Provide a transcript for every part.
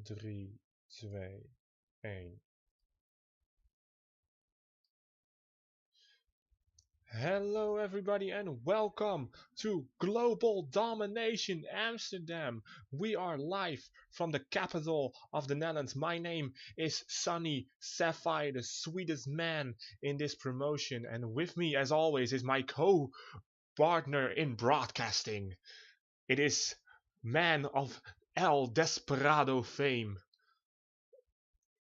3, 2, 1. Hello everybody and welcome to Global Domination Amsterdam. We are live from the capital of the Netherlands. My name is Sunny Sapphire, the sweetest man in this promotion, and with me as always is my co-partner in broadcasting. It is man of El Desperado fame,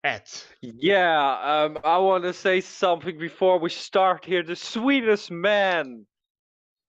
Ed. I want to say something before we start here. The sweetest man.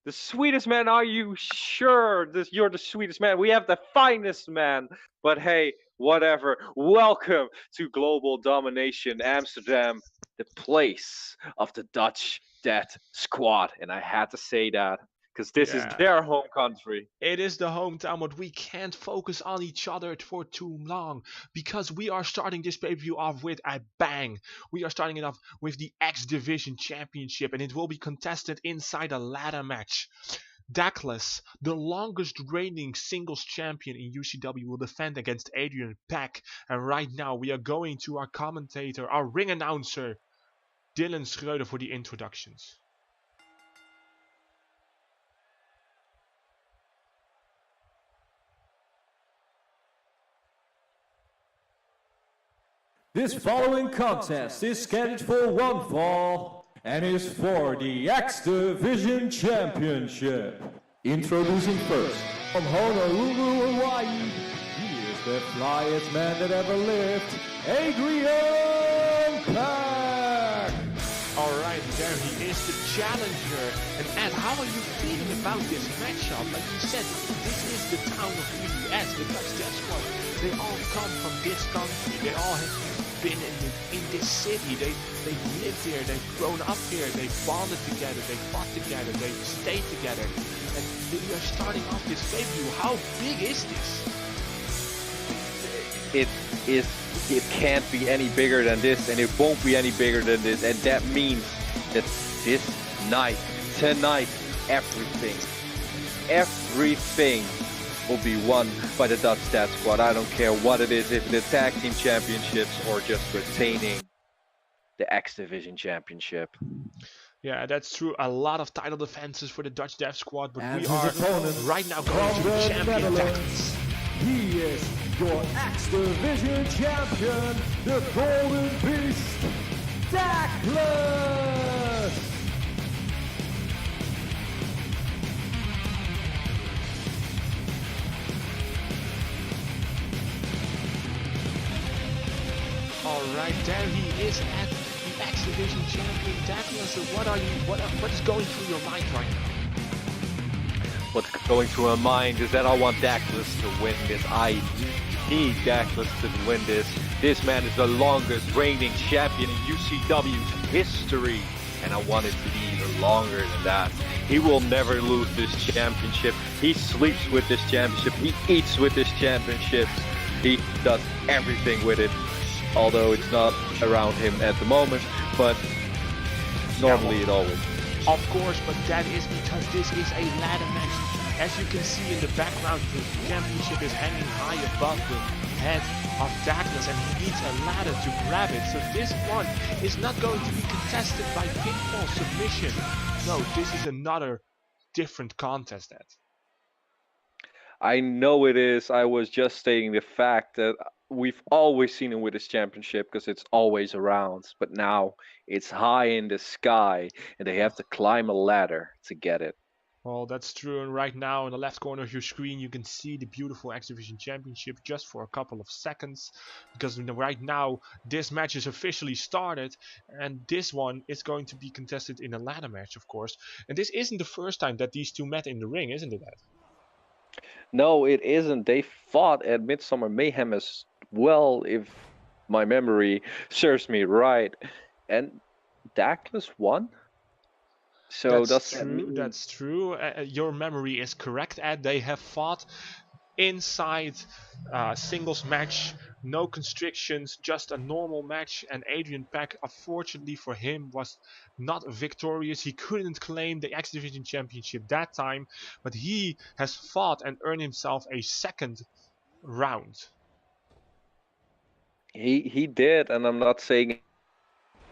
The sweetest man. Are you sure you're the sweetest man? We have the finest man. But hey, whatever. Welcome to Global Domination Amsterdam, the place of the Dutch Death Squad. And I had to say that because this is Yeah. their home country. It is the hometown, but we can't focus on each other for too long because we are starting this pay-per-view off with a bang. We are starting it off with the X Division Championship, and it will be contested inside a ladder match. Douglas, the longest reigning singles champion in UCW, will defend against Adrian Pack. And right now we are going to our commentator, our ring announcer, Dylan Schreuder, for the introductions. This following contest is scheduled for one fall and is for the X Division Championship. Introducing first, from Honolulu, Hawaii, he is the flyest man that ever lived, Adrian Pack. Alright, there he is, the challenger. And Ed, how are you feeling about this matchup? Like you said, this is the town of EBS, the Dutch Death Squad. They all come from this country. They all have been in this city. They've lived here. They've grown up here. They've bonded together. They fought together. They've stayed together. And we are starting off this pay-per-view. How big is this? It can't be any bigger than this, and it won't be any bigger than this, and that means that this night, tonight, everything will be won by the Dutch Death Squad. I don't care what it is, if it's the tag team championships or just retaining the X Division Championship. Yeah, that's true. A lot of title defenses for the Dutch Death Squad, but And we his are opponent right now going to the champion Douglas. He is your X Division Champion, the Golden Beast, Douglas. Alright, there he is at the X Division champion Douglas. So what is going through your mind right now? What's going through my mind is that I want Douglas to win this. I need Douglas to win this. This man is the longest reigning champion in UCW's history, and I want it to be even longer than that. He will never lose this championship. He sleeps with this championship. He eats with this championship. He does everything with it, although it's not around him at the moment, but normally it always. Of course, but that is because this is a ladder match. As you can see in the background, the championship is hanging high above the head of Douglas, and he needs a ladder to grab it. So this one is not going to be contested by pinfall submission. No, this is another different contest, Ed. I know it is. I was just stating the fact that we've always seen him with his championship because it's always around, but now it's high in the sky and they have to climb a ladder to get it. Well, that's true, and right now in the left corner of your screen you can see the beautiful X Division Championship just for a couple of seconds, because right now this match is officially started, and this one is going to be contested in a ladder match, of course. And this isn't the first time that these two met in the ring, isn't it, Ed? No, it isn't. They fought at Midsummer Mayhem as well, if my memory serves me right. And Douglas won? So That's does that true. mean... That's true. Your memory is correct, Ed. They have fought inside singles match, no constrictions, just a normal match. And Adrian Pack, unfortunately for him, was not victorious. He couldn't claim the X Division Championship that time, but he has fought and earned himself a second round. He did, and I'm not saying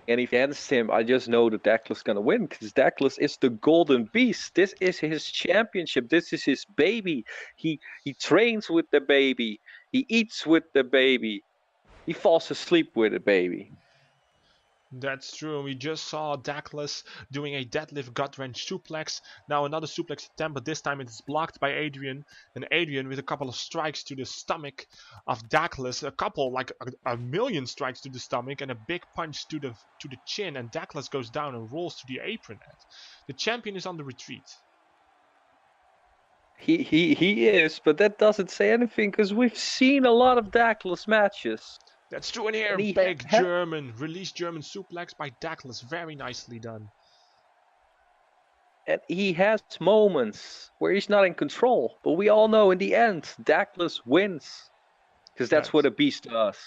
anything against him. I just know that Douglas gonna win because Douglas is the golden beast. This is his championship. This is his baby. He trains with the baby. He eats with the baby. He falls asleep with the baby. That's true. We just saw Douglas doing a deadlift gut wrench suplex. Now another suplex attempt, but this time it is blocked by Adrian. And Adrian with a couple of strikes to the stomach of Douglas. A couple, like a million strikes to the stomach, and a big punch to the chin. And Douglas goes down and rolls to the apron. The champion is on the retreat. He is, but that doesn't say anything because we've seen a lot of Douglas matches. That's true in here. Big German, release German suplex by Douglas. Very nicely done. And he has moments where he's not in control. But we all know in the end, Douglas wins. Because that's what a beast does.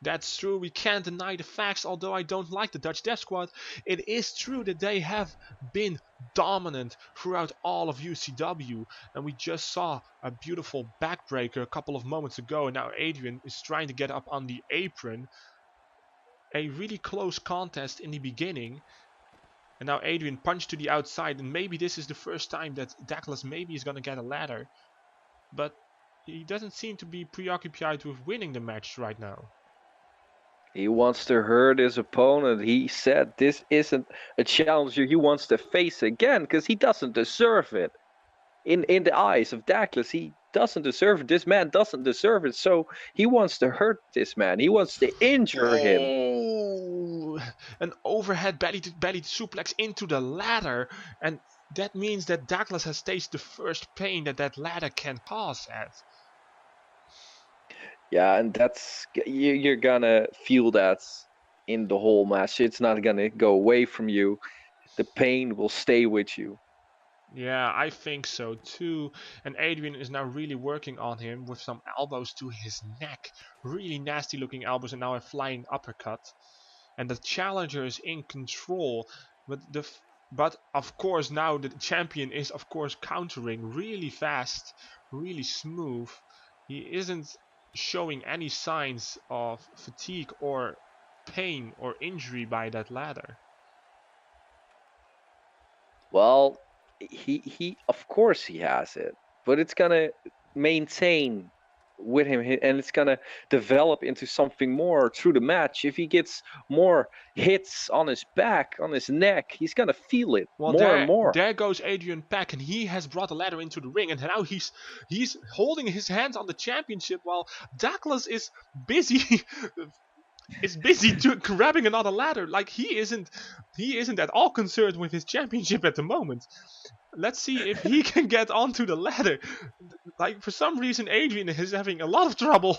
That's true. We can't deny the facts, although I don't like the Dutch Death Squad. It is true that they have been dominant throughout all of UCW. And we just saw a beautiful backbreaker a couple of moments ago. And now Adrian is trying to get up on the apron. A really close contest in the beginning. And now Adrian punched to the outside. And maybe this is the first time that Douglas maybe is going to get a ladder. But he doesn't seem to be preoccupied with winning the match right now. He wants to hurt his opponent. He said this isn't a challenger he wants to face again because he doesn't deserve it. In the eyes of Douglas, he doesn't deserve it. This man doesn't deserve it. So he wants to hurt this man. He wants to injure him. An overhead belly suplex into the ladder. And that means that Douglas has tasted the first pain that ladder can cause at. Yeah, and that's you're gonna feel that in the whole match. It's not gonna go away from you. The pain will stay with you. Yeah, I think so too. And Adrian is now really working on him with some elbows to his neck. Really nasty looking elbows and now a flying uppercut. And the challenger is in control. But of course now the champion is of course countering really fast, really smooth. He isn't showing any signs of fatigue or pain or injury by that ladder. Well, he of course he has it, but it's gonna maintain with him and it's gonna develop into something more through the match. If he gets more hits on his back, on his neck, he's gonna feel it more and more. There goes Adrian Pack, and he has brought the ladder into the ring, and now he's holding his hands on the championship while Douglas is busy grabbing another ladder. Like he isn't at all concerned with his championship at the moment. Let's see if he can get onto the ladder. Like for some reason Adrian is having a lot of trouble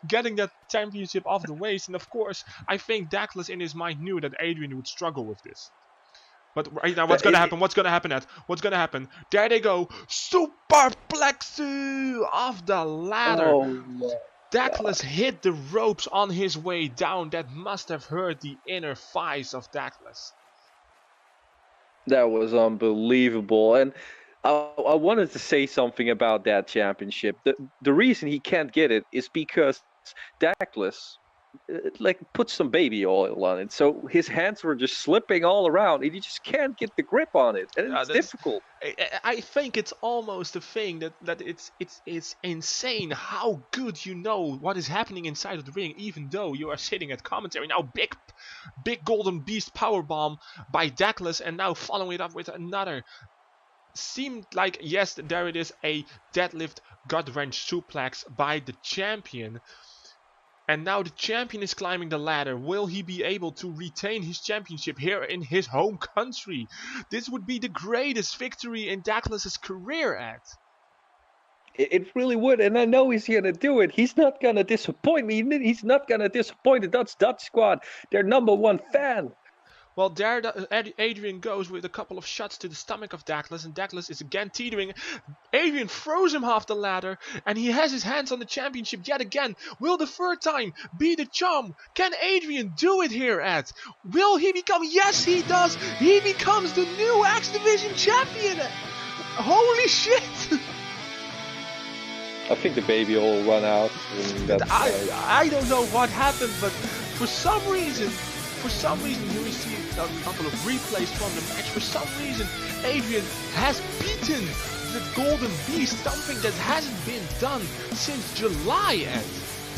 getting that championship off the waist, and of course I think Douglas in his mind knew that Adrian would struggle with this. But right now what's gonna happen? What's gonna happen? There they go. Superplex off the ladder. Oh, Douglas hit the ropes on his way down. That must have hurt the inner thighs of Douglas. That was unbelievable. And I wanted to say something about that championship. The reason he can't get it is because Douglas put some baby oil on it. So his hands were just slipping all around and he just can't get the grip on it. And it's difficult. I think it's almost a thing that it's insane how good you know what is happening inside of the ring, even though you are sitting at commentary. Now big golden beast powerbomb by Douglas, and now following it up with another. Seemed like, yes, there it is, a deadlift gut wrench suplex by the champion. And now the champion is climbing the ladder. Will he be able to retain his championship here in his home country? This would be the greatest victory in Douglas's career, Ed. It really would, and I know he's gonna do it. He's not gonna disappoint me. He's not gonna disappoint the Dutch squad. Their #1 fan. Well, there Adrian goes with a couple of shots to the stomach of Douglas, and Douglas is again teetering. Adrian throws him off the ladder, and he has his hands on the championship yet again. Will the third time be the charm? Can Adrian do it here, Ed? Will he become? Yes, he does. He becomes the new X Division champion. Holy shit! I think the baby will run out. And that's I don't know what happened, but for some reason, here we see a couple of replays from the match. For some reason, Adrian has beaten the Golden Beast, something that hasn't been done since July, Ed.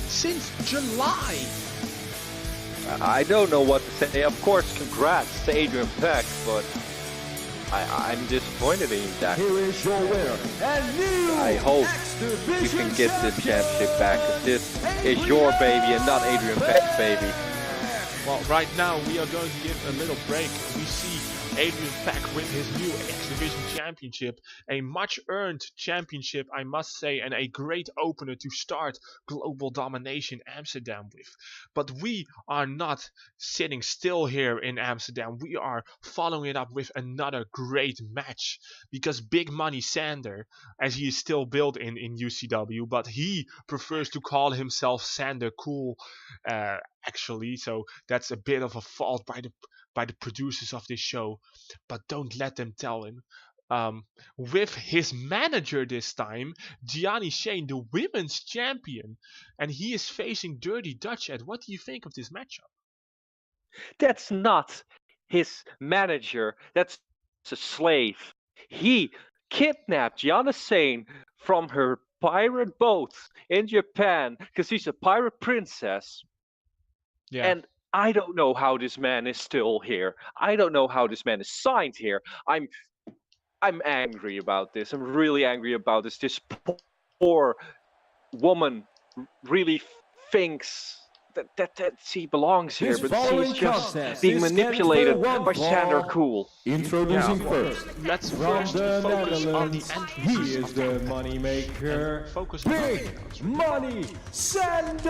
Since July. I don't know what to say. Of course, congrats to Adrian Peck, but I'm disappointed in that. Here is your winner and new I hope you can get this championship back, because this is your baby and not Adrian Peck's baby. Well, right now we are going to give a little break. We see Adrian Peck win his new X Division Championship, a much-earned championship, I must say, and a great opener to start Global Domination Amsterdam with. But we are not sitting still here in Amsterdam. We are following it up with another great match, because Big Money Sander, as he is still billed in UCW, but he prefers to call himself Sander Cool, actually, so that's a bit of a fault by the producers of this show, but don't let them tell him. With his manager this time, Gianni Shane, the women's champion, and he is facing Dirty Dutch. Ed, what do you think of this matchup? That's not his manager. That's a slave. He kidnapped Gianna Sane from her pirate boat in Japan because she's a pirate princess. Yeah. And I don't know how this man is still here. I don't know how this man is signed here. I'm angry about this. I'm really angry about this. This poor woman really thinks that she belongs here, but she's just being manipulated by Sander Cool. Introducing first. Let's From first the focus on the Netherlands, entrances. he is the money maker. Focus on Big Money Sander!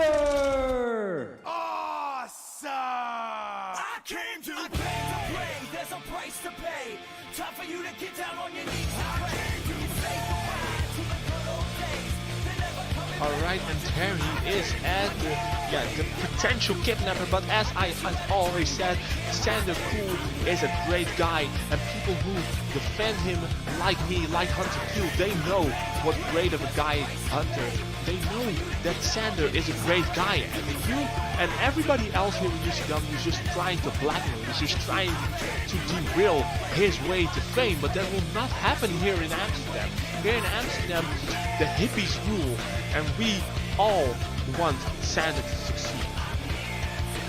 Awesome! I came to play. There's a price to pay. Time for you to get down on your knees and pray. Say goodbye to the good old days. They're never coming back. Alright, and there he is as the potential kidnapper, but as I've already said, Sander Cool is a great guy, and people who defend him, like me, like Hunter Q, they know what great of a guy Hunter. They know that Sander is a great guy, and you and everybody else here in UCW is just trying to blackmail, is just trying to derail his way to fame, but that will not happen here in Amsterdam. Here in Amsterdam, the hippies rule, and we all want Sander to succeed.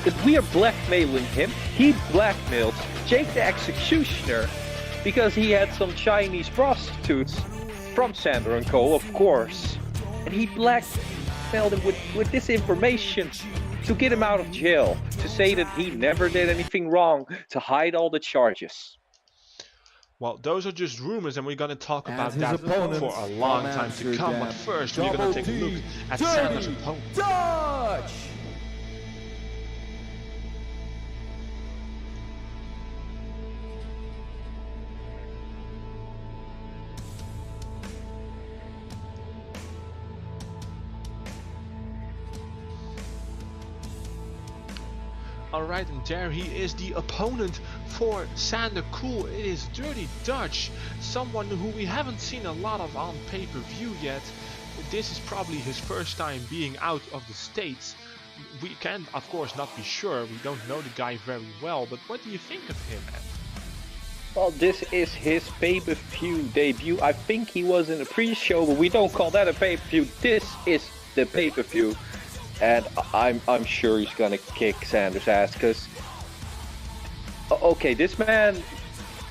If we are blackmailing him, he blackmailed Jake the Executioner because he had some Chinese prostitutes from Sander & Co., of course. And he blackmailed him with this information to get him out of jail, to say that he never did anything wrong, to hide all the charges. Well, those are just rumors, and we're going to talk about his that opponent for a long from time to come. But Amsterdam, first, we're going to take a look at Sander's opponent. Dutch! Alright, and there he is, the opponent for Sander Cool. It is Dirty Dutch, someone who we haven't seen a lot of on pay-per-view yet. This is probably his first time being out of the States. We can, of course, not be sure. We don't know the guy very well, but what do you think of him, Ed? Well, this is his pay-per-view debut. I think he was in a pre-show, but we don't call that a pay-per-view. This is the pay-per-view. And I'm sure he's gonna kick Sander's ass, because okay, this man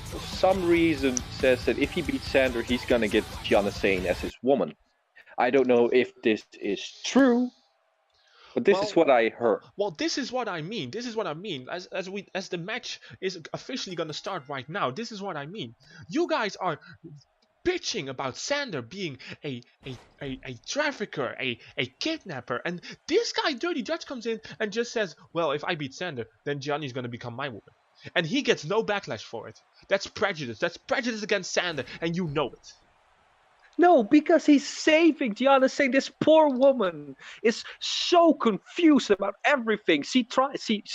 for some reason says that if he beats Sander, he's gonna get Gianna Sane as his woman. I don't know if this is true, but this is what I heard. Well, this is what I mean. This is what I mean. As the match is officially gonna start right now, this is what I mean. You guys are bitching about Sander being a trafficker, a kidnapper, and this guy Dirty Dutch comes in and just says, well, if I beat Sander, then Gianni's gonna become my woman. And he gets no backlash for it. That's prejudice. That's prejudice against Sander, and you know it. No, because he's saving Gianna Sane. This poor woman is so confused about everything. She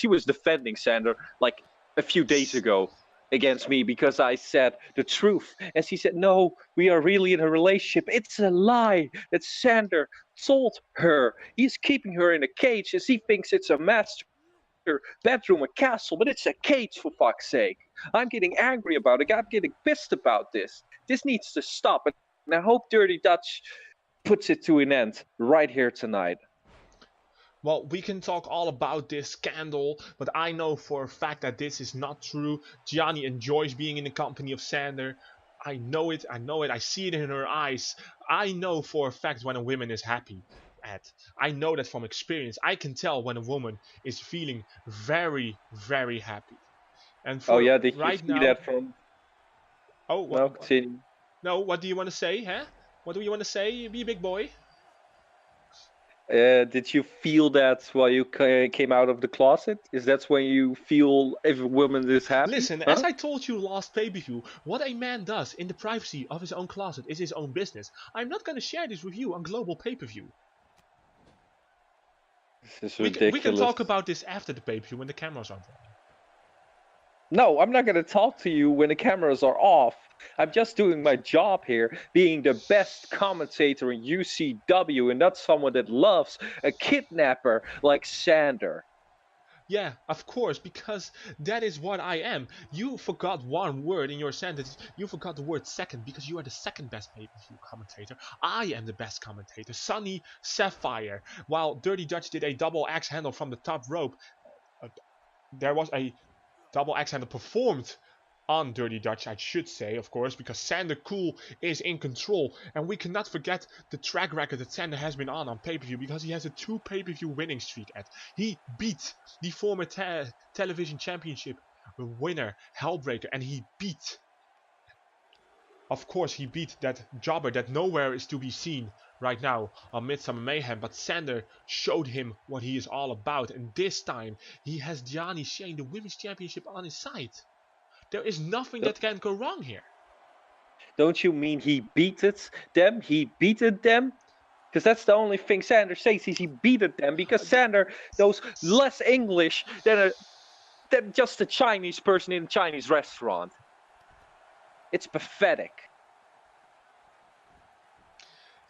was defending Sander like a few days ago against me because I said the truth. And she said, no, we are really in a relationship. It's a lie that Sander told her. He's keeping her in a cage and she thinks it's a master bedroom, a castle, but it's a cage for fuck's sake. I'm getting angry about it. I'm getting pissed about this. This needs to stop. And I hope Dirty Dutch puts it to an end right here tonight. Well, we can talk all about this scandal, but I know for a fact that this is not true. Gianni enjoys being in the company of Sander. I know it, I see it in her eyes. I know for a fact when a woman is happy. I know that from experience. I can tell when a woman is feeling very, very happy. And for did right you see now, that from... Oh, what, continue. No, what do you want to say, huh? What do you want to say, be a big boy? Did you feel that while you came out of the closet? Is that when you feel if a woman is happy? Listen, as I told you last pay-per-view, what a man does in the privacy of his own closet is his own business. I'm not going to share this with you on global pay-per-view. This is ridiculous. We can talk about this after the pay-per-view when the cameras aren't on. No, I'm not going to talk to you when the cameras are off. I'm just doing my job here, being the best commentator in UCW, and not someone that loves a kidnapper like Sander. Yeah, of course, because that is what I am. You forgot one word in your sentence. You forgot the word second, because you are the second best pay-per-view commentator. I am the best commentator, Sunny Sapphire. While Dirty Dutch did a double axe handle from the top rope, there was a double axe handle performed on Dirty Dutch, I should say, of course, because Sander Cool is in control. And we cannot forget the track record that Sander has been on pay-per-view, because he has a 2 pay-per-view winning streak. He beat the former television championship winner, Hellbreaker, and he beat, of course, he beat that jobber that nowhere is to be seen right now on Midsummer Mayhem, but Sander showed him what he is all about, and this time he has Gianni Shane, the Women's Championship, on his side. There is nothing that can go wrong here. Don't you mean he beated them? He beated them? Because that's the only thing Sander says, is he beated them, because Sander knows less English than just a Chinese person in a Chinese restaurant. It's pathetic.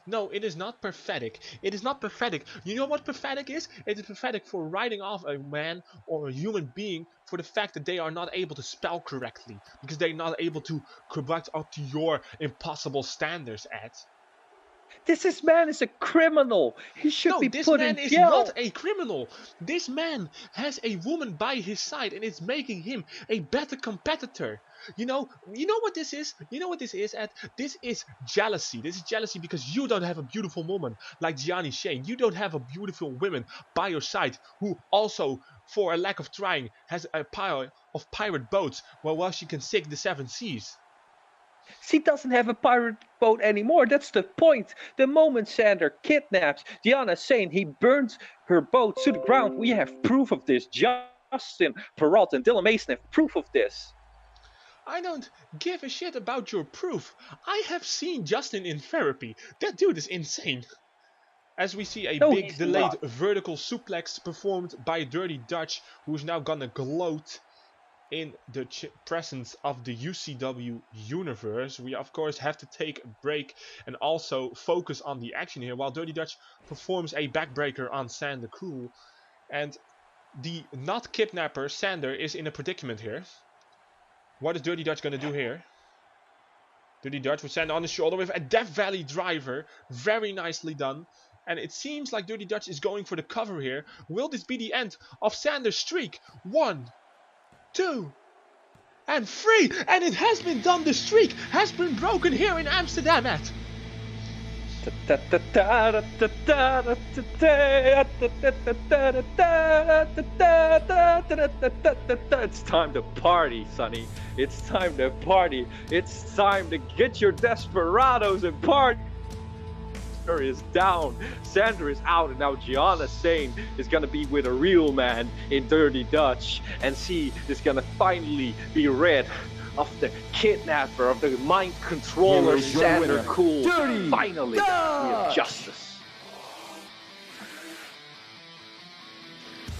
No, it is not pathetic. It is not pathetic. You know what pathetic is? It is pathetic for writing off a man or a human being for the fact that they are not able to spell correctly. Because they're not able to correct up to your impossible standards, Ed. This man is a criminal. He should be put in jail. No, this man is not a criminal. This man has a woman by his side, and it's making him a better competitor. You know what this is? You know what this is, Ed? This is jealousy. This is jealousy because you don't have a beautiful woman like Gianni Shane. You don't have a beautiful woman by your side who also, for a lack of trying, has a pile of pirate boats while she can sink the 7 seas. She doesn't have a pirate boat anymore. That's the point. The moment Sander kidnaps Gianni Shane, he burns her boat to the ground. We have proof of this. Justin Perrault and Dylan Mason have proof of this. I don't give a shit about your proof. I have seen Justin in therapy. That dude is insane. As we see a big delayed vertical suplex performed by Dirty Dutch, who's now gonna gloat in the presence of the UCW universe. We of course have to take a break and also focus on the action here while Dirty Dutch performs a backbreaker on Sander Cool. And the not kidnapper Sander is in a predicament here. What is Dirty Dutch going to do here? Dirty Dutch with Sander on the shoulder with a Death Valley driver. Very nicely done. And it seems like Dirty Dutch is going for the cover here. Will this be the end of Sander's streak? 1, 2, and 3. And it has been done. The streak has been broken here in Amsterdam, Matt. It's time to party, Sonny. It's time to party. It's time to get your desperados and party. Sander is down. Sander is out, and now Gianni Shane is gonna be with a real man in Dirty Dutch, and she is gonna finally be rid of the kidnapper, of the mind controller, Sander Cool. Finally, we have justice.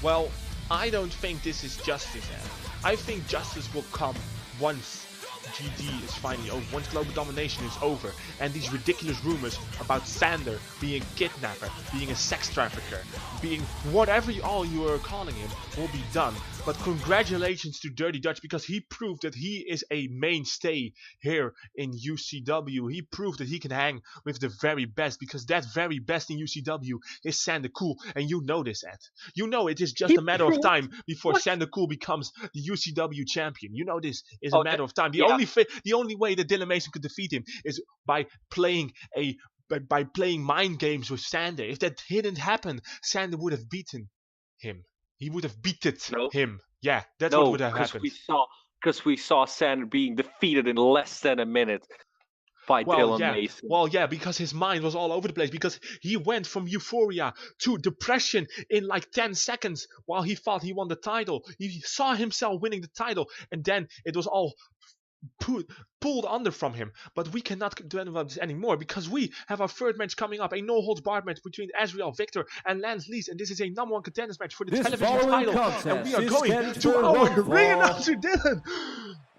Well, I don't think this is justice, Ed. I think justice will come once GD is finally over, once Global Domination is over, and these ridiculous rumors about Sander being a kidnapper, being a sex trafficker, being whatever all you are calling him, will be done. But congratulations to Dirty Dutch, because he proved that he is a mainstay here in UCW. He proved that he can hang with the very best, because that very best in UCW is Sander Cool, and you know this, Ed. You know it is just a matter of time before Sander Cool becomes the UCW champion. You know this is a matter of time. The only way that Dylan Mason could defeat him is by playing mind games with Sander. If that didn't happen, Sander would have beaten him. He would have beaten him. Yeah, that's what would have happened. Because we saw Sander being defeated in less than a minute by Dylan Mason. Well, yeah, because his mind was all over the place, because he went from euphoria to depression in like 10 seconds while he thought he won the title. He saw himself winning the title, and then it was all pulled under from him. But we cannot do anything about this anymore, because we have our third match coming up, a no-holds-barred match between Azriel Victor and Lance Lees, and this is a number 1 contenders match for the television title, and we are going to our ring announcer Dylan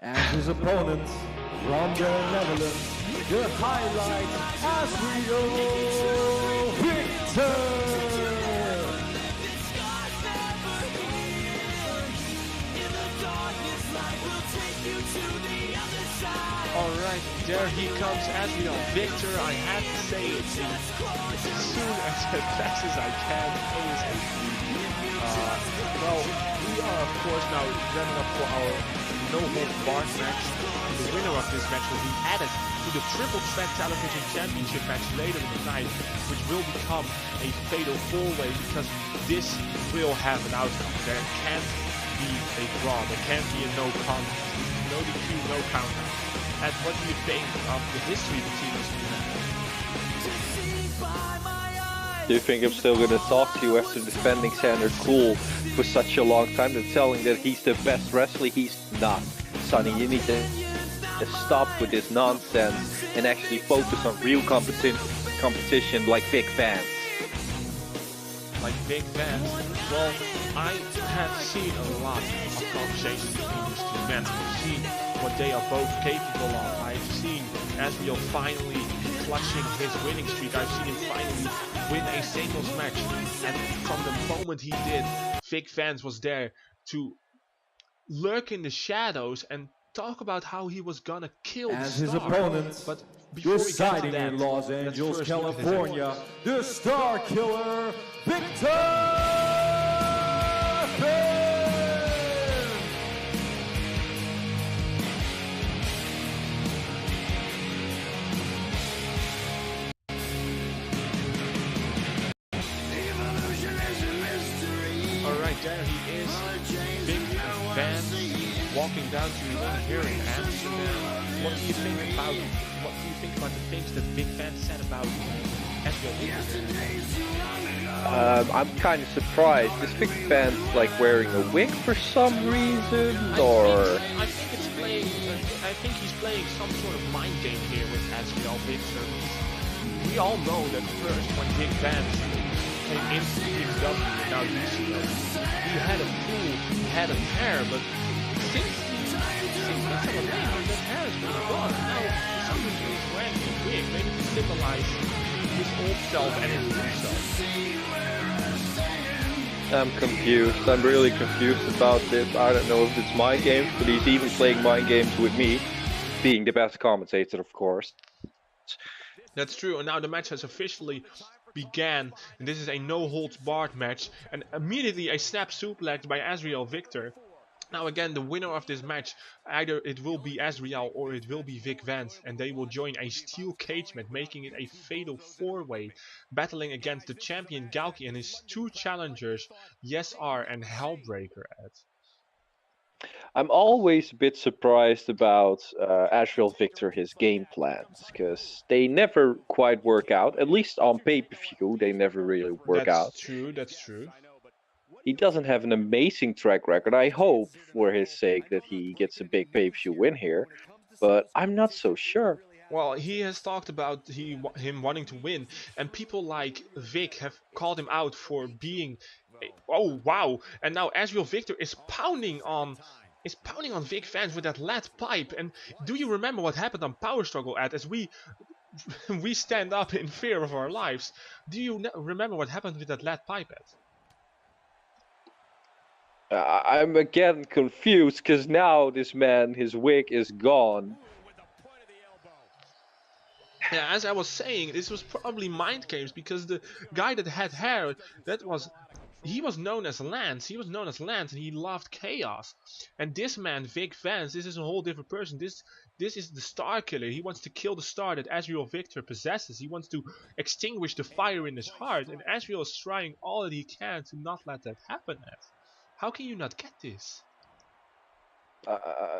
and his opponent from the Netherlands, the highlight, Azriel Victor. Alright, there he comes, Azriel Victor. I have to say it as soon as fast as I can, ASAP. Well, we are of course now revving up for our no-holds-barred match. The winner of this match will be added to the Triple Threat Television Championship match later in the night, which will become a fatal 4-way, because this will have an outcome. There can't be a draw, there can't be a no contest, no DQ, no countdown. And what do you think of the history between these two matches? Do you think I'm still gonna talk to you after defending Sander Cool for such a long time and telling that he's the best wrestler? He's not. Sonny, you need to stop with this nonsense and actually focus on real competition like Big Fans. Like Big Fans? Well, I have seen a lot of conversations between these two men. I've seen what they are both capable of. I've seen Azriel finally clutching his winning streak. I've seen him finally win a singles match. And from the moment he did, Vic Vance was there to lurk in the shadows and talk about how he was gonna kill the his Star. opponent, But before we get residing to that, in Los let's Angeles, first look at his California, the Star Killer, Victor! Alright, there he is, Vic Vance, walking down to the ring here in Amsterdam. What do you think about the things that Vic Vance said about Azriel Victor? I'm kind of surprised. Is Vic Vance like wearing a wig for some reason, or? I think he's playing some sort of mind game here with Azriel Victor. We all know that first when Vic Vance came into UCW and now UCW, he had a head of hair, but since that hair has been gone. Now, for some reason, he's wearing a wig, maybe to symbolize his old self and his new self. I'm confused. I'm really confused about this. I don't know if it's mind games, but he's even playing mind games with me, being the best commentator, of course. That's true, and now the match has officially began, and this is a no-holds-barred match, and immediately a snap suplex by Azriel Victor. Now again, the winner of this match, either it will be Azriel or it will be Vic Vance, and they will join a steel cage match, making it a fatal 4-way, battling against the champion Galki and his two challengers, Yes R and Hellbreaker. I'm always a bit surprised about Azriel Victor, his game plans, because they never quite work out. At least on pay-per-view, they never really work out. That's true, that's true. He doesn't have an amazing track record. I hope, for his sake, that he gets a big pay-per-view win here, but I'm not so sure. Well, he has talked about him wanting to win, and people like Vic have called him out for being... oh, wow! And now Azriel Victor is pounding on is pounding on Vic Vance with that lead pipe. And do you remember what happened on Power Struggle, Ed, as we we stand up in fear of our lives? Do you remember what happened with that lead pipe, Ed? I'm again confused because now this man, his wig is gone. Yeah, as I was saying, this was probably mind games, because the guy that had hair, he was known as Lance. He was known as Lance, and he loved chaos. And this man, Vic Vance, this is a whole different person. This is the Star Killer. He wants to kill the star that Azrael Victor possesses. He wants to extinguish the fire in his heart, and Azrael is trying all that he can to not let that happen. How can you not get this?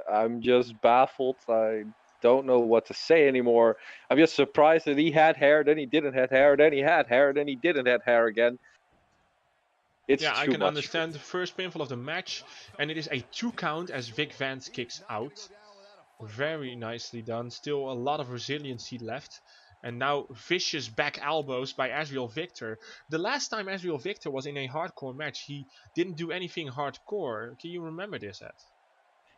I'm just baffled. I don't know what to say anymore. I'm just surprised that he had hair, then he didn't have hair, then he had hair, then he didn't have hair again. It's yeah, too I can much. understand the first pinfall of the match, and it is a 2 count as Vic Vance kicks out. Very nicely done. Still a lot of resiliency left. And now vicious back elbows by Azrael Victor. The last time Azrael Victor was in a hardcore match, he didn't do anything hardcore. Can you remember this, Ed?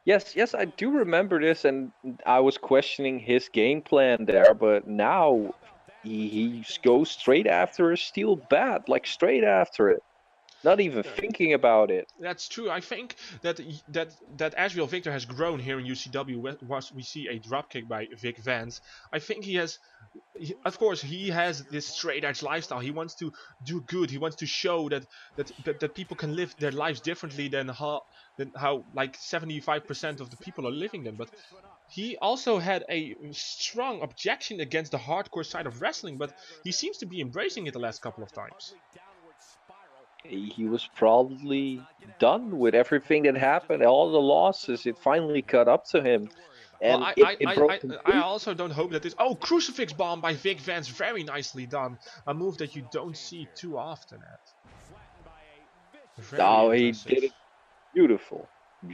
Yes, I do remember this, and I was questioning his game plan there, but now he goes straight after a steel bat, like straight after it. Not even thinking about it. That's true. I think that Azrael Victor has grown here in UCW. Once we see a dropkick by Vic Vance, I think of course, he has this straight edge lifestyle. He wants to do good. He wants to show that people can live their lives differently than how like 75% of the people are living them. But he also had a strong objection against the hardcore side of wrestling. But he seems to be embracing it the last couple of times. He was probably done with everything that happened, all the losses. It finally caught up to him. And well, I also don't hope that this... Oh, crucifix bomb by Vic Vance. Very nicely done. A move that you don't see too often at. Oh, he did it. Beautiful.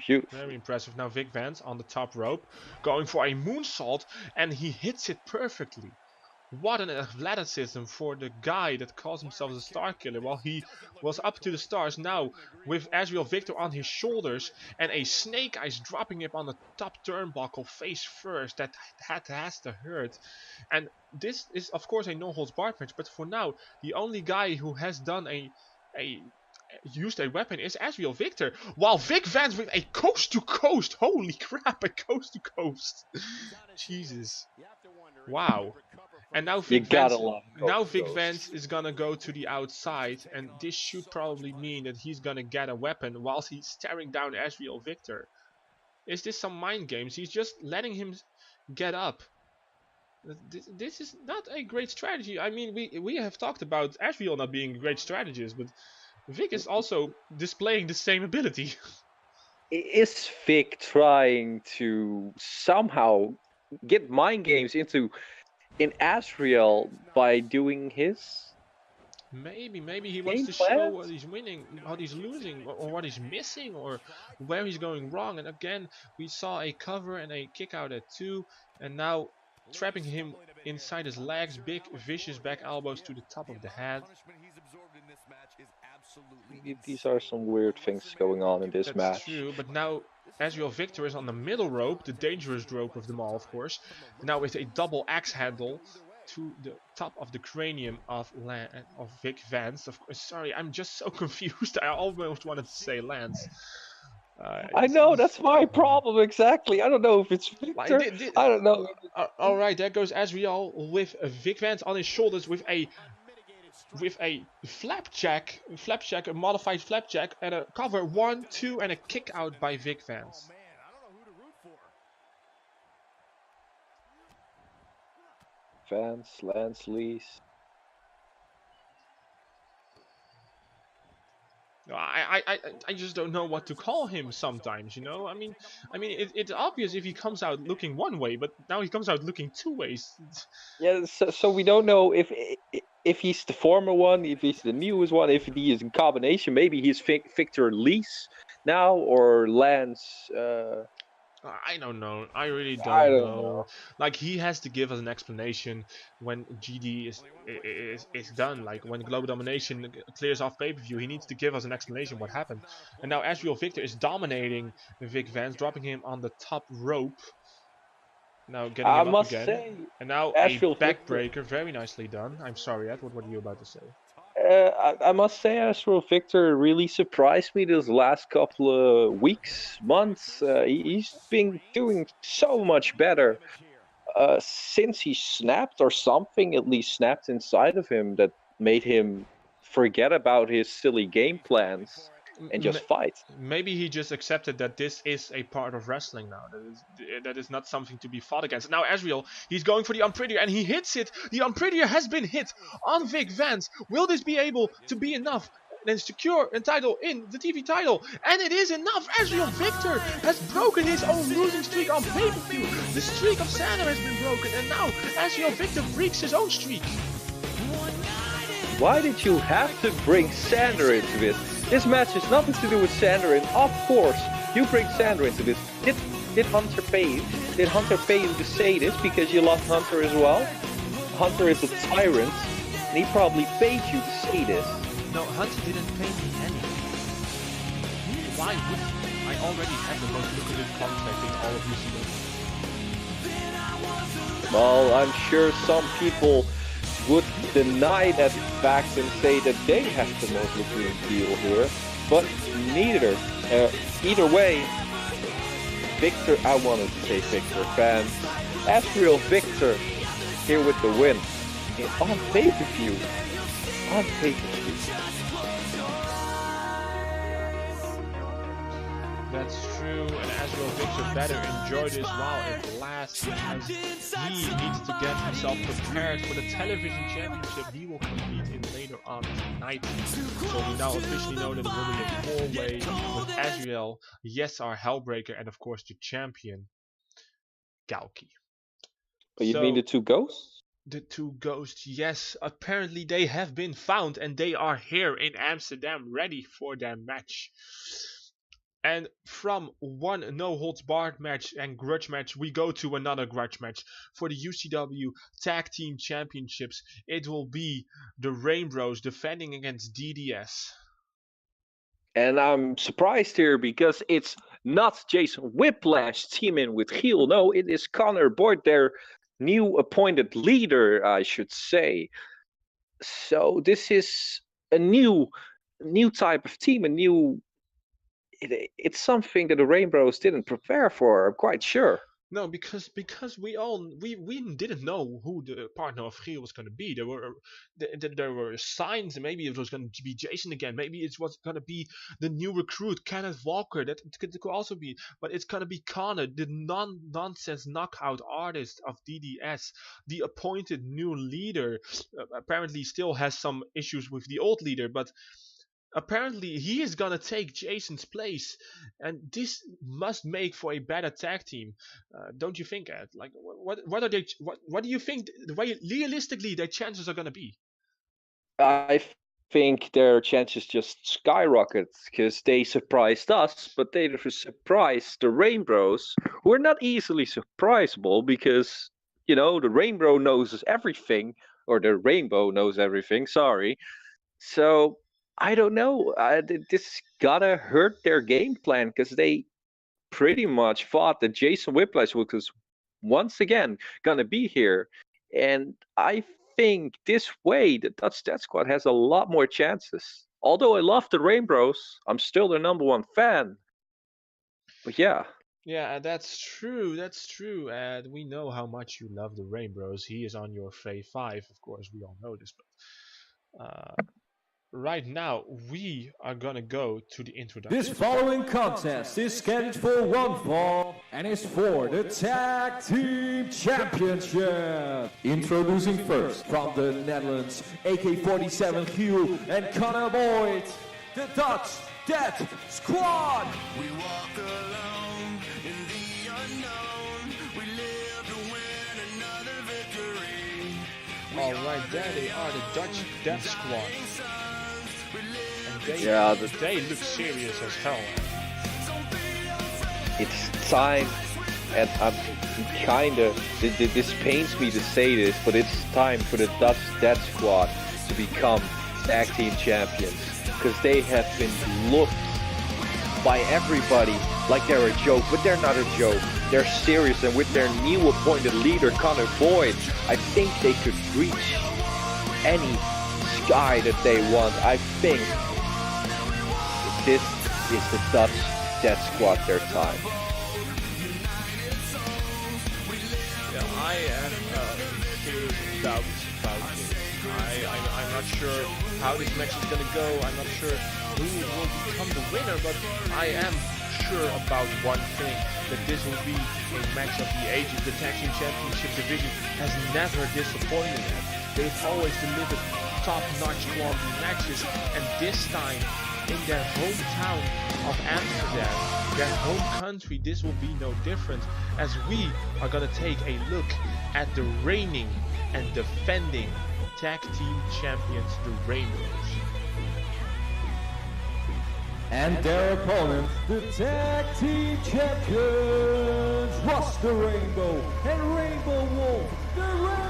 Beautiful. Very impressive. Now Vic Vance on the top rope, going for a moonsault, and he hits it perfectly. What an athleticism for the guy that calls himself the Star Killer, while he was up to the stars. Now with Azrael Victor on his shoulders and a snake eyes dropping him on the top turnbuckle face first. That has to hurt. And this is of course a no holds barred match, but for now the only guy who has done used a weapon is Azrael Victor, while Vic Vance with a coast to coast. Holy crap, a coast to coast. Jesus. Wow. And now Vic Vance is gonna go to the outside, and this should probably mean that he's gonna get a weapon whilst he's staring down Azrael Victor. Is this some mind games? He's just letting him get up. This is not a great strategy. I mean, we have talked about Azrael not being a great strategist, but Vic is also displaying the same ability. Is Vic trying to somehow get mind games in Azrael by doing his? Maybe he wants to show what he's winning, what he's losing, or what he's missing, or where he's going wrong. And again, we saw a cover and a kick out at 2, and now trapping him inside his legs, big vicious back elbows to the top of the head. These are some weird things going on in this match. That's true, but now Azrael Victor is on the middle rope, the dangerous rope of them all, of course. Now with a double axe handle to the top of the cranium of Vic Vance. Of course, sorry, I'm just so confused. I almost wanted to say Lance. I know, that's my problem exactly. I don't know if it's Victor. I don't know. All right, there goes Azrael with Vic Vance on his shoulders with a flapjack, a modified flapjack, and a cover 1, 2, and a kick out by Vic Vance. Vance, Lance, Lees. I just don't know what to call him sometimes, you know. I mean, it's obvious if he comes out looking one way, but now he comes out looking 2 ways. Yeah, so we don't know if he's the former one, if he's the newest one, if he is in combination. Maybe he's Victor Lees now, or Lance. I don't know. I really don't I don't know. know. Like he has to give us an explanation when GD is done. Like when Global Domination clears off pay-per-view, he needs to give us an explanation what happened. And now Ezreal Victor is dominating Vic Vance, dropping him on the top rope. Now getting I him up must again. say, And now a Asheville Victor. backbreaker, very nicely done. I'm sorry, Ed. What were you about to say? I must say, Astral Victor really surprised me this last couple of weeks, months. He's been doing so much better since he snapped, or something at least snapped inside of him that made him forget about his silly game plans and just fight. Maybe he just accepted that this is a part of wrestling now. That is not something to be fought against. Now Ezreal, he's going for the Unprettier and he hits it. The Unprettier has been hit on Vic Vance. Will this be able to be enough and secure a title in the TV title? And it is enough. Ezreal Victor has broken his own losing streak on pay-per-view. The streak of Sander has been broken, and now Ezreal Victor breaks his own streak. Why did you have to bring Sander into this? This match has nothing to do with Sander, and of course you bring Sander into this. Did Hunter pay you? Did Hunter pay you to say this because you love Hunter as well? Hunter is a tyrant, and he probably paid you to say this. No, Hunter didn't pay me anything. Why would he? I already have the most lucrative contract in all of UCW. Well, I'm sure some people would deny that fact and say that they have the most lucrative deal here, but either way, Victor, I wanted to say Victor fans, Astral Victor here with the win on pay-per-view. On pay-per-view. That's true, and Ezreal Victor better enjoy this while it lasts, as he needs to get himself prepared for the television championship he will compete in later on tonight. So we now officially know that it will be a four-way with Ezreal, yes, our Hellbreaker, and of course the champion, Galki. But you mean the two ghosts? The two ghosts, yes, apparently they have been found and they are here in Amsterdam ready for their match. And from one no-holds-barred match and grudge match, we go to another grudge match. For the UCW Tag Team Championships, it will be the Rainbows defending against DDS. And I'm surprised here because it's not Jason Whiplash teaming with Heel. No, it is Connor Boyd, their new appointed leader, I should say. So this is a new type of team, it's something that the Rainbows didn't prepare for, I'm quite sure. No, because we didn't know who the partner of Giel was going to be. There were signs, maybe it was going to be Jason again. Maybe it was going to be the new recruit Kenneth Walker. That could also be, but it's going to be Connor, the nonsense knockout artist of DDS, the appointed new leader. Apparently, still has some issues with the old leader, but apparently he is gonna take Jason's place, and this must make for a better tag team, don't you think, Ed? Like, what are they? What do you think? The way realistically their chances are gonna be? I think their chances just skyrocket because they surprised us, but they surprised the Rainbows, who are not easily surprisable because the Rainbow knows everything, or the Rainbow knows everything. Sorry, so. I don't know. This gotta hurt their game plan because they pretty much thought that Jason Whiplash was once again gonna be here, and I think this way the Dutch Death Squad has a lot more chances. Although I love the Rainbows, I'm still their #1 fan. But yeah. Yeah, that's true. That's true. And we know how much you love the Rainbows. He is on your Fave 5, of course. We all know this, but. Right now, we are gonna go to the introduction. This following contest is scheduled for one fall and is for the Tag Team Championship. Introducing first from the Netherlands, AK-47 Hugh and Connor Boyd, the Dutch Death Squad. We walk alone in the unknown. We live to win another victory. Alright, there they are, the Dutch Death Squad. Yeah, they look serious as hell. It's time and I'm kind of. This pains me to say this, but it's time for the Dutch Death Squad to become tag team champions because they have been looked by everybody like they're a joke, but they're not a joke. They're serious, and with their new appointed leader, Connor Boyd, I think they could reach any sky that they want. I think this is the Dutch Death Squad their time. Yeah, I am serious about this. I'm not sure how this match is gonna go. I'm not sure who will become the winner, but I am sure about one thing, that this will be a match of the ages. The Tag Team Championship division has never disappointed them. They've always delivered top-notch quality matches, and this time in their hometown of Amsterdam, their home country, this will be no different, as we are gonna take a look at the reigning and defending Tag Team Champions, the Rainbows. And their opponents, the Tag Team Champions, Roster Rainbow and Rainbow Wolf, the Rainbows!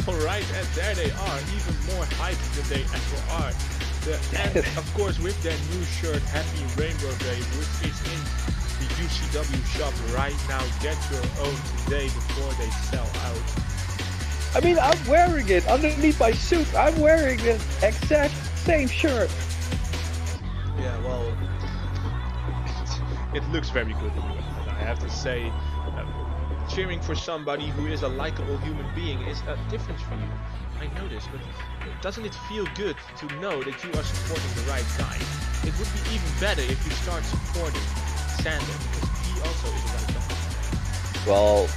Alright, and there they are, even more hyped than they ever are. And of course, with their new shirt, Happy Rainbow Day, which is in the UCW shop right now. Get your own today before they sell out. I mean, I'm wearing it underneath my suit. I'm wearing the exact same shirt. Yeah, well, it looks very good on you, and I have to say, cheering for somebody who is a likable human being is a difference for you. I know this, but doesn't it feel good to know that you are supporting the right guy? It would be even better if you start supporting Sander, because he also is a right guy. Well,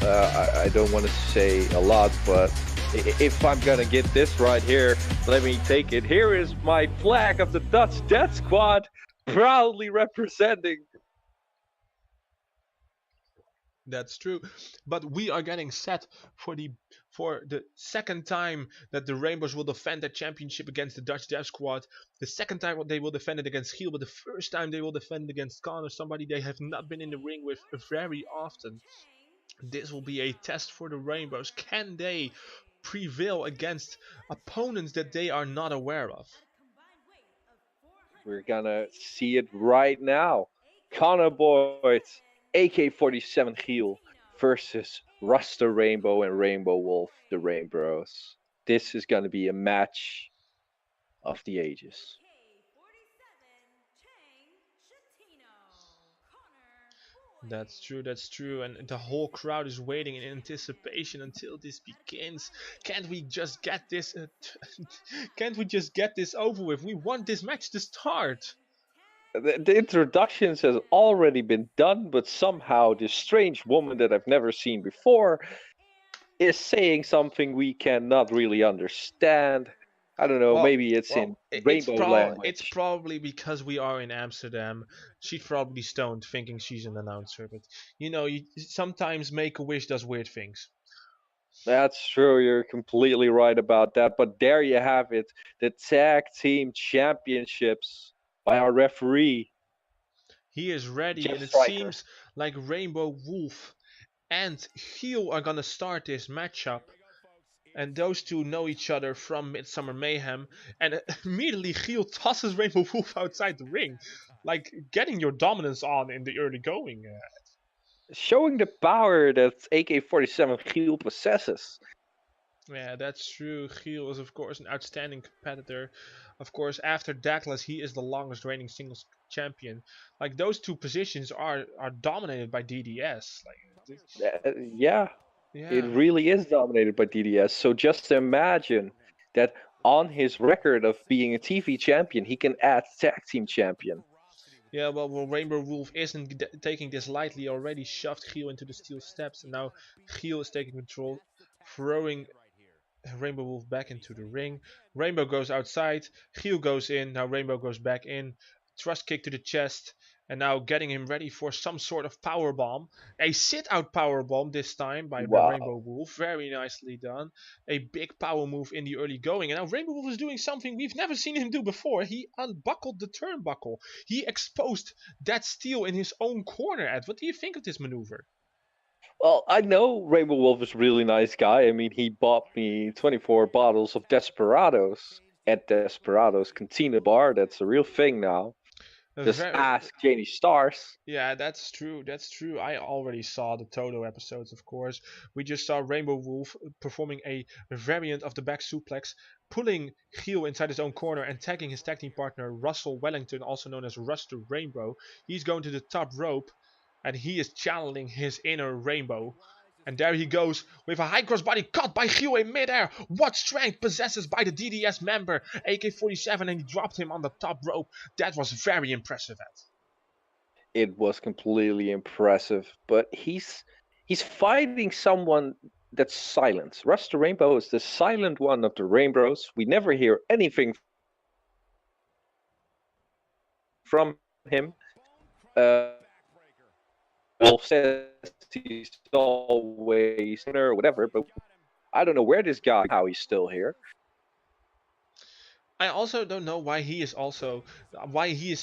I don't want to say a lot, but if I'm gonna get this right here, let me take it. Here is my flag of the Dutch Death Squad, proudly representing. That's true, but we are getting set for the second time that the Rainbows will defend their championship against the Dutch Death Squad. The second time they will defend it against Giel, but the first time they will defend it against Connor, somebody they have not been in the ring with very often. This will be a test for the Rainbows. Can they prevail against opponents that they are not aware of? We're gonna see it right now. Connor Boyd, AK-47 Giel versus Ruster Rainbow and Rainbow Wolf, the Rainbows. This is gonna be a match of the ages. That's true, and the whole crowd is waiting in anticipation until this begins. Can't we just get this? Can't we just get this over with? We want this match to start. The introductions has already been done, but somehow this strange woman that I've never seen before is saying something we cannot really understand. I don't know, maybe it's in Rainbow language. It's probably because we are in Amsterdam. She's probably stoned, thinking she's an announcer. But you know, you sometimes Make-A-Wish does weird things. That's true. You're completely right about that. But there you have it, the Tag Team Championships by our referee. He is ready, Jeff and it Stryker. seems like Rainbow Wolf and Giel are gonna start this matchup. And those two know each other from Midsummer Mayhem, and immediately Giel tosses Rainbow Wolf outside the ring, like getting your dominance on in the early going. Showing the power that AK-47 Giel possesses. Yeah, that's true. Giel is of course an outstanding competitor. Of course, after Douglas, he is the longest reigning singles champion. Like those two positions are dominated by DDS. Yeah. It really is dominated by DDS. So just imagine that on his record of being a TV champion, he can add tag team champion. Yeah, well, Rainbow Wolf isn't taking this lightly. Already shoved Giel into the steel steps, and now Giel is taking control, throwing Rainbow Wolf back into the ring. Rainbow goes outside, Giel goes in, now Rainbow goes back in. Thrust kick to the chest, And now getting him ready for some sort of power bomb. A sit-out power bomb this time by Wow. Rainbow Wolf. Very nicely done. A big power move in the early going. And now Rainbow Wolf is doing something we've never seen him do before. He unbuckled the turnbuckle. He exposed that steel in his own corner, Ed. What do you think of this maneuver? Well, I know Rainbow Wolf is a really nice guy. I mean, he bought me 24 bottles of Desperados at Desperados Cantina Bar. That's a real thing now. Just ask Janie Stars. Yeah, that's true. That's true. I already saw the Toto episodes, of course. We just saw Rainbow Wolf performing a variant of the back suplex, pulling Giel inside his own corner and tagging his tag team partner Russell Wellington, also known as Russ the Rainbow. He's going to the top rope, and he is channeling his inner Rainbow. And there he goes with a high crossbody caught by Giel in midair. What strength possesses by the DDS member AK-47, and he dropped him on the top rope. That was very impressive, Ed. It was completely impressive, but he's fighting someone that's silent. Russ the Rainbow is the silent one of the Rainbows. We never hear anything from him. Wolf says he's always or whatever, but I don't know where this guy, how he's still here. I also don't know why he is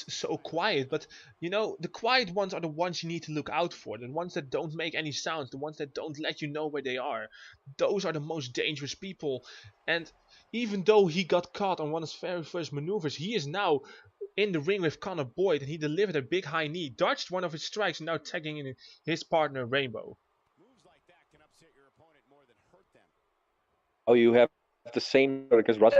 so quiet, but you know, the quiet ones are the ones you need to look out for, the ones that don't make any sounds, the ones that don't let you know where they are. Those are the most dangerous people. And even though he got caught on one of his very first maneuvers, he is now in the ring with Connor Boyd, and he delivered a big high knee, dodged one of his strikes, and now tagging in his partner Rainbow. Oh, you have the same because Russ.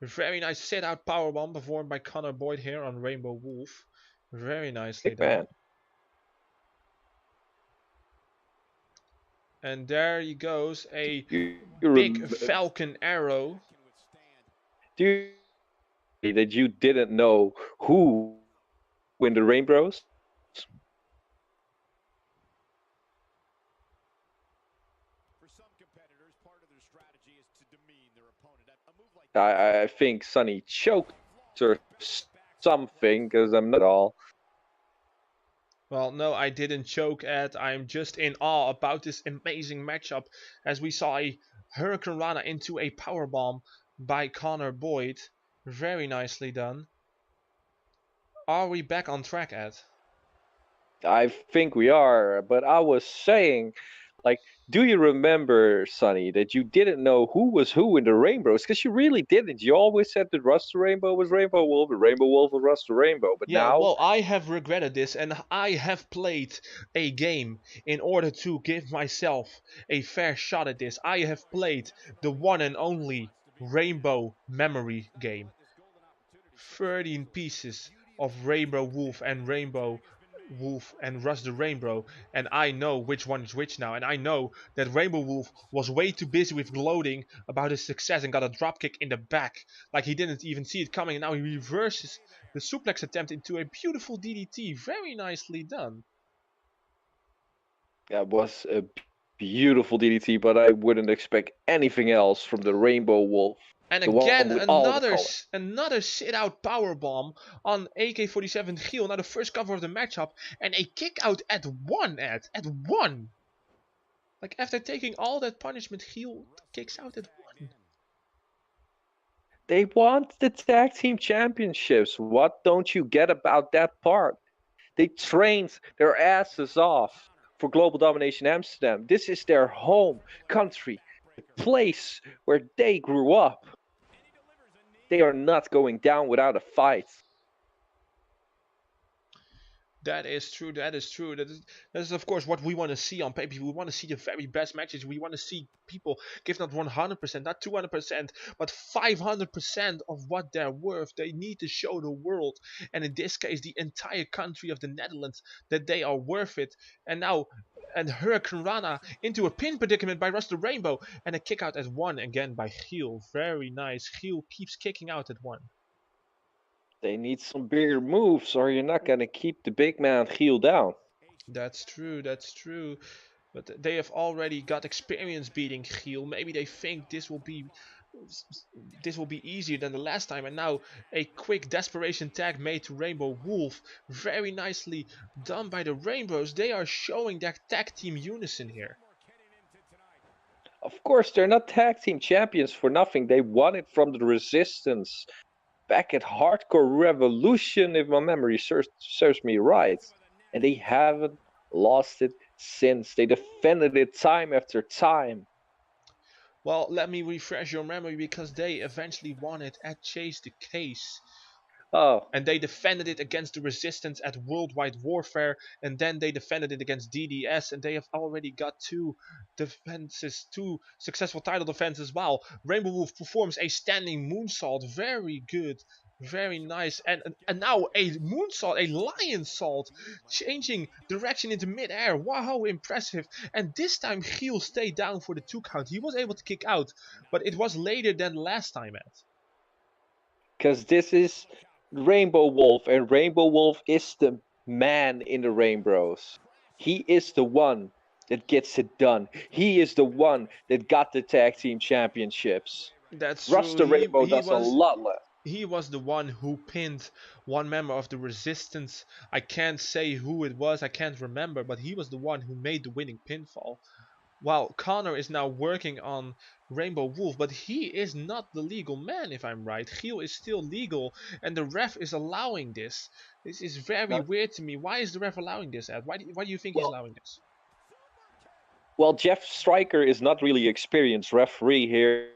Very nice sit-out powerbomb performed by Connor Boyd here on Rainbow Wolf. Very nicely Big done. man. And there he goes, a big Falcon arrow. Do you that you didn't know who win the Rainbows? I think Sonny choked or something, because I'm not all. Well, no, I didn't choke, Ed. I'm just in awe about this amazing matchup, as we saw a Hurricane Rana into a powerbomb by Connor Boyd. Very nicely done. Are we back on track, Ed? I think we are, but I was saying, like, do you remember, Sonny, that you didn't know who was who in the Rainbows? Because you really didn't. You always said that Russ the Rainbow was Rainbow Wolf, and Rainbow Wolf was Russ the Rainbow. But yeah, now... well, I have regretted this, and I have played a game in order to give myself a fair shot at this. I have played the one and only Rainbow Memory game. 13 pieces of Rainbow Wolf and Russ the Rainbow, and I know which one is which now, and I know that Rainbow Wolf was way too busy with gloating about his success and got a dropkick in the back, like he didn't even see it coming, and now he reverses the suplex attempt into a beautiful DDT. Very nicely done. That was a beautiful DDT, but I wouldn't expect anything else from the Rainbow Wolf. And again, another sit-out powerbomb on AK-47 Giel. Now the first cover of the matchup, and a kick out at one, Ed. At one! Like, after taking all that punishment, Giel kicks out at one. They want the tag team championships. What don't you get about that part? They trained their asses off for Global Domination Amsterdam. This is their home country, the place where they grew up. They are not going down without a fight. That is true. That is true. That is of course what we want to see on pay-per-view. We want to see the very best matches. We want to see people give not 100%, not 200%, but 500% of what they're worth. They need to show the world, and in this case, the entire country of the Netherlands, that they are worth it. And now, and Hurricane Rana into a pin predicament by Russ the Rainbow, and a kick out at one again by Giel. Very nice. Giel keeps kicking out at one. They need some bigger moves, or you're not going to keep the big man Giel down. That's true, that's true. But they have already got experience beating Giel. Maybe they think this will be this will be easier than the last time. And now a quick desperation tag made to Rainbow Wolf. Very nicely done by the Rainbows. They are showing their tag team unison here. Of course, they're not tag team champions for nothing. They won it from the Resistance back at Hardcore Revolution, if my memory serves me right. And they haven't lost it since. They defended it time after time. Well, let me refresh your memory, because they eventually won it at Chase the Case. Oh, And they defended it against the Resistance at Worldwide Warfare, and then they defended it against DDS, and they have already got two successful title defenses. While Rainbow Wolf performs a standing moonsault. Very good, very nice, and now a moonsault, a lion salt, changing direction into midair. Wow, impressive! And this time Giel stayed down for the 2 count. He was able to kick out, but it was later than last time, Ed. because this is Rainbow Wolf, and Rainbow Wolf is the man in the Rainbows. He is the one that gets it done. He is the one that got the tag team championships. That's Russ true. the Rainbow does a lot less. He was the one who pinned one member of the Resistance. I can't say who it was, I can't remember, but he was the one who made the winning pinfall. While Connor is now working on Rainbow Wolf, but he is not the legal man, if I'm right. Giel is still legal, and the ref is allowing this. This is very weird to me. Why is the ref allowing this, Ed? Why do you think he's allowing this? Well, Jeff Stryker is not really experienced referee here.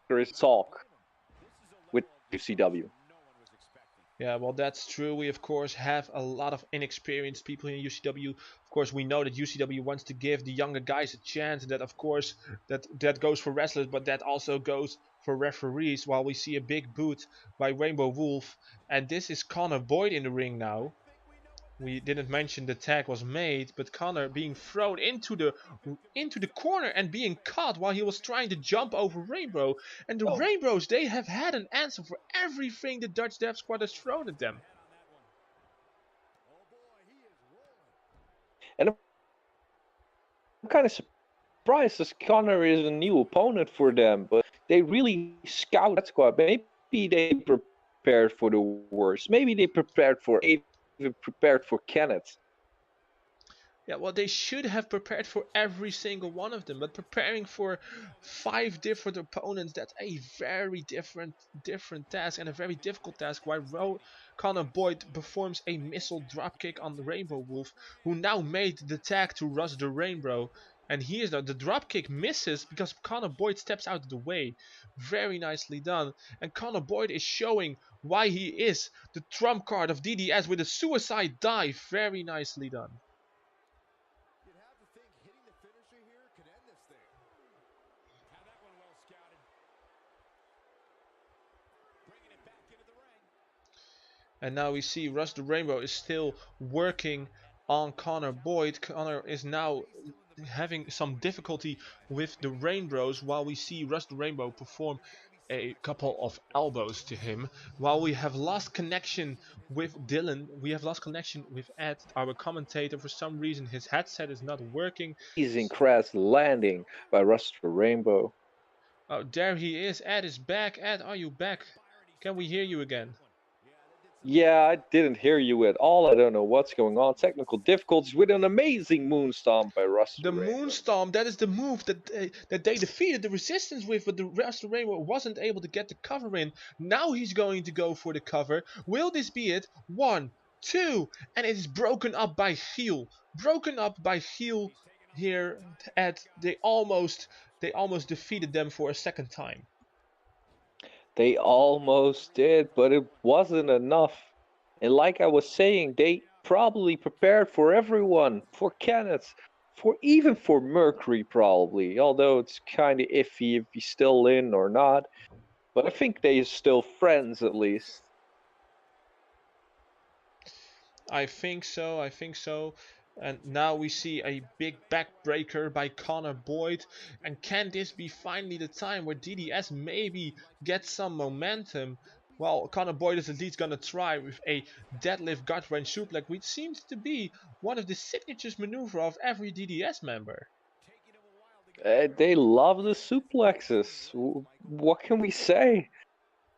There is talk with UCW. Yeah, well, that's true. We, of course, have a lot of inexperienced people in UCW. Of course, we know that UCW wants to give the younger guys a chance. That, of course, that goes for wrestlers, but that also goes for referees. While we see a big boot by Rainbow Wolf. And this is Connor Boyd in the ring now. We didn't mention the tag was made, but Connor being thrown into the corner and being caught while he was trying to jump over Rainbow. And the Rainbows, they have had an answer for everything the Dutch Death Squad has thrown at them. And I'm kind of surprised, as Connor is a new opponent for them, but they really scout that squad. Maybe they prepared for the worst. Maybe they prepared for even prepared for Kenneth. Yeah, well, they should have prepared for every single one of them, but preparing for 5 different opponents, that's a very different task, and a very difficult task. While Connor Boyd performs a missile dropkick on the Rainbow Wolf, who now made the tag to Russ the Rainbow. And here's the dropkick misses because Connor Boyd steps out of the way. Very nicely done. And Connor Boyd is showing why he is the trump card of DDS with a suicide dive. Very nicely done. You'd have to think hitting the finisher here could end this thing. Had that one well scouted. Bringing it back into the ring. And now we see Russ the Rainbow is still working on Connor Boyd. Connor is now having some difficulty with the Rainbows, while we see Russ the Rainbow perform a couple of elbows to him. While we have lost connection with Dylan, we have lost connection with Ed, our commentator. For some reason his headset is not working. Amazing crash landing by Russ the Rainbow. Oh, there he is. Ed is back. Ed, are you back? Can we hear you again? Yeah, I didn't hear you at all. I don't know what's going on. Technical difficulties with an amazing moonstomp by Russ The moonstomp, that is the move that they defeated the Resistance with, but the Russ the Rainbow wasn't able to get the cover in. Now he's going to go for the cover. Will this be it? 1, 2, and it is broken up by Giel. Broken up by Giel here at they almost defeated them for a second time. They almost did, but it wasn't enough. And like I was saying, they probably prepared for everyone, for Kenneth, even for Mercury probably, although it's kind of iffy if he's still in or not. But I think they are still friends at least. I think so. And now we see a big backbreaker by Connor Boyd. And can this be finally the time where DDS maybe gets some momentum? Well, Connor Boyd is at least gonna try with a deadlift gut wrench suplex, which seems to be one of the signatures maneuver of every DDS member. They love the suplexes. What can we say?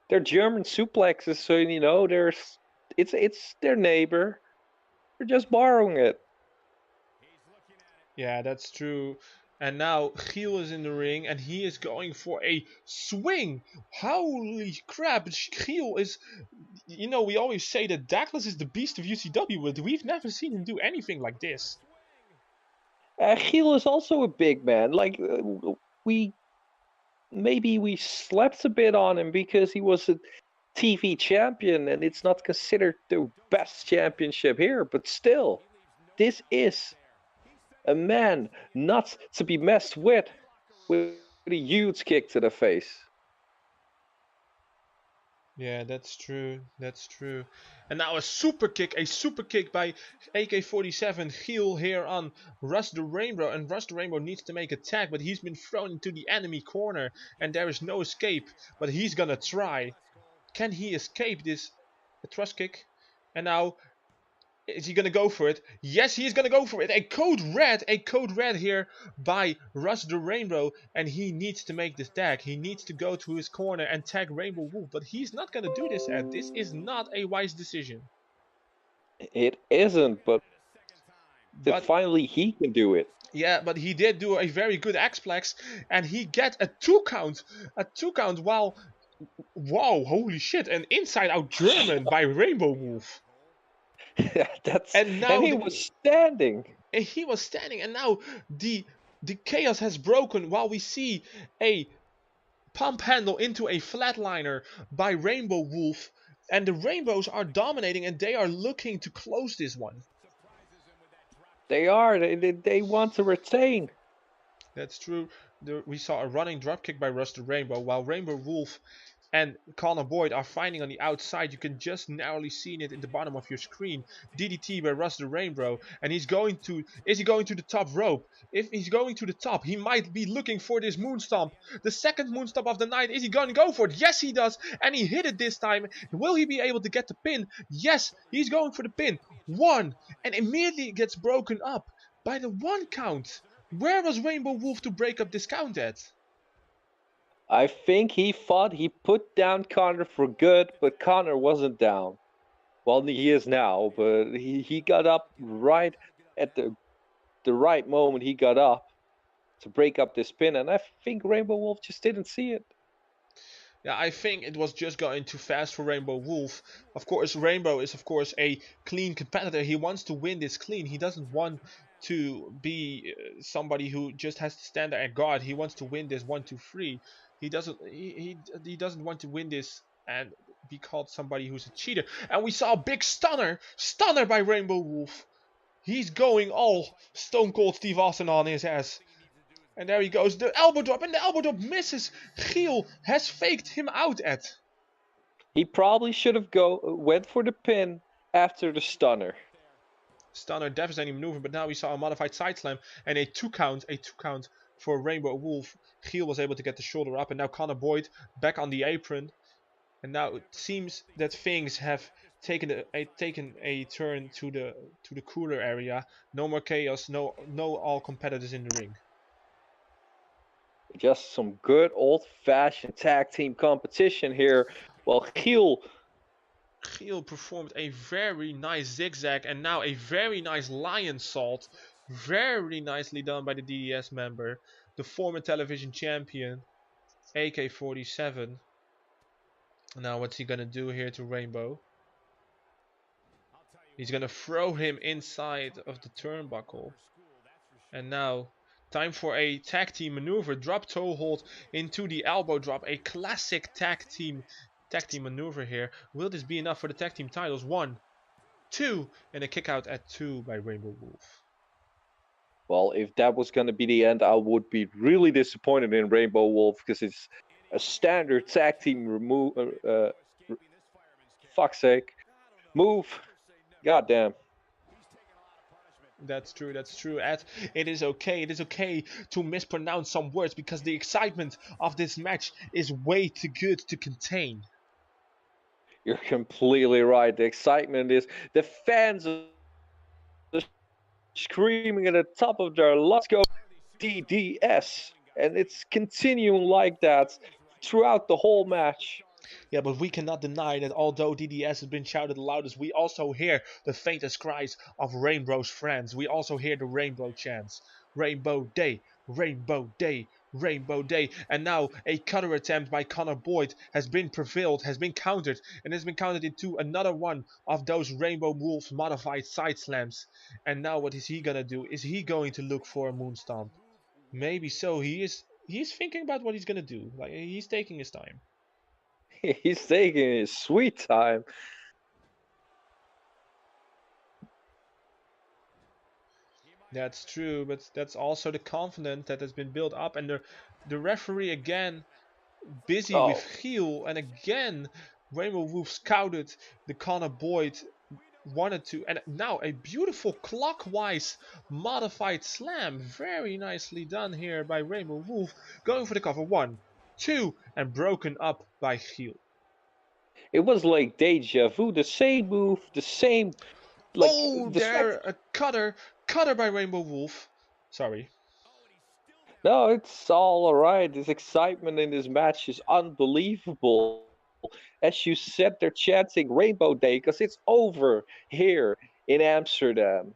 They're German suplexes, so you know, it's their neighbor. They're just borrowing it. Yeah, that's true. And now Giel is in the ring and he is going for a swing. Holy crap, Giel is, you know, we always say that Douglas is the beast of UCW, but we've never seen him do anything like this. Giel is also a big man. Like we slept a bit on him because he was a TV champion and it's not considered the best championship here, but still, this is a man not to be messed with a huge kick to the face. Yeah, that's true. That's true. And now a super kick by AK-47 Giel here on Russ the Rainbow. And Russ the Rainbow needs to make a tag, but he's been thrown into the enemy corner and there is no escape. But he's gonna try. Can he escape this thrust kick? And now, is he gonna go for it? Yes, he is gonna go for it. A code red here by Russ the Rainbow, and he needs to make this tag. He needs to go to his corner and tag Rainbow Wolf, but he's not gonna do this, Ed. This is not a wise decision. It isn't, but finally he can do it. Yeah, but he did do a very good X-Plex, and he gets a 2 count. A 2 count while, wow, holy shit, an inside out German by Rainbow Wolf. And he was standing. And he was standing, and now the chaos has broken while we see a pump handle into a flatliner by Rainbow Wolf, and the Rainbows are dominating and they are looking to close this one. They are. They want to retain. That's true. We saw a running dropkick by Russ the Rainbow, while Rainbow Wolf and Connor Boyd are fighting on the outside. You can just narrowly see it in the bottom of your screen. DDT by Russ the Rainbow, and is he going to the top rope? If he's going to the top, he might be looking for this moonstomp. The second moonstomp of the night. Is he going to go for it? Yes, he does, and he hit it this time. Will he be able to get the pin? Yes, he's going for the pin. 1, and immediately gets broken up by the 1 count. Where was Rainbow Wolf to break up this count at? I think he thought he put down Connor for good, but Connor wasn't down. Well, he is now, but he got up right at the right moment. He got up to break up this pin, and I think Rainbow Wolf just didn't see it. Yeah, I think it was just going too fast for Rainbow Wolf. Of course, Rainbow is a clean competitor. He wants to win this clean. He doesn't want to be somebody who just has to stand there at guard. He wants to win this 1-2-3. He doesn't want to win this and be called somebody who's a cheater. And we saw a big stunner by Rainbow Wolf. He's going all Stone Cold Steve Austin on his ass. And there he goes, the elbow drop, and the elbow drop misses. Giel has faked him out at. He probably should have went for the pin after the stunner. Stunner, devastating maneuver, but now we saw a modified side slam and a 2 count for Rainbow Wolf. Giel was able to get the shoulder up, and now Connor Boyd back on the apron. And now it seems that things have taken a turn to the cooler area. No more chaos, no all competitors in the ring. Just some good old-fashioned tag team competition here. Well, Giel performed a very nice zigzag and now a very nice lion salt. Very nicely done by the DDS member, the former television champion, AK-47. Now what's he gonna do here to Rainbow? He's gonna throw him inside of the turnbuckle. And now, time for a tag team maneuver. Drop toe hold into the elbow drop. A classic tag team maneuver here. Will this be enough for the tag team titles? 1, 2, and a kick out at 2 by Rainbow Wolf. Well, if that was going to be the end, I would be really disappointed in Rainbow Wolf because it's a standard tag team fuck's sake. Move. Goddamn. That's true, that's true. Ed, it is okay to mispronounce some words because the excitement of this match is way too good to contain. You're completely right. The excitement is the fans are screaming at the top of their lungs, "Go DDS!" And it's continuing like that throughout the whole match. Yeah, but we cannot deny that although DDS has been shouted the loudest, we also hear the faintest cries of Rainbow's friends. We also hear the rainbow chants. Rainbow Day, Rainbow Day, Rainbow Day. And now a cutter attempt by Connor Boyd has been prevailed, has been countered, and has been countered into another one of those Rainbow Wolves modified side slams. And now what is he gonna do? Is he going to look for a moonstomp? Maybe so. He's thinking about what he's gonna do. Like he's taking his time. He's taking his sweet time. That's true, but that's also the confidence that has been built up, and the referee again busy with Oh, heel, and again Rainbow Wolf scouted the Connor Boyd wanted to, and now a beautiful clockwise modified slam, very nicely done here by Rainbow Wolf, going for the cover 1, 2, and broken up by heel. it was like deja vu. The same move, the same, like Oh, the there spect. a cutter by Rainbow Wolf. Sorry. No, it's all alright. This excitement in this match is unbelievable. As you said, they're chanting Rainbow Day because it's over here in Amsterdam.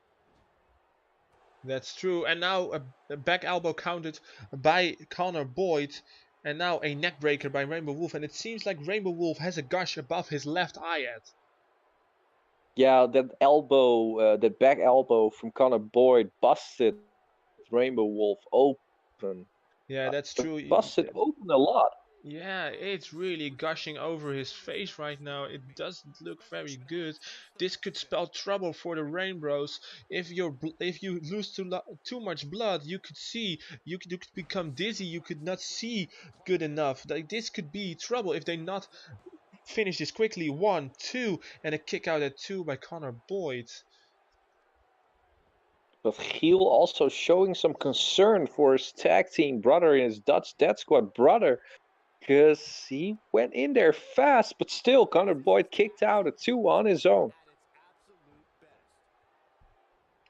That's true. And now a back elbow counted by Connor Boyd. And now a neck breaker by Rainbow Wolf. And it seems like Rainbow Wolf has a gush above his left eye yet. Yeah, that elbow, that back elbow from Connor Boyd busted Rainbow Wolf open. Yeah, that's true. Busted open a lot. Yeah, it's really gushing over his face right now. It doesn't look very good. This could spell trouble for the Rainbows. If you lose too much blood, you could become dizzy. You could not see good enough. Like this could be trouble if they not finish this quickly. 1, 2, and a kick out at 2 by Connor Boyd. But Giel also showing some concern for his tag team brother and his Dutch Death Squad brother. Because he went in there fast, but still Connor Boyd kicked out at 2 on his own.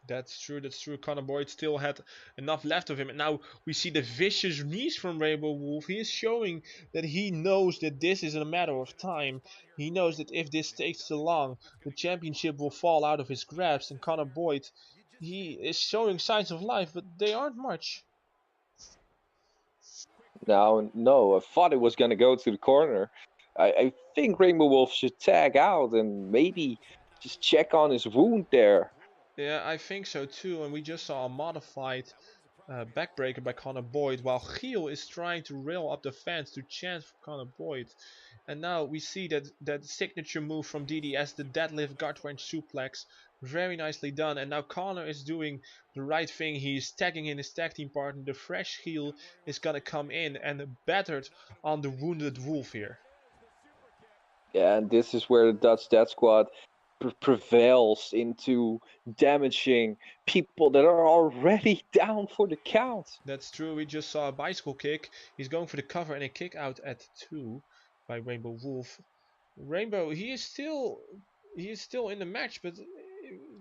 That's true, that's true. Connor Boyd still had enough left of him. And now we see the vicious knees from Rainbow Wolf. He is showing that he knows that this is a matter of time. He knows that if this takes too long, the championship will fall out of his grasp. And Connor Boyd, he is showing signs of life, but they aren't much. Now, no, I thought it was going to go to the corner. I think Rainbow Wolf should tag out and maybe just check on his wound there. Yeah, I think so too. And we just saw a modified backbreaker by Connor Boyd, while Giel is trying to rail up the fans to chant for Connor Boyd. And now we see that signature move from DDS, the deadlift guard wrench suplex, very nicely done. And now Connor is doing the right thing. He's tagging in his tag team partner. The fresh heel is gonna come in and battered on the wounded wolf here. Yeah, and this is where the Dutch Death Squad prevails into damaging people that are already down for the count. That's true. We just saw a bicycle kick. He's going for the cover and a kick out at 2 by Rainbow Wolf. Rainbow, he is still in the match, but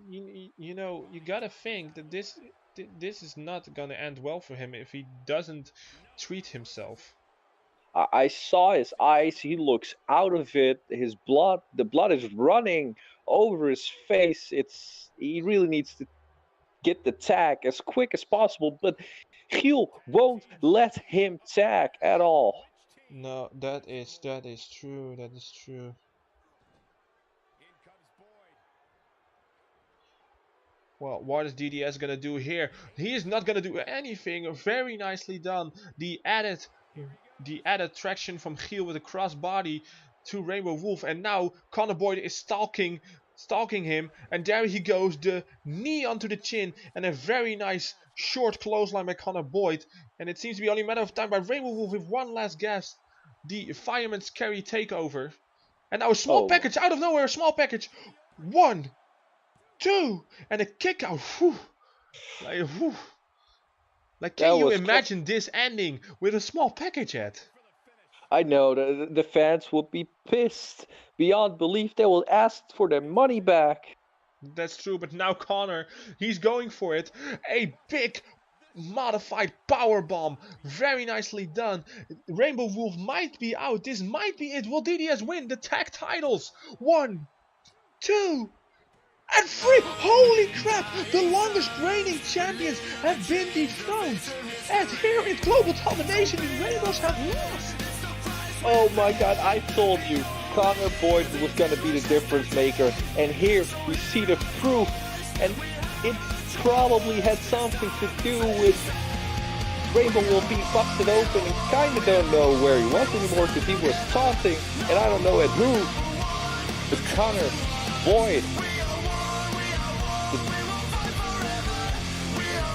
you know you gotta think that this is not gonna end well for him if he doesn't treat himself. I saw his eyes. He looks out of it. The blood is running over his face. He really needs to get the tag as quick as possible. But Giel won't let him tag at all. No, that is true. That is true. Well, what is DDS gonna do here? He is not gonna do anything. Very nicely done. The added traction from Giel with a crossbody to Rainbow Wolf, and now Connor Boyd is stalking him, and there he goes, the knee onto the chin, and a very nice short clothesline by Connor Boyd. And it seems to be only a matter of time by Rainbow Wolf with one last gasp. The fireman's carry takeover, and now a small package out of nowhere. A small package, 1, 2, and a kick out. Whew. Like, whew. Like, That can you was imagine this ending with a small package ad? I know the fans will be pissed beyond belief. They will ask for their money back. That's true, but now Connor, he's going for it. A big modified power bomb, very nicely done. Rainbow Wolf might be out. This might be it. Will DDS win the tag titles? 1, 2, and 3. Holy crap! The longest reigning champions have been dethroned. And here in Global Domination, the Rainbows have lost. Oh my god, I told you, Connor Boyd was gonna be the difference maker, and here we see the proof, and it probably had something to do with Rainbow Wolf being busted open and kinda don't know where he was anymore because he was taunting, and I don't know at who, but Connor Boyd,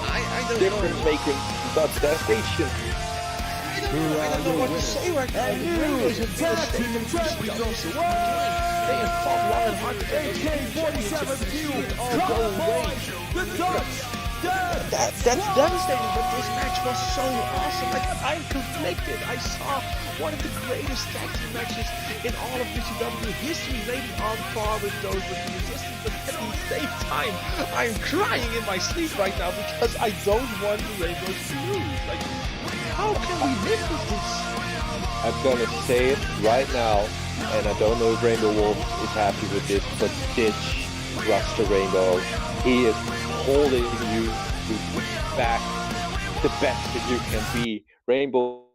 I don't difference know. making Dutch Devastation. I don't know what to say right now. The Rainbows have been a state of they have fought long and hard to get those championships all go away. That's devastating, but this match was so awesome. Like, I'm conflicted. I saw one of the greatest tag team matches in all of UCW history, maybe on par with those with the Resistance, but at the same time, I'm crying in my sleep right now because I don't want the Rainbows to lose. Like, how can we live with this? I'm gonna say it right now, and I don't know if Rainbow Wolf is happy with this, but ditch Rasta Rainbow. He is holding you back the best that you can be. Rainbow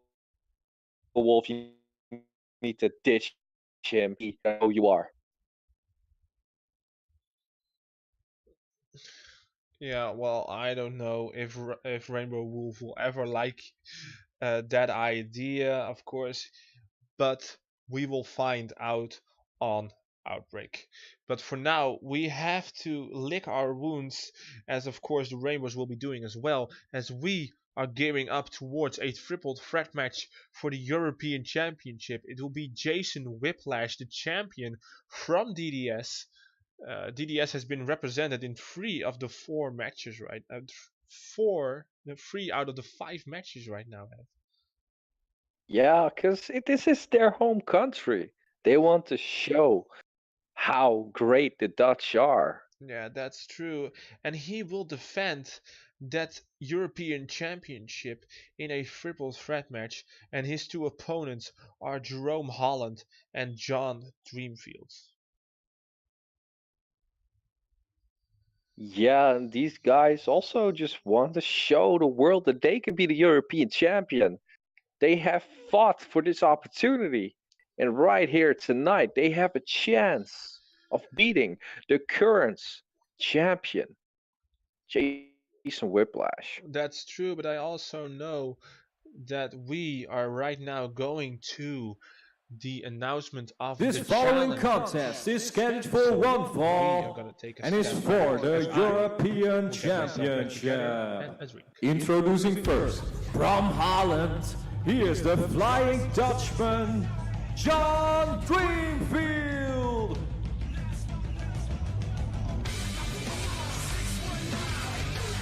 Wolf, you need to ditch him. I know you are. Yeah, well, I don't know if Rainbow Wolf will ever like that idea, of course, but we will find out on Outbreak. But for now, we have to lick our wounds, as of course the Rainbows will be doing as well, as we are gearing up towards a triple threat match for the European Championship. It will be Jason Whiplash, the champion from DDS. DDS has been represented in 3 of the 4 matches, right? 3 out of the 5 matches right now. Yeah, because this is their home country. They want to show how great the Dutch are. Yeah, that's true. And he will defend that European Championship in a triple threat match. And his 2 opponents are Jerome Holland and John Dreamfield. Yeah, and these guys also just want to show the world that they can be the European champion. They have fought for this opportunity. And right here tonight, they have a chance of beating the current champion, Jason Whiplash. That's true, but I also know that we are right now going to the announcement of This the following challenge. contest is scheduled for one We are fall gonna take a and is step for back the as I European will get myself back together and Championship. a drink. Introducing first, from Holland, he is the Flying Dutchman, John Dreamfield.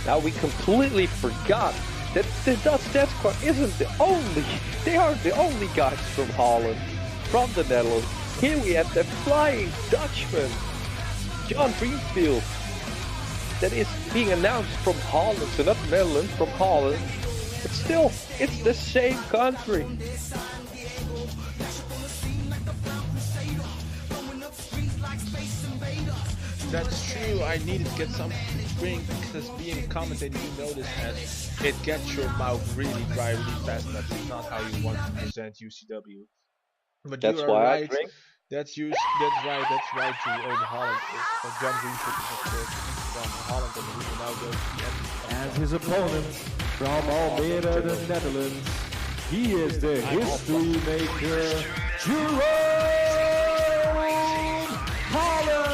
Now we completely forgot that the Dutch Death Squad isn't the only, they aren't the only guys from Holland, from the Netherlands. Here we have the Flying Dutchman, John Dreamfield, that is being announced from Holland, so not the Netherlands, from Holland, but still, it's the same country. That's true. I needed to get something to drink because being a commentator, you know this, man. It gets your mouth really dry really fast. And that's not how you want to present UCW. But That's you are why I right. drink. That's right. That's right. To Holland, John Greenfield is of course from Holland, and we will now go to the end. And his opponent, from Almere, the Netherlands, he is the history maker, Jerome Holland.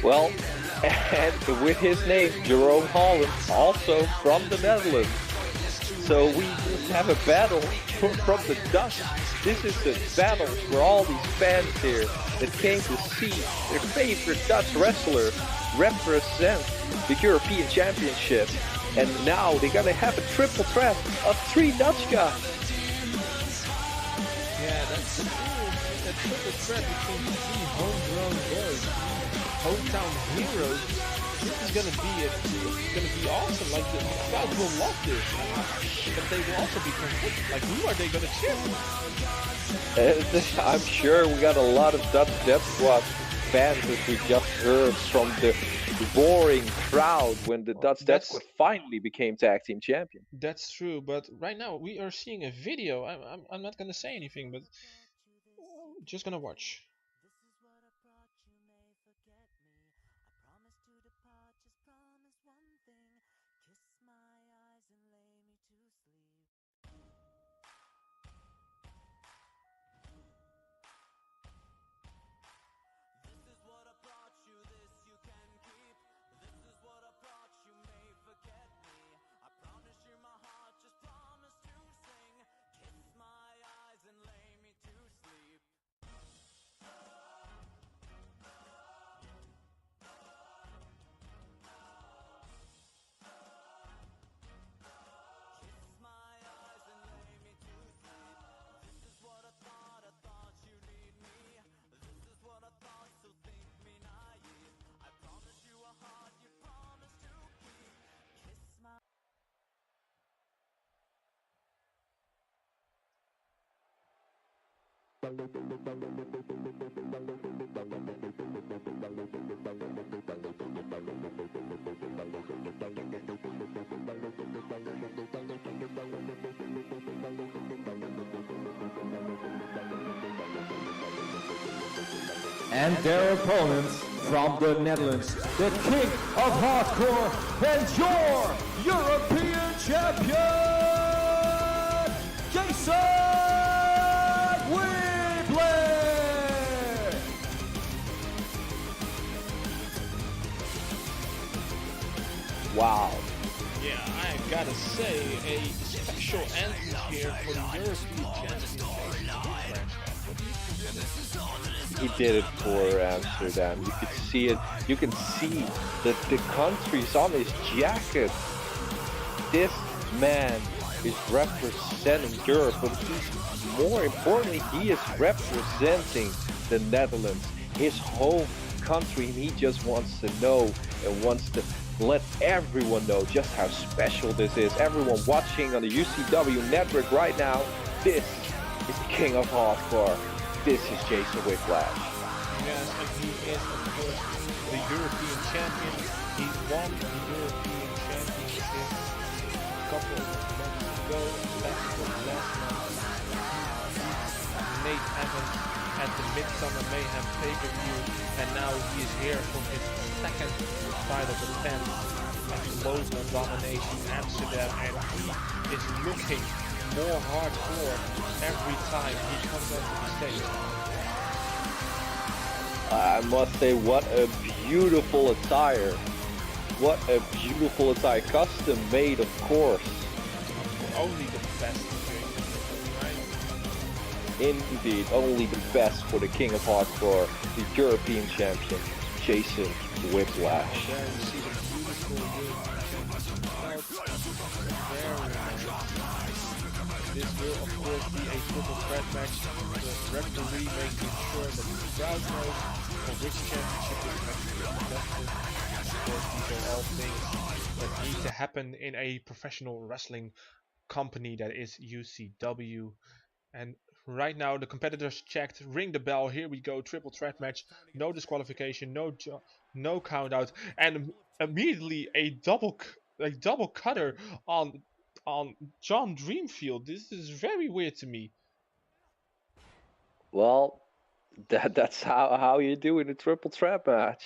Well, and with his name, Jerome Holland, also from the Netherlands. So we just have a battle from the Dutch This is the battle for all these fans here that came to see their favorite Dutch wrestler represent the European Championship. And now they're gonna have a triple threat of 3 Dutch guys. Yeah, that's true. A triple threat between 3 homegrown boys, hometown heroes. This is gonna be awesome. Like the crowd will love this, but they will also be conflicted. Like, who are they gonna cheer for? I'm sure we got a lot of Dutch Death Squad fans, as we just heard from the roaring crowd when the Dutch Death Squad finally became tag team champion. That's true, but right now we are seeing a video. I'm not gonna say anything, but just gonna watch. And their opponents from the Netherlands, the King of Hardcore and your European Champion, Jason Whiplash! Wow. Yeah, I gotta say, a special entrance here for the European Championship. He did it for Amsterdam. You could see it. You can see that the countries on his jacket. This man is representing Europe, but more importantly, he is representing the Netherlands, his home country, and he just wants to know and wants to let everyone know just how special this is. Everyone watching on the UCW network right now, this is the King of Hardcore. This is Jason Whiplash. Yes, and he is, of course, the European champion. He won the European Championship a couple of months ago. Last month, he Nate Evans at the Midsummer Mayhem pay-per-view, and now he is here for his second title defense at Global Domination Amsterdam, and he is looking more hardcore every time he comes onto the stage. I must say, what a beautiful attire. What a beautiful attire. Custom made, of course. Only the best, right? Indeed, only the best for the King of Hardcore, the European champion, Jason Whiplash. There you see the beautiful European This will, of course, be a triple threat match. The referee making sure that the crowd knows for which championship is actually contested. Of course, these are all things that need to happen in a professional wrestling company that is UCW. And right now, the competitors checked. Ring the bell. Here we go. Triple threat match. No disqualification. No count out. And immediately a double cutter on John Dreamfield. This is very weird to me. Well, that's how you do in a triple threat match.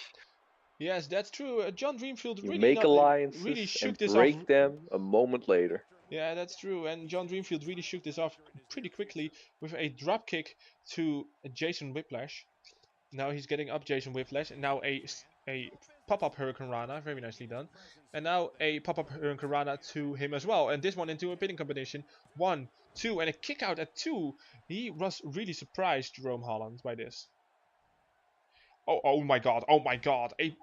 Yes, that's true. John Dreamfield You really make alliances really shook and this break off. them a moment later. Yeah, that's true. And John Dreamfield really shook this off pretty quickly with a drop kick to Jason Whiplash. Now he's getting up Jason Whiplash, and now a a pop-up Hurricane Rana, very nicely done. And now a pop-up Hurricane Rana to him as well. And this one into a pinning combination. 1, 2, and a kick out at 2. He was really surprised, Jerome Holland, by this. Oh my god, oh my god. I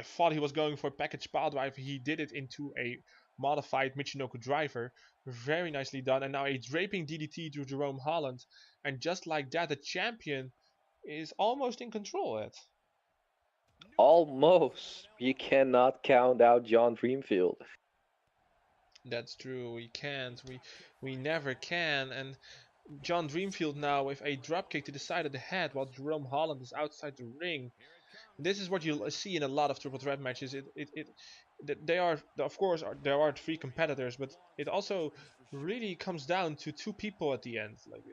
thought he was going for a package pile driver. He did it into a modified Michinoku driver. Very nicely done. And now a draping DDT to Jerome Holland. And just like that, the champion is almost in control at. Almost. You cannot count out John Dreamfield. That's true, we can't. We never can. And John Dreamfield now with a dropkick to the side of the head while Jerome Holland is outside the ring. This is what you'll see in a lot of triple threat matches. They are, of course, there are 3 competitors, but it also really comes down to 2 people at the end, like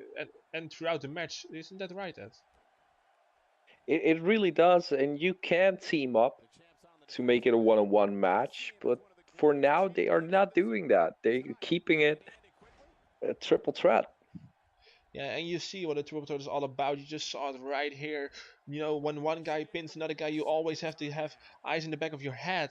and throughout the match. Isn't that right, Ed? It really does, and you can team up to make it a one-on-one match, but for now they are not doing that. They're keeping it a triple threat. Yeah, and you see what a triple threat is all about. You just saw it right here. You know, when one guy pins another guy, you always have to have eyes in the back of your head.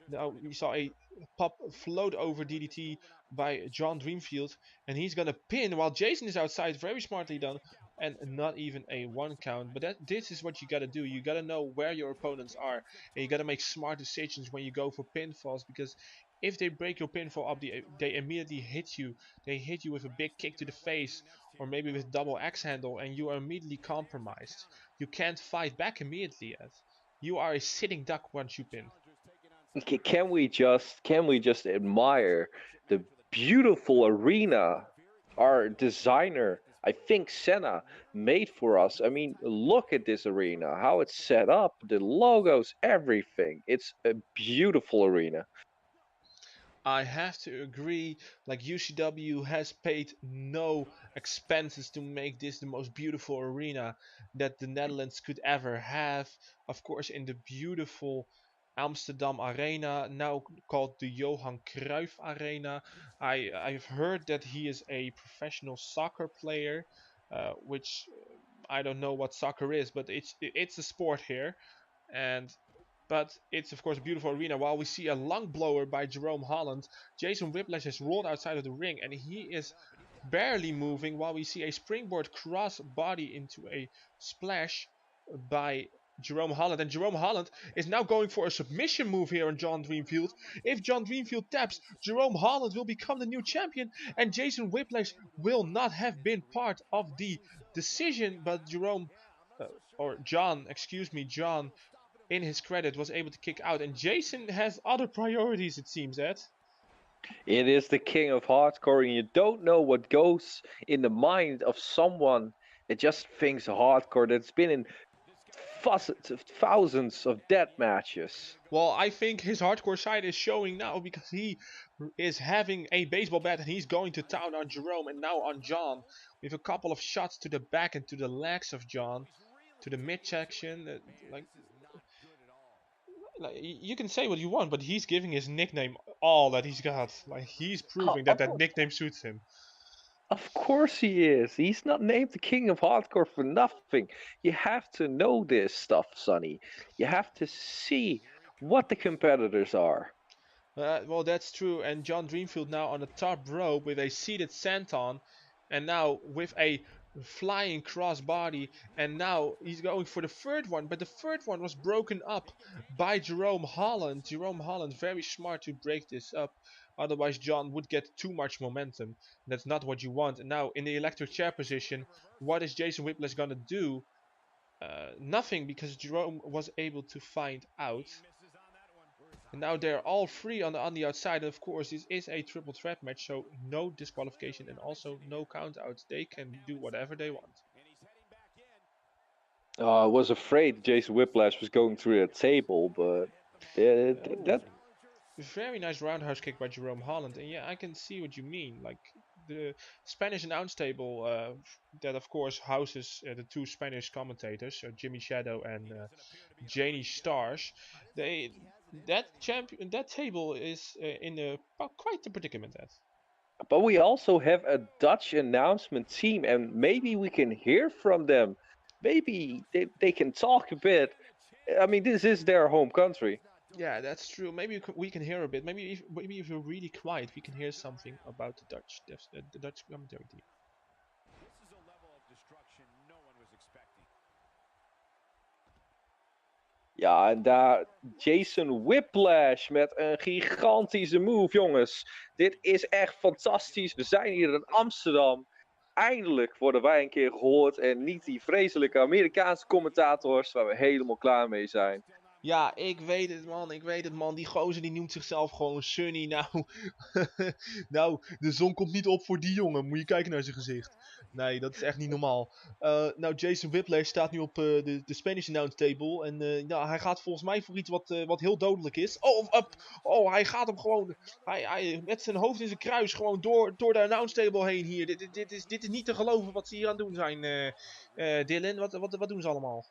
Now you saw a pop float over DDT by John Dreamfield, and he's gonna pin while Jason is outside. Very smartly done, and not even a 1 count. But this is what you gotta do. You gotta know where your opponents are, and you gotta make smart decisions when you go for pinfalls, because if they break your pinfall up, they immediately hit you. They hit you with a big kick to the face, or maybe with double axe handle, and you are immediately compromised. You can't fight back immediately, as you are a sitting duck once you pin. Can we just admire the beautiful arena our designer, I think Senna, made for us? I mean, look at this arena, how it's set up, the logos, everything. It's a beautiful arena. I have to agree, like UCW has paid no expenses to make this the most beautiful arena that the Netherlands could ever have. Of course, in the beautiful Amsterdam Arena, now called the Johan Cruyff Arena. I've heard that he is a professional soccer player, which I don't know what soccer is, but it's a sport here. But it's of course a beautiful arena. While we see a lung blower by Jerome Holland, Jason Whiplash has rolled outside of the ring and he is barely moving, while we see a springboard cross body into a splash by Jerome Holland. And Jerome Holland is now going for a submission move here on John Dreamfield. If John Dreamfield taps, Jerome Holland will become the new champion, and Jason Whiplash will not have been part of the decision, but John, in his credit, was able to kick out. And Jason has other priorities, it seems, Ed. It is the king of hardcore, and you don't know what goes in the mind of someone that just thinks hardcore, that's been in thousands of death matches. Well, I think his hardcore side is showing now, because he is having a baseball bat and he's going to town on Jerome and now on John, with a couple of shots to the back and to the legs of John, to the midsection. Like you can say what you want, but he's giving his nickname all that he's got. Like, he's proving that nickname suits him. Of course he is. He's not named the king of hardcore for nothing. You have to know this stuff, Sonny. You have to see what the competitors are. Well, that's true. And John Dreamfield now on the top rope with a seated senton, and now with a flying crossbody, and now he's going for the 3rd one, but the 3rd one was broken up by Jerome Holland. Jerome Holland very smart to break this up, otherwise John would get too much momentum. That's not what you want. And now in the electric chair position, what is Jason Whiplash gonna do? Nothing, because Jerome was able to find out. And now they're all 3 on the outside. And of course, this is a triple threat match, so no disqualification and also no countouts. They can do whatever they want. I was afraid Jason Whiplash was going through that table, but that. Very nice roundhouse kick by Jerome Holland. And yeah, I can see what you mean. Like, the Spanish announce table that of course houses the 2 Spanish commentators, Jimmy Shadow and Janie Stars. That table is in quite the predicament. But we also have a Dutch announcement team, and maybe we can hear from them. Maybe they can talk a bit I mean, this is their home country. Yeah, that's true. Maybe we can hear a bit. Maybe if you're really quiet, we can hear something about the Dutch commentary team. This is a level of destruction no one was expecting. Ja, en daar Jason Whiplash met een gigantische move, jongens. Dit is echt fantastisch. We zijn hier in Amsterdam. Eindelijk worden wij een keer gehoord en niet die vreselijke Amerikaanse commentators waar we helemaal klaar mee zijn. Ja, ik weet het man, ik weet het man. Die gozer die noemt zichzelf gewoon Sunny. Nou, nou, de zon komt niet op voor die jongen. Moet je kijken naar zijn gezicht. Nee, dat is echt niet normaal. Nou, Jason Whiplash staat nu op de Spanish announce table. En ja, hij gaat volgens mij voor iets wat heel dodelijk is. Oh, hij gaat hem gewoon... Hij met zijn hoofd in zijn kruis gewoon door de announce table heen hier. Dit is niet te geloven wat ze hier aan het doen zijn. Dylan, wat doen ze allemaal?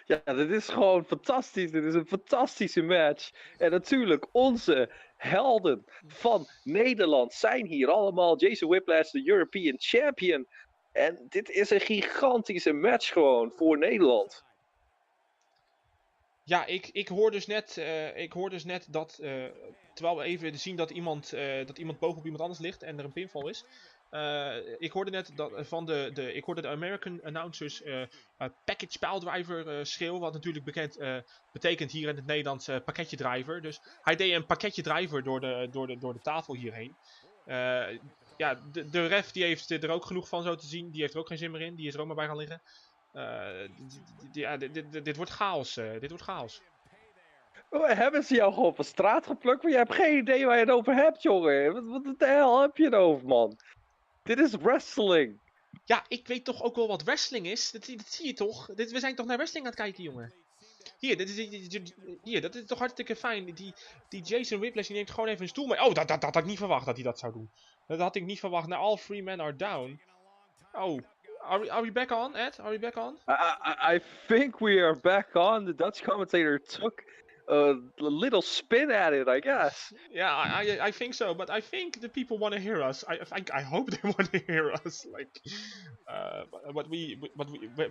Ja, dit is gewoon fantastisch. Dit is een fantastische match. En natuurlijk, onze helden van Nederland zijn hier allemaal. Jason Whiplash, de European Champion. En dit is een gigantische match gewoon voor Nederland. Ja, ik hoor dus net dat, terwijl we even zien dat iemand boven op iemand anders ligt en er een pinfall is. Ik hoorde net dat ik hoorde de American announcers package piledriver schreeuwen, wat natuurlijk betekent hier in het Nederlands pakketje driver. Dus hij deed een pakketje driver door de tafel hierheen. Ja, de ref die heeft er ook genoeg van zo te zien, die heeft er ook geen zin meer in, die is er ook maar bij gaan liggen. Ja, dit wordt chaos. Dit wordt chaos. Hebben ze jou gewoon van straat geplukt? Maar je hebt geen idee waar je het over hebt, jongen. Wat de hel heb je het over, man? Dit is wrestling. Ja, ik weet toch ook wel wat wrestling is. Dat zie je toch? We zijn toch naar wrestling aan het kijken, jongen. Hier, dat is toch hartstikke fijn. Die Jason Whiplash die neemt gewoon even een stoel mee. Oh, dat had ik niet verwacht dat hij dat zou doen. Dat had ik niet verwacht. Now all three men are down. Oh, are we back on, Ed? Are we back on? I think we are back on. The Dutch commentator took a little spin at it, I guess. Yeah, I think so, but I think the people want to hear us. I hope they want to hear us. Like, but we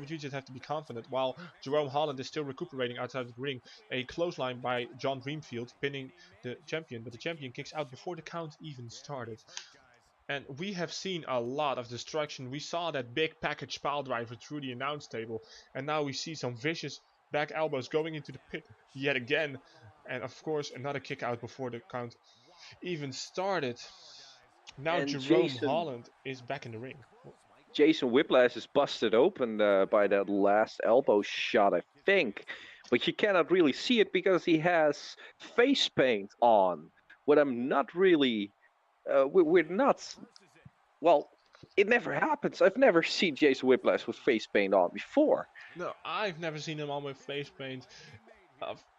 just have to be confident. While Jerome Holland is still recuperating outside the ring, a clothesline by John Dreamfield pinning the champion, but the champion kicks out before the count even started. And we have seen a lot of destruction. We saw that big package pile driver through the announce table, and now we see some vicious back elbows going into the pit yet again. And of course, another kick out before the count even started. Now And Jerome Jason- Holland is back in the ring. Jason Whiplash is busted open by that last elbow shot, I think. But you cannot really see it because he has face paint on. What I'm not really... we're not... Well, it never happens. I've never seen Jason Whiplash with face paint on before. No, I've never seen him on with face paint.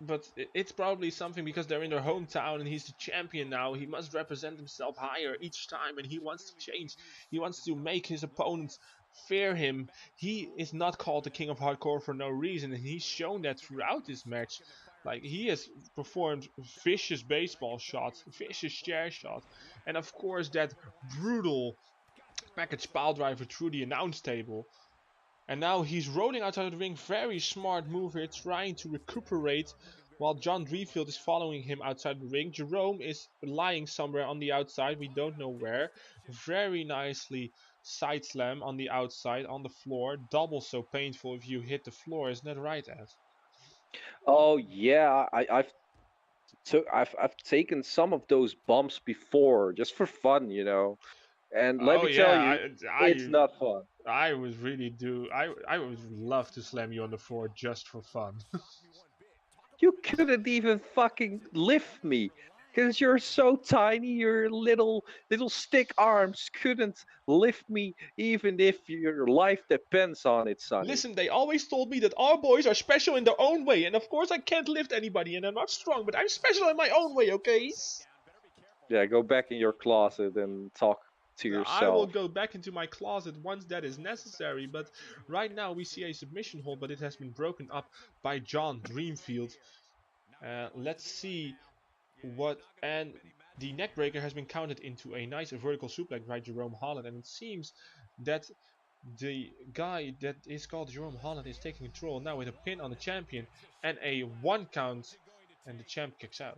But it's probably something because they're in their hometown and he's the champion now. He must represent himself higher each time and he wants to change. He wants to make his opponents fear him. He is not called the King of Hardcore for no reason, and he's shown that throughout this match. Like, he has performed vicious baseball shots, vicious chair shots, and of course that brutal package pile driver through the announce table. And now he's rolling outside of the ring. Very smart move here, trying to recuperate while John Dreamfield is following him outside the ring. Jerome is lying somewhere on the outside. We don't know where. Very nicely side slam on the outside on the floor. Double so painful if you hit the floor. Isn't that right, Ed? Oh yeah, I've taken some of those bumps before just for fun, you know. And let me tell you, it's not fun. I would love to slam you on the floor just for fun. You couldn't even fucking lift me. Because you're so tiny, your little stick arms couldn't lift me even if your life depends on it, son. Listen, they always told me that our boys are special in their own way. And of course I can't lift anybody and I'm not strong, but I'm special in my own way, okay? Yeah, go back in your closet and talk to yourself. I will go back into my closet once that is necessary, but right now we see a submission hold, but it has been broken up by John Dreamfield. Let's see and the neckbreaker has been counted into a nice vertical suplex by Jerome Holland, and it seems that The guy that is called Jerome Holland is taking control now with a pin on the champion and a 1 count, and the champ kicks out.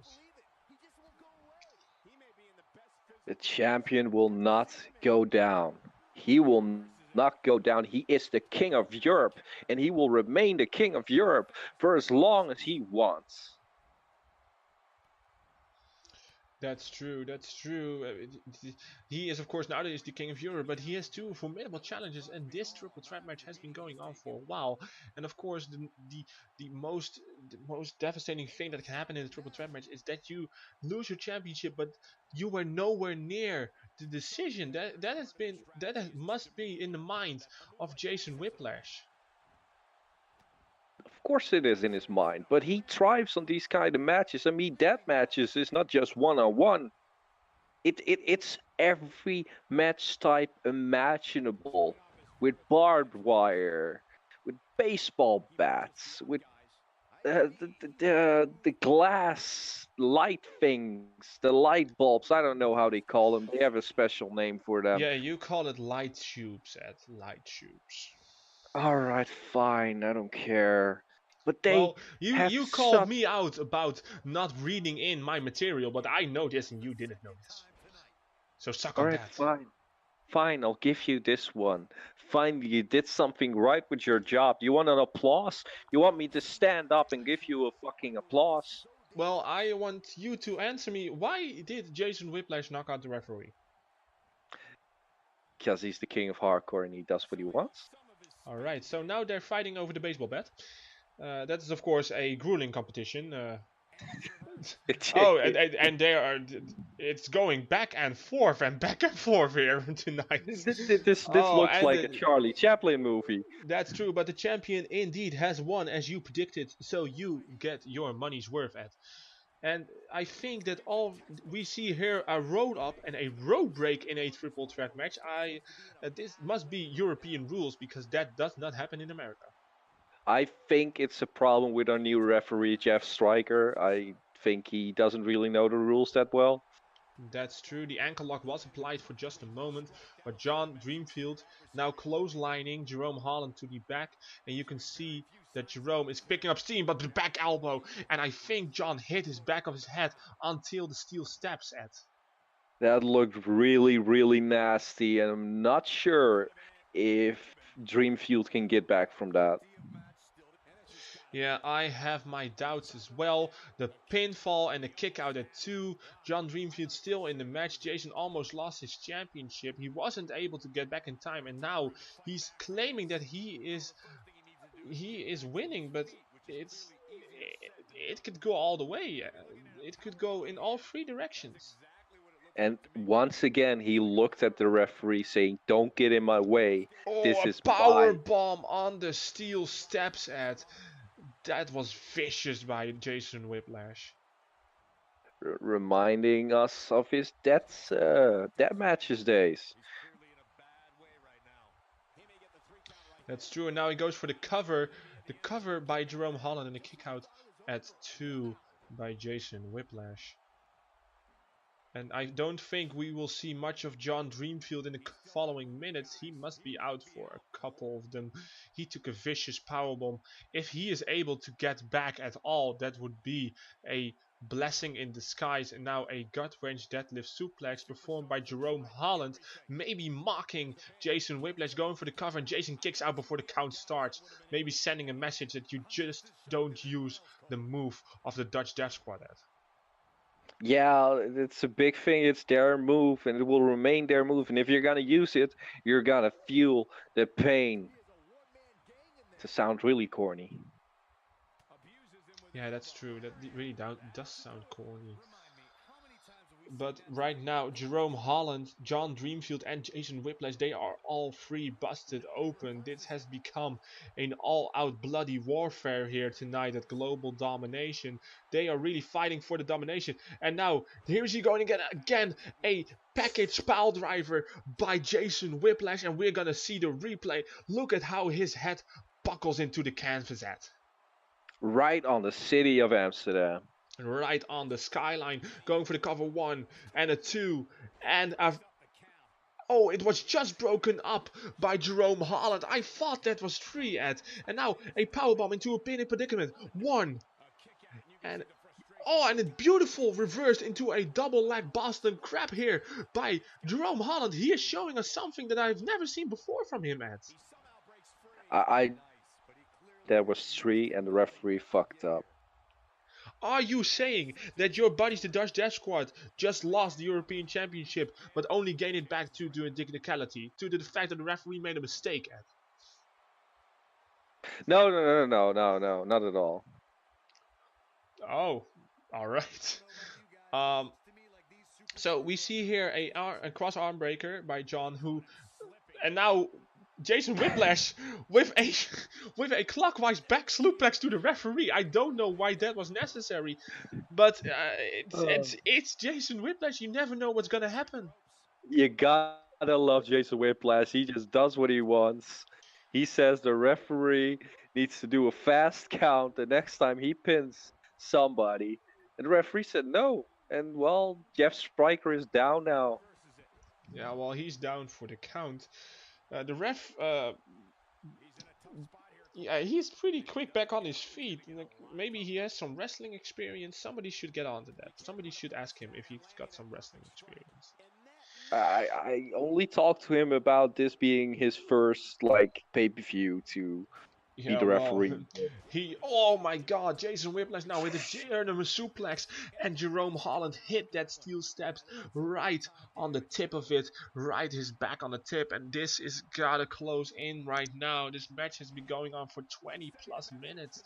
The champion will not go down. He will not go down. He is the king of Europe, and he will remain the king of Europe for as long as he wants. That's true. That's true. He is, of course, nowadays the king of Europe, but he has two formidable challenges, and this triple threat match has been going on for a while. And of course, the most devastating thing that can happen in a triple threat match is that you lose your championship, but you were nowhere near the decision. Must be in the mind of Jason Whiplash. Of course it is in his mind, but he thrives on these kind of matches. I mean, that matches is not just one-on-one. It's every match type imaginable, with barbed wire, with baseball bats, with the glass light things, the light bulbs. I don't know how they call them. They have a special name for them. Yeah, you call it light tubes, Ed. Light tubes. All right, fine. I don't care. But they Well, you have called me out about not reading in my material, but I know this and you didn't know this. So suck All on right, that. fine. Fine, I'll give you this one. Finally, you did something right with your job. You want an applause? You want me to stand up and give you a fucking applause? Well, I want you to answer me. Why did Jason Whiplash knock out the referee? Because he's the king of hardcore and he does what he wants. Alright, so now they're fighting over the baseball bat. That is, of course, a grueling competition. Oh, and they are. It's going back and forth here tonight. This Oh, looks and like a Charlie Chaplin movie. That's true, but the champion indeed has won as you predicted, so you get your money's worth at. And I think that all we see here a road up and a road break in a triple threat match. This must be European rules because that does not happen in America. I think it's a problem with our new referee, Jeff Stryker. I think he doesn't really know the rules that well. That's true. The ankle lock was applied for just a moment, but John Dreamfield now closelining Jerome Holland to the back, and you can see that Jerome is picking up steam, but the back elbow, and I think John hit his back of his head until the steel steps at. That looked really, really nasty, and I'm not sure if Dreamfield can get back from that. Yeah, I have my doubts as well. The pinfall and the kick out at 2. John Dreamfield still in the match. Jason almost lost his championship. He wasn't able to get back in time, and now he's claiming that he is winning, but it could go all the way. It could go in all 3 directions. And once again, he looked at the referee saying, "Don't get in my way. Oh, This a is power mine." bomb on the steel steps at. That was vicious by Jason Whiplash. Reminding us of his death matches days. That's true, and now he goes for the cover. The cover by Jerome Holland and the kick out at 2 by Jason Whiplash. And I don't think we will see much of John Dreamfield in the following minutes. He must be out for a couple of them. He took a vicious powerbomb. If he is able to get back at all, that would be a blessing in disguise. And now a gut wrench deadlift suplex performed by Jerome Holland, maybe mocking Jason Whiplash, going for the cover, and Jason kicks out before the count starts, maybe sending a message that you just don't use the move of the Dutch Death Squad at. Yeah, it's a big thing. It's their move, and it will remain their move. And if you're gonna use it, you're gonna fuel the pain. To sound really corny. Yeah, that's true. That really does sound corny. But right now, Jerome Holland, John Dreamfield, and Jason Whiplash, they are all 3 busted open. This has become an all-out bloody warfare here tonight at Global Domination. They are really fighting for the domination. And now, here's he going again, a package pile driver by Jason Whiplash, and we're gonna see the replay. Look at how his head buckles into the canvas at. Right on the city of Amsterdam. Right on the skyline, going for the cover 1 and a 2 and a Oh, it was just broken up by Jerome Holland. I thought that was 3, Ed. And now a powerbomb into a pinning predicament. 1. And oh, and a beautiful reversed into a double leg Boston Crab here by Jerome Holland. He is showing us something that I've never seen before from him, Ed. I That was 3 and the referee fucked up. Are you saying that your buddies, the Dutch Death Squad, just lost the European Championship, but only gained it back due to a technicality, due to the fact that the referee made a mistake, Ed? No, not at all. Oh, all right. So we see here a cross arm breaker by John, who, and now Jason Whiplash with a clockwise back suplex to the referee. I don't know why that was necessary, but it's Jason Whiplash. You never know what's gonna happen. You gotta love Jason Whiplash. He just does what he wants. He says the referee needs to do a fast count the next time he pins somebody. And the referee said no. And well, Jeff Stryker is down now. Yeah, well, he's down for the count. The ref, yeah, he's pretty quick back on his feet. Like, maybe he has some wrestling experience. Somebody should get onto that. Somebody should ask him if he's got some wrestling experience. I only talked to him about this being his first like pay-per-view to be the referee. Oh my God, Jason Whiplash now with a German suplex, and Jerome Holland hit that steel steps right on the tip of it, right his back on the tip, and this is gotta close in right now. This match has been going on for 20 plus minutes.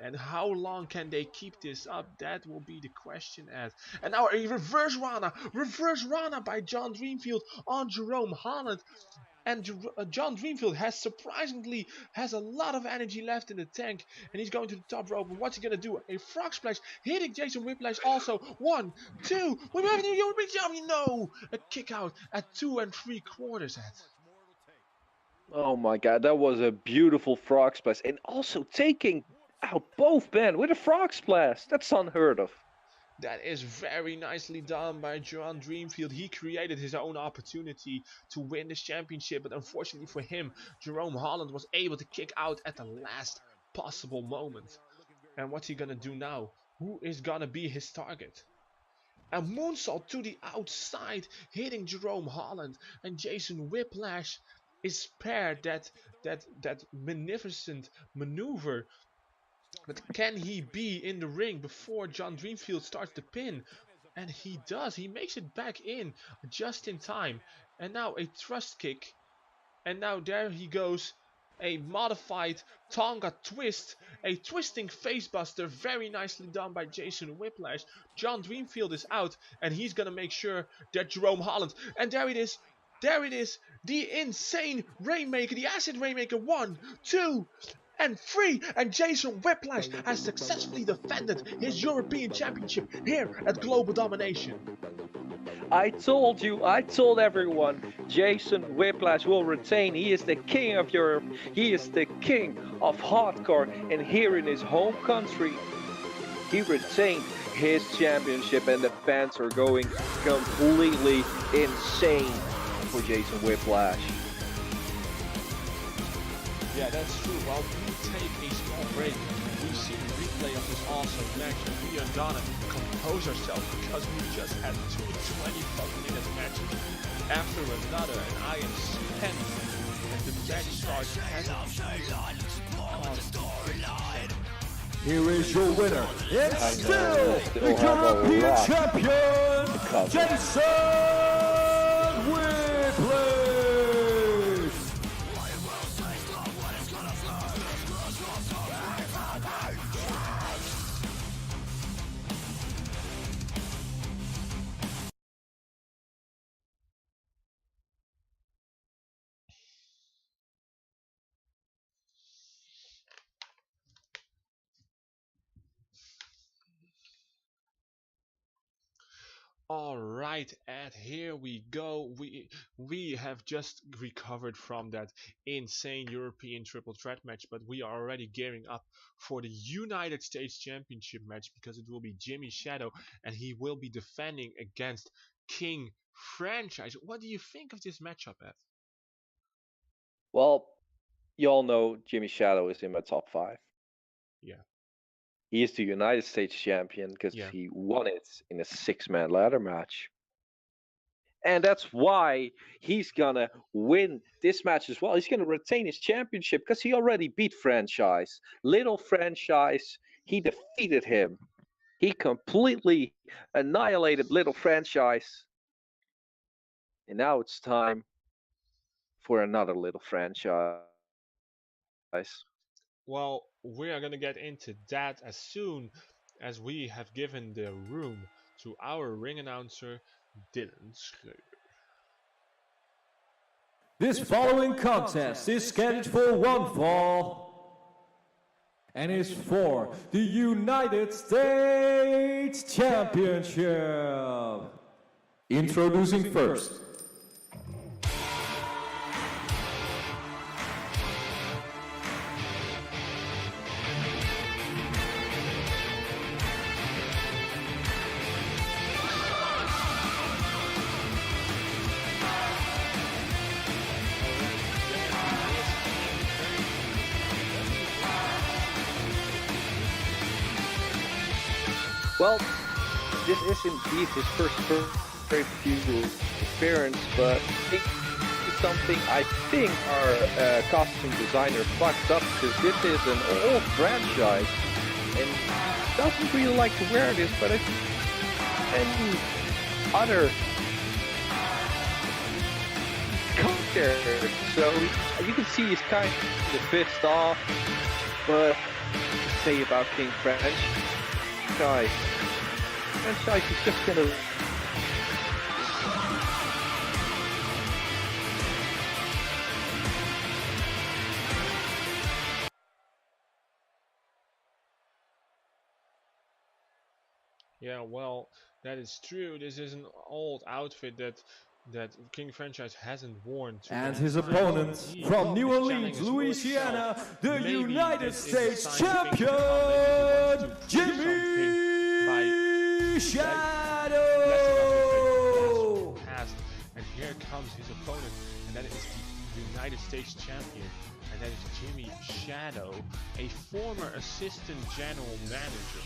And how long can they keep this up? That will be the question, Ed. And now a reverse Rana by John Dreamfield on Jerome Holland. And John Dreamfield surprisingly has a lot of energy left in the tank, and he's going to the top rope. And what's he gonna do? A frog splash, hitting Jason Whiplash also. 1, 2. We have a new European champion. No, a kick out at 2 3/4, Ed. Oh my God, that was a beautiful frog splash, and also taking out both men with a frog splash. That's unheard of. That is very nicely done by John Dreamfield. He created his own opportunity to win this championship, but unfortunately for him, Jerome Holland was able to kick out at the last possible moment. And what's he gonna do now? Who is gonna be his target? A moonsault to the outside, hitting Jerome Holland, and Jason Whiplash is spared that magnificent maneuver. But can he be in the ring before John Dreamfield starts the pin? And he does. He makes it back in just in time. And now a thrust kick. And now there he goes. A modified Tonga twist. A twisting facebuster. Very nicely done by Jason Whiplash. John Dreamfield is out. And he's going to make sure that Jerome Holland. And there it is. There it is. The insane Rainmaker. The Acid Rainmaker. 1, 2... and 3, and Jason Whiplash has successfully defended his European Championship here at Global Domination. I told everyone, Jason Whiplash will retain. He is the king of Europe. He is the king of hardcore, and here in his home country, he retained his championship, and the fans are going completely insane for Jason Whiplash. Yeah, that's true. While we take a small break, we see the replay of this awesome match, and we are gonna compose ourselves because we just had 2 20-minute matches after another, and I am spent. And the match starts as Here is your winner, and still the European champion, Jason Whiplash. all right, Ed, here we go. We have just recovered from that insane European triple threat match, but we are already gearing up for the United States Championship match because it will be Jimmy Shadow, and he will be defending against King franchise. What do you think of this matchup, Ed? Well, you all know Jimmy Shadow is in my top 5. Yeah. He is the United States champion because Yeah. he won it in a 6-man ladder match. And that's why he's gonna win this match as well. He's gonna retain his championship because he already beat Franchise. Little Franchise, he defeated him. He completely annihilated Little Franchise. And now it's time for another Little Franchise. Well, we are going to get into that as soon as we have given the room to our ring announcer, Dylan Schreuder. This following contest is scheduled for one fall and is for the United States Championship. Introducing first. Well, this is indeed his first pay-per-view appearance, but it's something I think our costume designer fucked up because this is an old franchise and doesn't really like to wear this, but it's any other character. So you can see he's kind of pissed off, but to say about King French. Guys, franchise is just gonna. Yeah, well, that is true. This is an old outfit that King Franchise hasn't worn. And his opponent from New Orleans, Louisiana, the United States Champion, Jimmy Shadow. And here comes his opponent, and that is the United States Champion, and that is Jimmy Shadow, a former assistant general manager.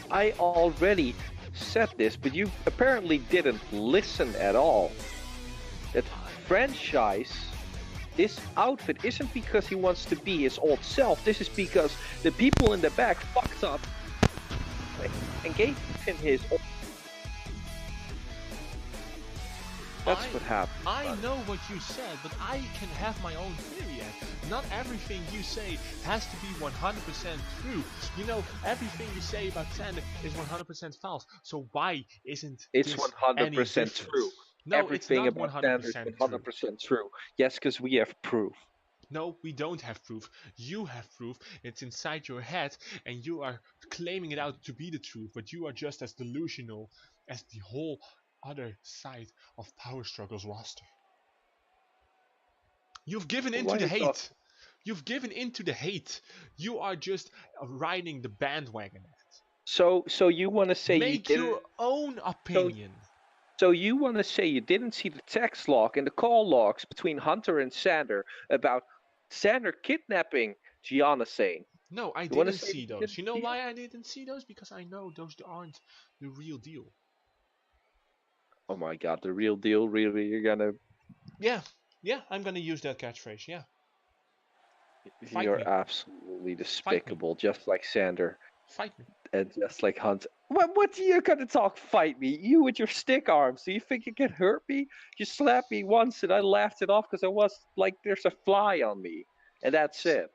I already said this, but you apparently didn't listen at all. That franchise, this outfit isn't because he wants to be his old self. This is because the people in the back fucked up and gave him his old. That's what happened. I know what you said, but I can have my own theory. Not everything you say has to be 100% true. You know, everything you say about Sander is 100% false. So why isn't it's this 100% true? No, everything it's not about Sander is 100% true. Yes, because we have proof. No, we don't have proof. You have proof. It's inside your head, and you are claiming it out to be the truth, but you are just as delusional as the whole other side of Power Struggles roster. You've given into the hate. You've given into the hate. You are just riding the bandwagon. So you want to say make your own opinion. So you want to say you didn't see the text log and the call logs between Hunter and Sander about Sander kidnapping Gianna Sane? No, I didn't see those. You know why I didn't see those? Because I know those aren't the real deal. Oh my god, the real deal? Really? You're gonna... Yeah, I'm gonna use that catchphrase, yeah. You're absolutely despicable, just like Sander. Fight me. And just like Hunter. What are you gonna talk fight me? You with your stick arms. Do you think you can hurt me? You slapped me once and I laughed it off because I was like, there's a fly on me. And that's it.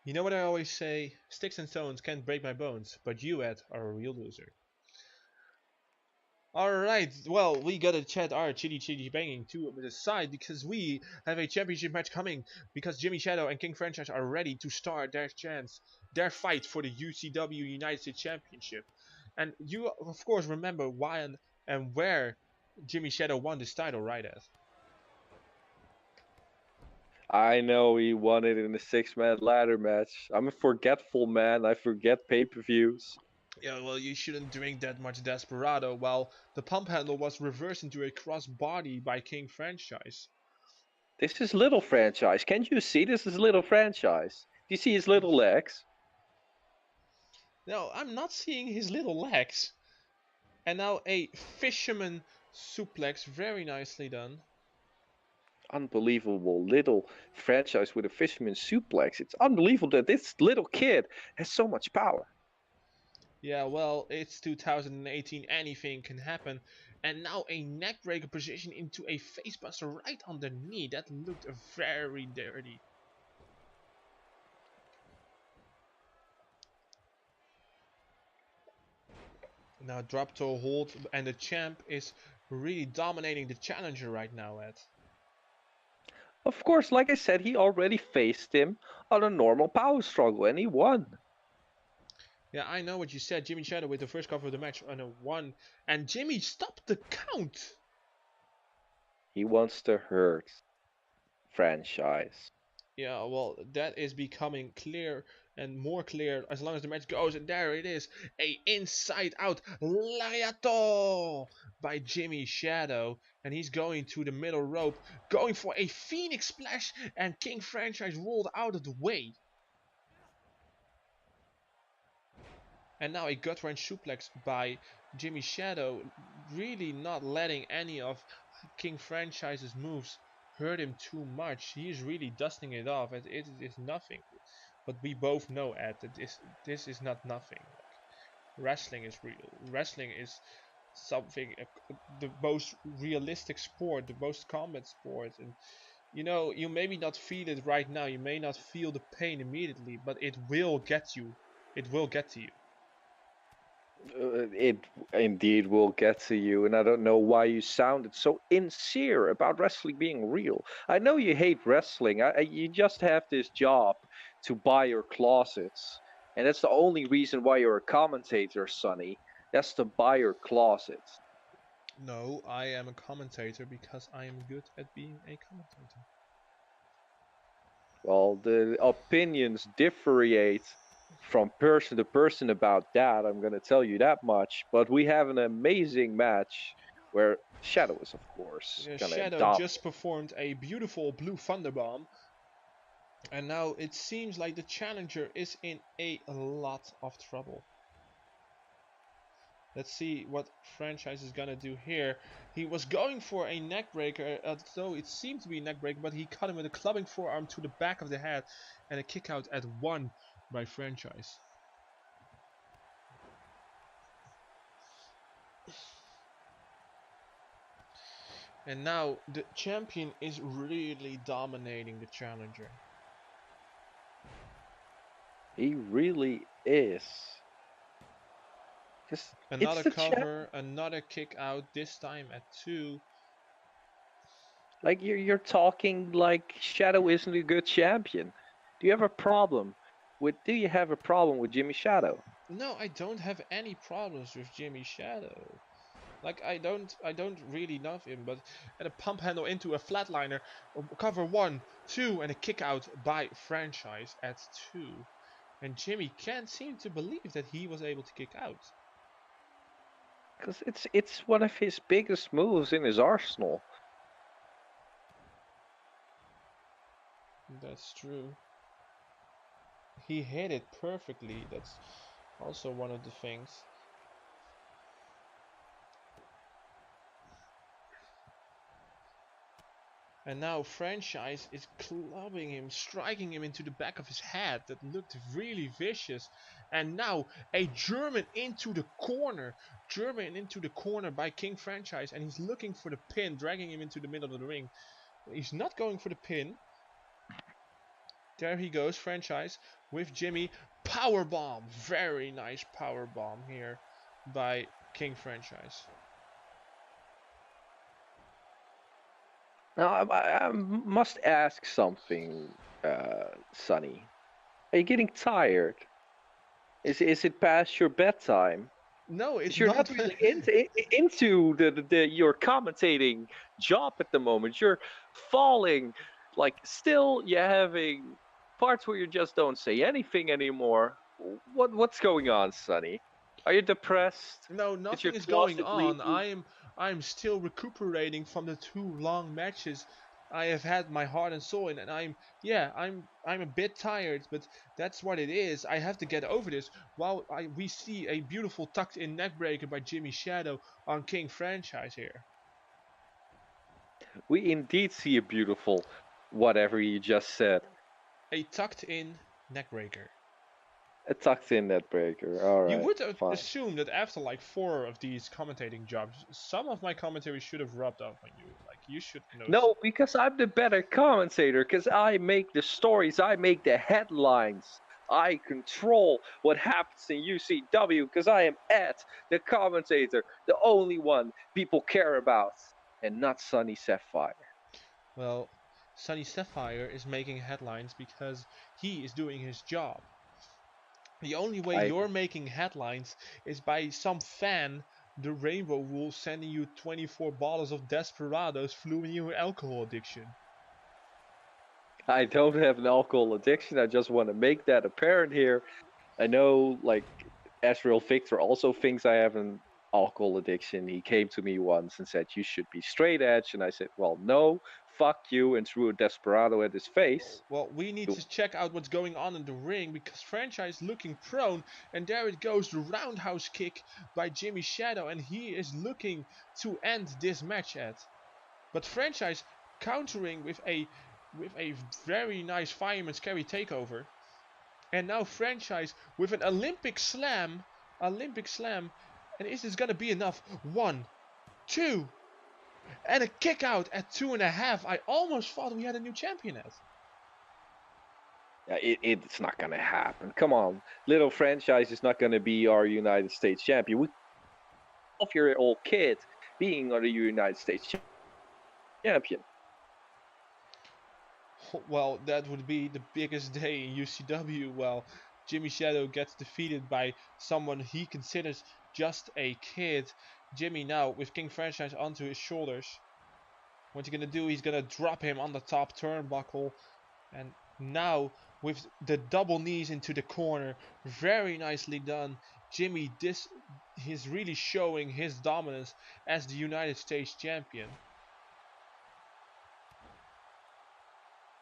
You know what I always say? Sticks and stones can't break my bones, but you, Ed, are a real loser. Alright, well, we gotta chat our chitty banging to the side because we have a championship match coming because Jimmy Shadow and King Franchise are ready to start their fight for the UCW United States Championship. And you, of course, remember why and where Jimmy Shadow won this title, right, Ed? I know he won it in a 6-man ladder match. I'm a forgetful man. I forget pay-per-views. Yeah, well, you shouldn't drink that much Desperado. Well, the pump handle was reversed into a cross body by King Franchise. This is Little Franchise. Can't you see this is Little Franchise? Do you see his little legs? No, I'm not seeing his little legs. And now a fisherman suplex, very nicely done. Unbelievable Little Franchise with a fisherman suplex. It's unbelievable that this little kid has so much power. Yeah, well, it's 2018, anything can happen. And now a neckbreaker position into a facebuster right on the knee. That looked very dirty. Now drop toe hold, and the champ is really dominating the challenger right now, Ed. Of course, like I said, he already faced him on a normal power struggle and he won. Yeah, I know what you said. Jimmy Shadow with the first cover of the match on a 1. And Jimmy stopped the count. He wants to hurt Franchise. Yeah, well, that is becoming clear and more clear as long as the match goes. And there it is. A inside out Lariato by Jimmy Shadow. And he's going to the middle rope, going for a Phoenix Splash. And King Franchise rolled out of the way. And now a gut wrench suplex by Jimmy Shadow, really not letting any of King Franchise's moves hurt him too much. He is really dusting it off. It is nothing. But we both know, Ed, that this is not nothing. Like, wrestling is real. Wrestling is something, the most realistic sport, the most combat sport. And you know, you maybe not feel it right now. You may not feel the pain immediately, but it will get you. It will get to you. It indeed will get to you, and I don't know why you sounded so insincere about wrestling being real. I know you hate wrestling. You just have this job to buy your closets, and that's the only reason why you're a commentator, Sonny. That's to buy your closets. No, I am a commentator because I am good at being a commentator. Well, the opinions differentiate from person to person about that, I'm going to tell you that much. But we have an amazing match where Shadow is, of course, Yeah, going to Shadow just performed a beautiful blue thunderbomb. And now it seems like the challenger is in a lot of trouble. Let's see what Franchise is gonna do here. He was going for a neckbreaker, although it seemed to be a neckbreaker, but he cut him with a clubbing forearm to the back of the head and a kick out at 1 by Franchise. And now the champion is really dominating the challenger. He really is. Another cover, another kick out, this time at 2. Like you're talking like Shadow isn't a good champion. Do you have a problem with Jimmy Shadow? No, I don't have any problems with Jimmy Shadow. Like I don't really love him, but at a pump handle into a flatliner, cover 1, 2, and a kick out by Franchise at 2. And Jimmy can't seem to believe that he was able to kick out. Because it's one of his biggest moves in his arsenal. That's true. He hit it perfectly. That's also one of the things. And now Franchise is clubbing him, striking him into the back of his head. That looked really vicious. And now a German into the corner. German into the corner by King Franchise. And he's looking for the pin, dragging him into the middle of the ring. He's not going for the pin. There he goes, Franchise with Jimmy. Powerbomb. Very nice powerbomb here by King Franchise. Now, I must ask something, Sonny. Are you getting tired? Is it past your bedtime? No, it's You're not not really into your commentating job at the moment. You're falling, like still you're having parts where you just don't say anything anymore. What's going on, Sonny? Are you depressed? No, Did your nothing is going closet leave on. you? I'm still recuperating from the 2 long matches I have had my heart and soul in, and I'm a bit tired, but that's what it is. I have to get over this. While we see a beautiful tucked in neckbreaker by Jimmy Shadow on King Franchise here. We indeed see a beautiful whatever you just said. A tucked in neckbreaker. A tucked in that breaker. All You right, would fine. assume that after like 4 of these commentating jobs, some of my commentary should have rubbed off on you. Like you should know. No, because I'm the better commentator. Because I make the stories. I make the headlines. I control what happens in UCW. Because I am Ed, the commentator, the only one people care about, and not Sunny Sapphire. Well, Sunny Sapphire is making headlines because he is doing his job. The only way I you're making headlines is by some fan, the Rainbow Rules, sending you 24 bottles of Desperados fueling your alcohol addiction. I don't have an alcohol addiction. I just want to make that apparent here. I know, like, Azrael Victor also thinks I have an alcohol addiction. He came to me once and said, "You should be straight edge." And I said, "Well, no, fuck you," and threw a Desperado at his face. Well, we need to check out what's going on in the ring because Franchise looking prone, and there it goes, the roundhouse kick by Jimmy Shadow, and he is looking to end this match at. But Franchise countering with a very nice fireman's carry takeover. And now Franchise with an Olympic slam, and is this gonna be enough? 1, 2, and a kick out at 2.5. I almost thought we had a new champion at. It's not gonna happen. Come on, little Franchise is not gonna be our United States champion. We 12-year-old kid being our United States champion. Well, that would be the biggest day in UCW. Well, Jimmy Shadow gets defeated by someone he considers just a kid. Jimmy now with King Franchise onto his shoulders. What's he gonna do? He's gonna drop him on the top turnbuckle. And now with the double knees into the corner. Very nicely done. Jimmy, he's really showing his dominance as the United States champion.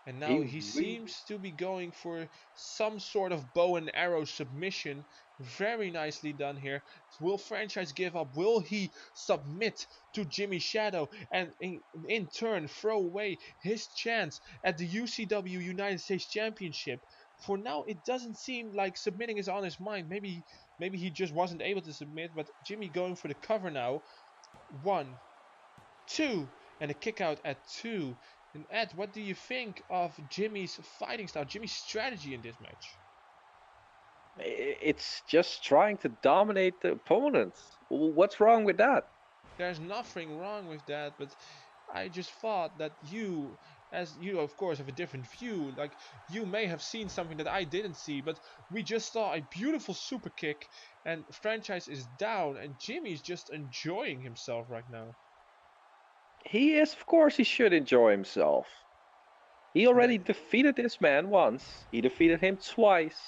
And now he seems to be going for some sort of bow and arrow submission. Very nicely done here. Will Franchise give up? Will he submit to Jimmy Shadow and in turn throw away his chance at the UCW United States Championship? For now, it doesn't seem like submitting is on his mind. Maybe he just wasn't able to submit, but Jimmy going for the cover now. 1, 2, and a kick out at 2. And Ed, what do you think of Jimmy's fighting style, Jimmy's strategy in this match? It's just trying to dominate the opponent. What's wrong with that? There's nothing wrong with that, but I just thought that you, as you of course have a different view, like you may have seen something that I didn't see, but we just saw a beautiful super kick and Franchise is down and Jimmy's just enjoying himself right now. He is, of course, he should enjoy himself. He already defeated this man once. He defeated him twice.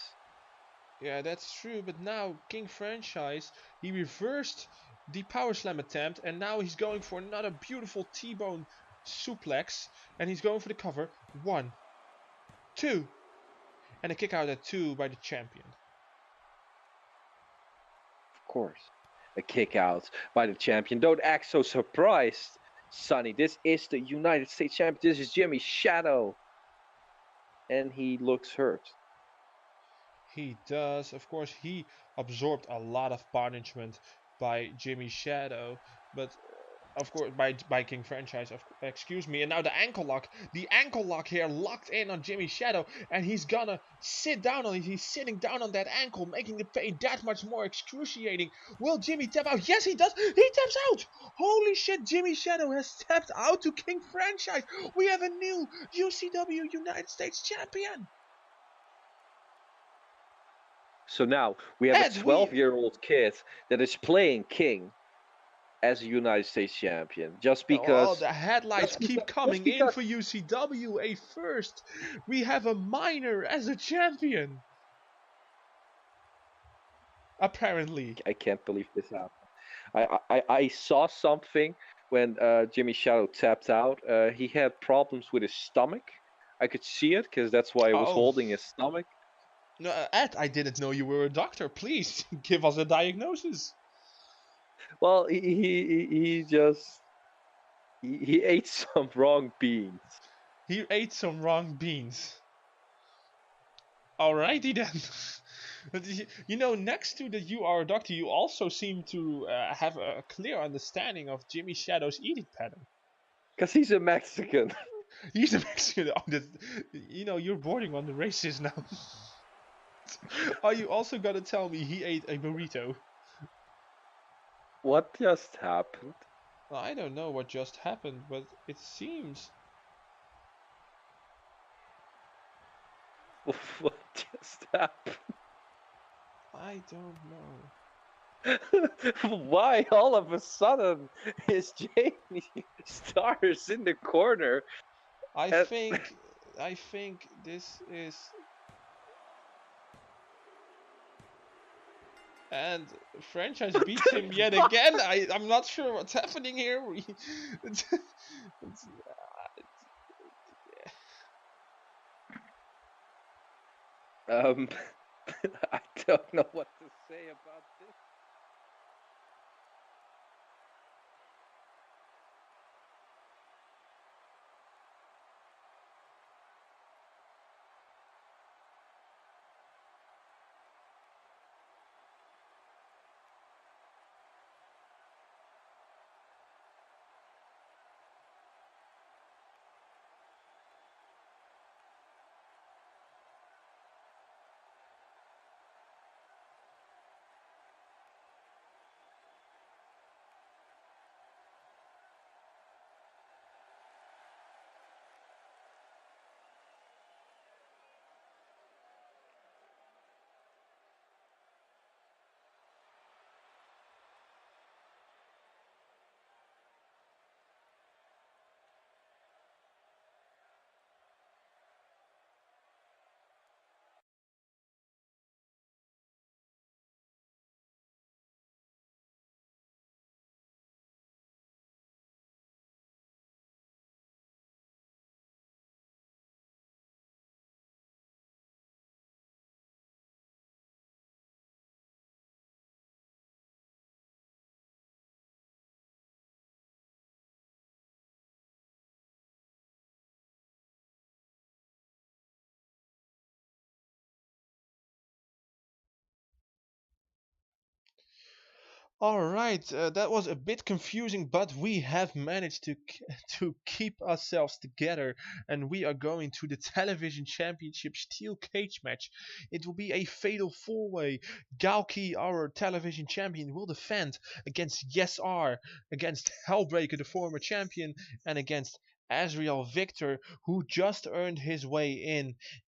Yeah, that's true, but now King Franchise, he reversed the power slam attempt and now he's going for another beautiful T-bone suplex and he's going for the cover. 1, 2, and a kick out at 2 by the champion. Of course, a kick out by the champion. Don't act so surprised, Sonny. This is the United States champion. This is Jimmy Shadow. And he looks hurt. He does. Of course, he absorbed a lot of punishment by Jimmy Shadow, but of course by King Franchise. Excuse me. And now the ankle lock. The ankle lock here locked in on Jimmy Shadow, and he's gonna sit down on it. He's sitting down on that ankle, making the pain that much more excruciating. Will Jimmy tap out? Yes, he does. He taps out. Holy shit! Jimmy Shadow has tapped out to King Franchise. We have a new UCW United States champion. So now we have a 12-year-old kid that is playing King as a United States champion. Just because... Oh, the headlights keep coming in for UCW. A first. We have a minor as a champion. Apparently. I can't believe this happened. I saw something when Jimmy Shadow tapped out. He had problems with his stomach. I could see it because that's why I was Oh. holding his stomach. No, Ed, I didn't know you were a doctor. Please give us a diagnosis. Well, he just he ate some wrong beans. He ate some wrong beans. Alrighty then. You know, next to that you are a doctor, you also seem to have a clear understanding of Jimmy Shadow's eating pattern. Because he's a Mexican. He's a Mexican. Oh, you know, you're bordering on the racist now. Are you also gonna tell me he ate a burrito? What just happened? I don't know what just happened, but it seems... What just happened? I don't know. Why all of a sudden is Jamie Stars in the corner? I think this is... And franchise beats him yet again. I'm not sure what's happening here. I don't know what to say about this. Alright, that was a bit confusing, but we have managed to keep ourselves together, and we are going to the Television Championship Steel Cage match. It will be a fatal four-way. Galki, our television champion, will defend against Yes R, against Hellbreaker, the former champion, and against Azrael Victor, who just earned his way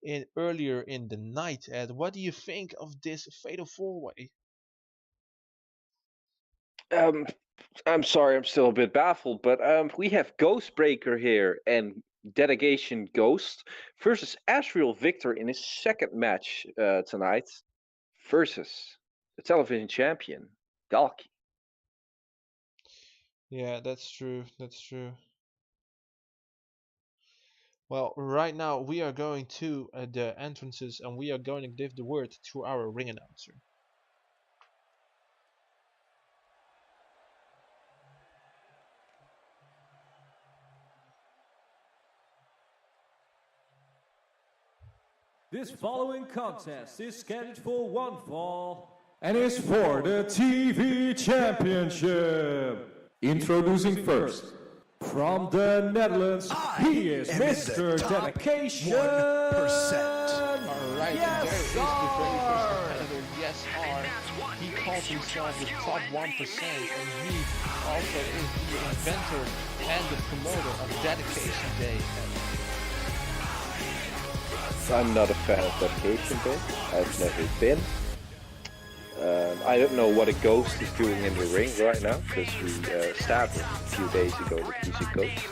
in earlier in the night. Ed, what do you think of this fatal four-way? I'm sorry, I'm still a bit baffled, but we have Ghostbreaker here and Dedication Ghost versus Azrael Victor in his second match tonight versus the television champion, Galki. Yeah, that's true. That's true. Well, right now we are going to the entrances and we are going to give the word to our ring announcer. This following contest is scheduled for one fall and is for the TV Championship. Introducing first, from the Netherlands, he is Mr. Dedication. 1%. Alright, and there is the very first competitor, Yes R. He calls himself the top 1% and he also is the inventor and the promoter of Dedication Day. I'm not a fan of Dedication Day. I've never been. I don't know what a ghost is doing in the ring right now, because we stabbed him a few days ago with he's a ghost.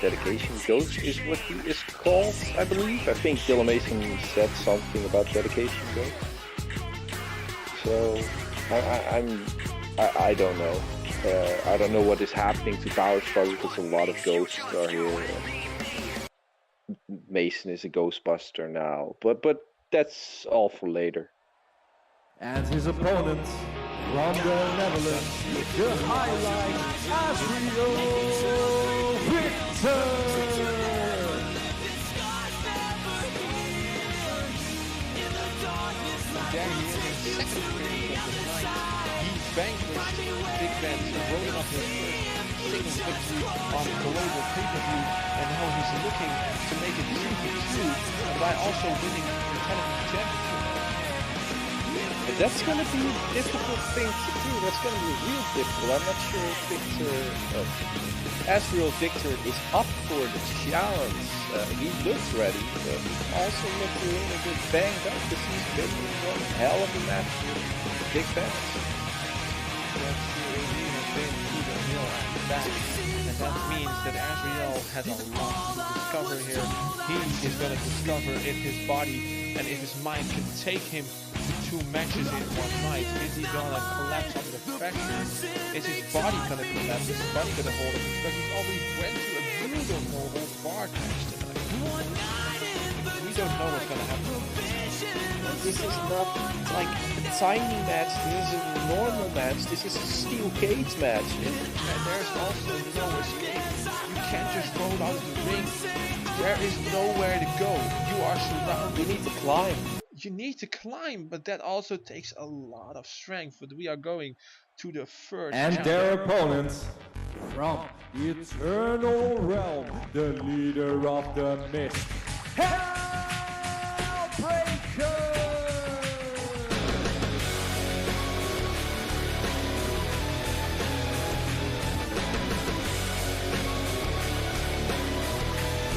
Dedication Ghost is what he is called, I believe. I think Domination said something about Dedication Ghost. So I don't know. I don't know what is happening to Power Struggle because a lot of ghosts are here. Mason is a Ghostbuster now, but that's all for later. And his opponent from the Netherlands, the highlight, Asriel Victor. There he is in the second period of the night. He vanquished Big Ben, rolling up his first singles victory on global pay-per-view, and now he's looking to make it 2-2 by also winning the television championship. But that's going to be a difficult thing to do. That's going to be real difficult. I'm not sure if Asriel Victor is up for the challenge. He looks ready, but he also looks a little bit banged up because he's been in one hell of a match with Big Ben. That's true. He has been to the hill and back, and that means that Asriel has a lot to discover here. He is going to discover if his body and if his mind can take him to 2 matches in one night. Is he gonna collapse under the pressure? Is his body gonna collapse? Is his body gonna hold him? Because he's already went to a brutal no-hold bar match tonight. We don't know what's gonna happen. This is not like a tiny match. This is a normal match. This is a steel cage match. And there's also no escape. You can't just roll out of the ring. There is nowhere to go. You are surrounded. We need to climb. You need to climb, but that also takes a lot of strength. But we are going to the first And round. their opponents from the Eternal Realm, the leader of the Mist, Hellbreaker!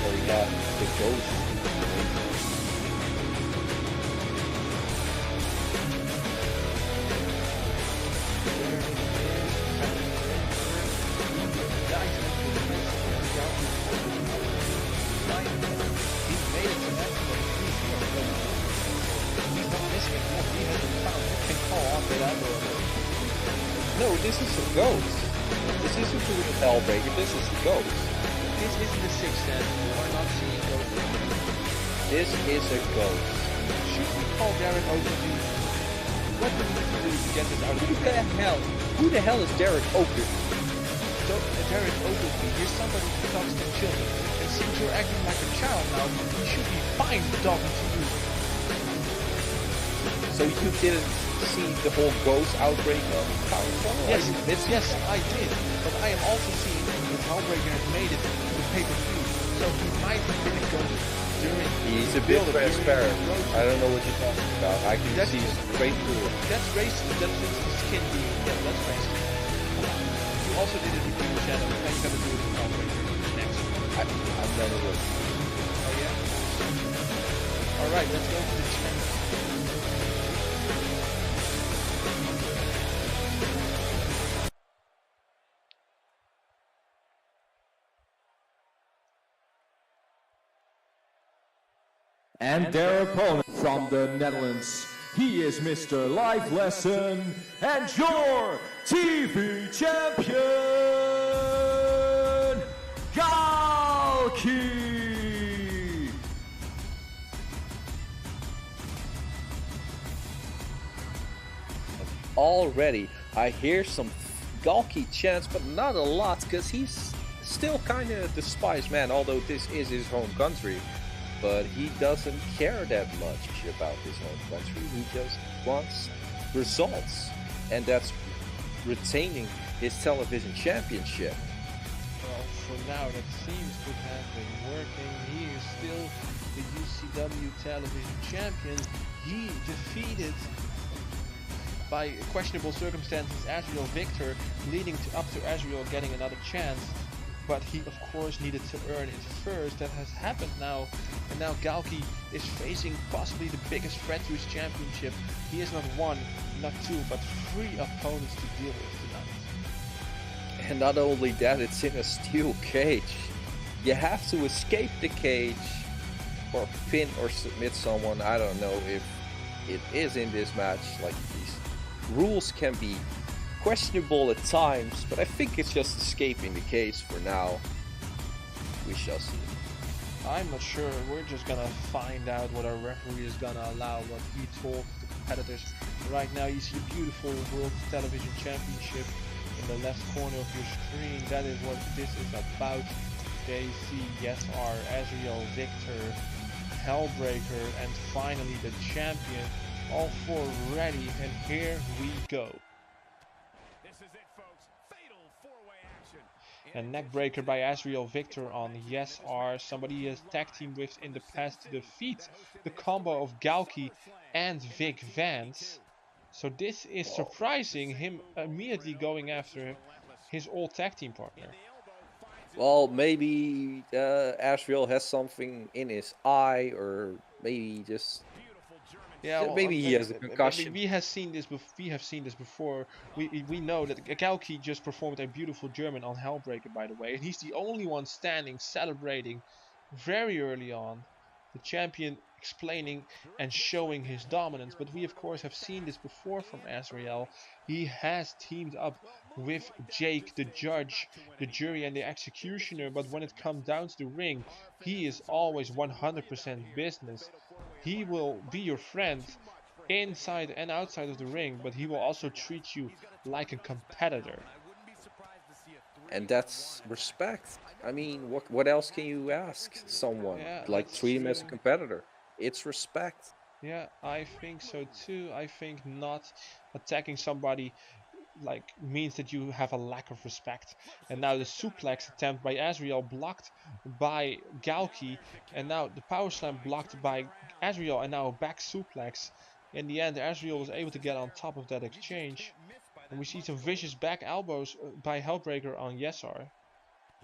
Oh yeah, the ghost. No, this is a ghost. This isn't the Hellbreaker, this is the ghost. This isn't the sixth sense. We are not seeing ghosts. This is a ghost. Should we call Derek Oakley? What do we need to do to get this out of Who the hell? Who the hell is Derek Oakley? Derek Oakley, you're somebody who talks to children. And since you're acting like a child now, we should be fine talking to you. So you didn't see the whole ghost outbreak on Power Struggle? Yes, I did. But I am also seeing that Hellbreaker has made it to the pay-per-view. So he might have been a ghost during He's a the bit build-up, transparent. during the road. I don't know what you're talking about. I can see straight through it. That's racist. That's just the skin being. Yeah, that's racist. Come on. You also did it with Demon Shadow. Now you gotta do it with Hellbreaker next. I've never looked. Oh yeah? Alright, let's go to the chat. And their opponent from the Netherlands, he is Mr. Life Lesson and your TV champion, Galki! Already, I hear some Galki chants, but not a lot, because he's still kind of a despised man, although this is his home country. But he doesn't care that much about his home country. He just wants results, and that's retaining his television championship. Well, for now, that seems to have been working. He is still the UCW television champion. He defeated, by questionable circumstances, Asriel Victor, leading up to Asriel getting another chance. But he, of course, needed to earn it first. That has happened now. And now Galki is facing possibly the biggest threat to his championship. He has not one, not two, but 3 opponents to deal with tonight. And not only that, it's in a steel cage. You have to escape the cage or pin or submit someone. I don't know if it is in this match, like these rules can be questionable at times, but I think it's just escaping the cage for now. We shall see. I'm not sure. We're just gonna find out what our referee is gonna allow, what he told the competitors. Right now you see a beautiful World Television Championship in the left corner of your screen. That is what this is about. There you see Yesar, Azriel, Victor, Hellbreaker, and finally the champion. All four ready, and here we go. A neckbreaker by Azriel Victor on Yesar, somebody he has tag teamed with in the past to defeat the combo of Galki and Vic Vance. So this is surprising, him immediately going after his old tag team partner. Well, maybe Azriel has something in his eye, or maybe just... Yeah, well, maybe he has a concussion. We have seen this before. We know that Galki just performed a beautiful German on Hellbreaker, by the way, and he's the only one standing, celebrating very early on. The champion explaining and showing his dominance, but we of course have seen this before from Azriel. He has teamed up with Jake, the judge, the jury, and the executioner, but when it comes down to the ring, he is always 100% business. He will be your friend inside and outside of the ring, but he will also treat you like a competitor. And that's respect. I mean, what else can you ask someone? Yeah, like, treat him as a competitor. It's respect. Yeah, I think so too. I think not attacking somebody like means that you have a lack of respect. And now the suplex attempt by Azriel blocked by Galki, and now the power slam blocked by Azriel, and now a back suplex. In the end, Azriel was able to get on top of that exchange, and we see some vicious back elbows by Hellbreaker on Yesar.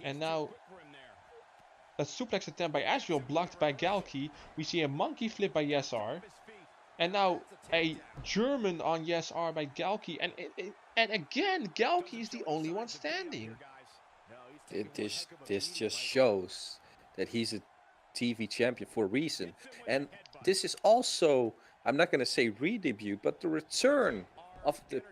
And now a suplex attempt by Azriel blocked by Galki. We see a monkey flip by Yesar, and now a German on Yesar by Galki, and again Galki is the only one standing. This just shows that he's a TV champion for a reason, and this is also, I'm not gonna say re-debut, but the return of the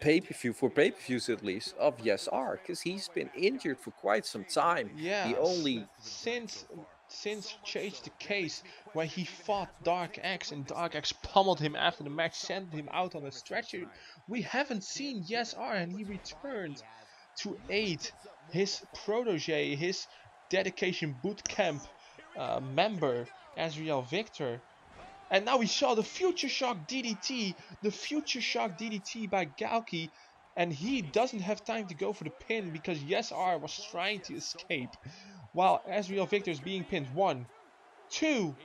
pay-per-view, for pay-per-views at least, of Yesar, because he's been injured for quite some time. Yeah, the only since Chase the Case, where he fought Dark X and Dark X pummeled him after the match, sent him out on a stretcher, we haven't seen Yesar, and he returned to aid his protege, his dedication bootcamp member, Azriel Victor. And now we saw the Future Shock DDT, by Galki, and he doesn't have time to go for the pin because Yesar was trying to escape, while Azriel Victor is being pinned. 1, 2,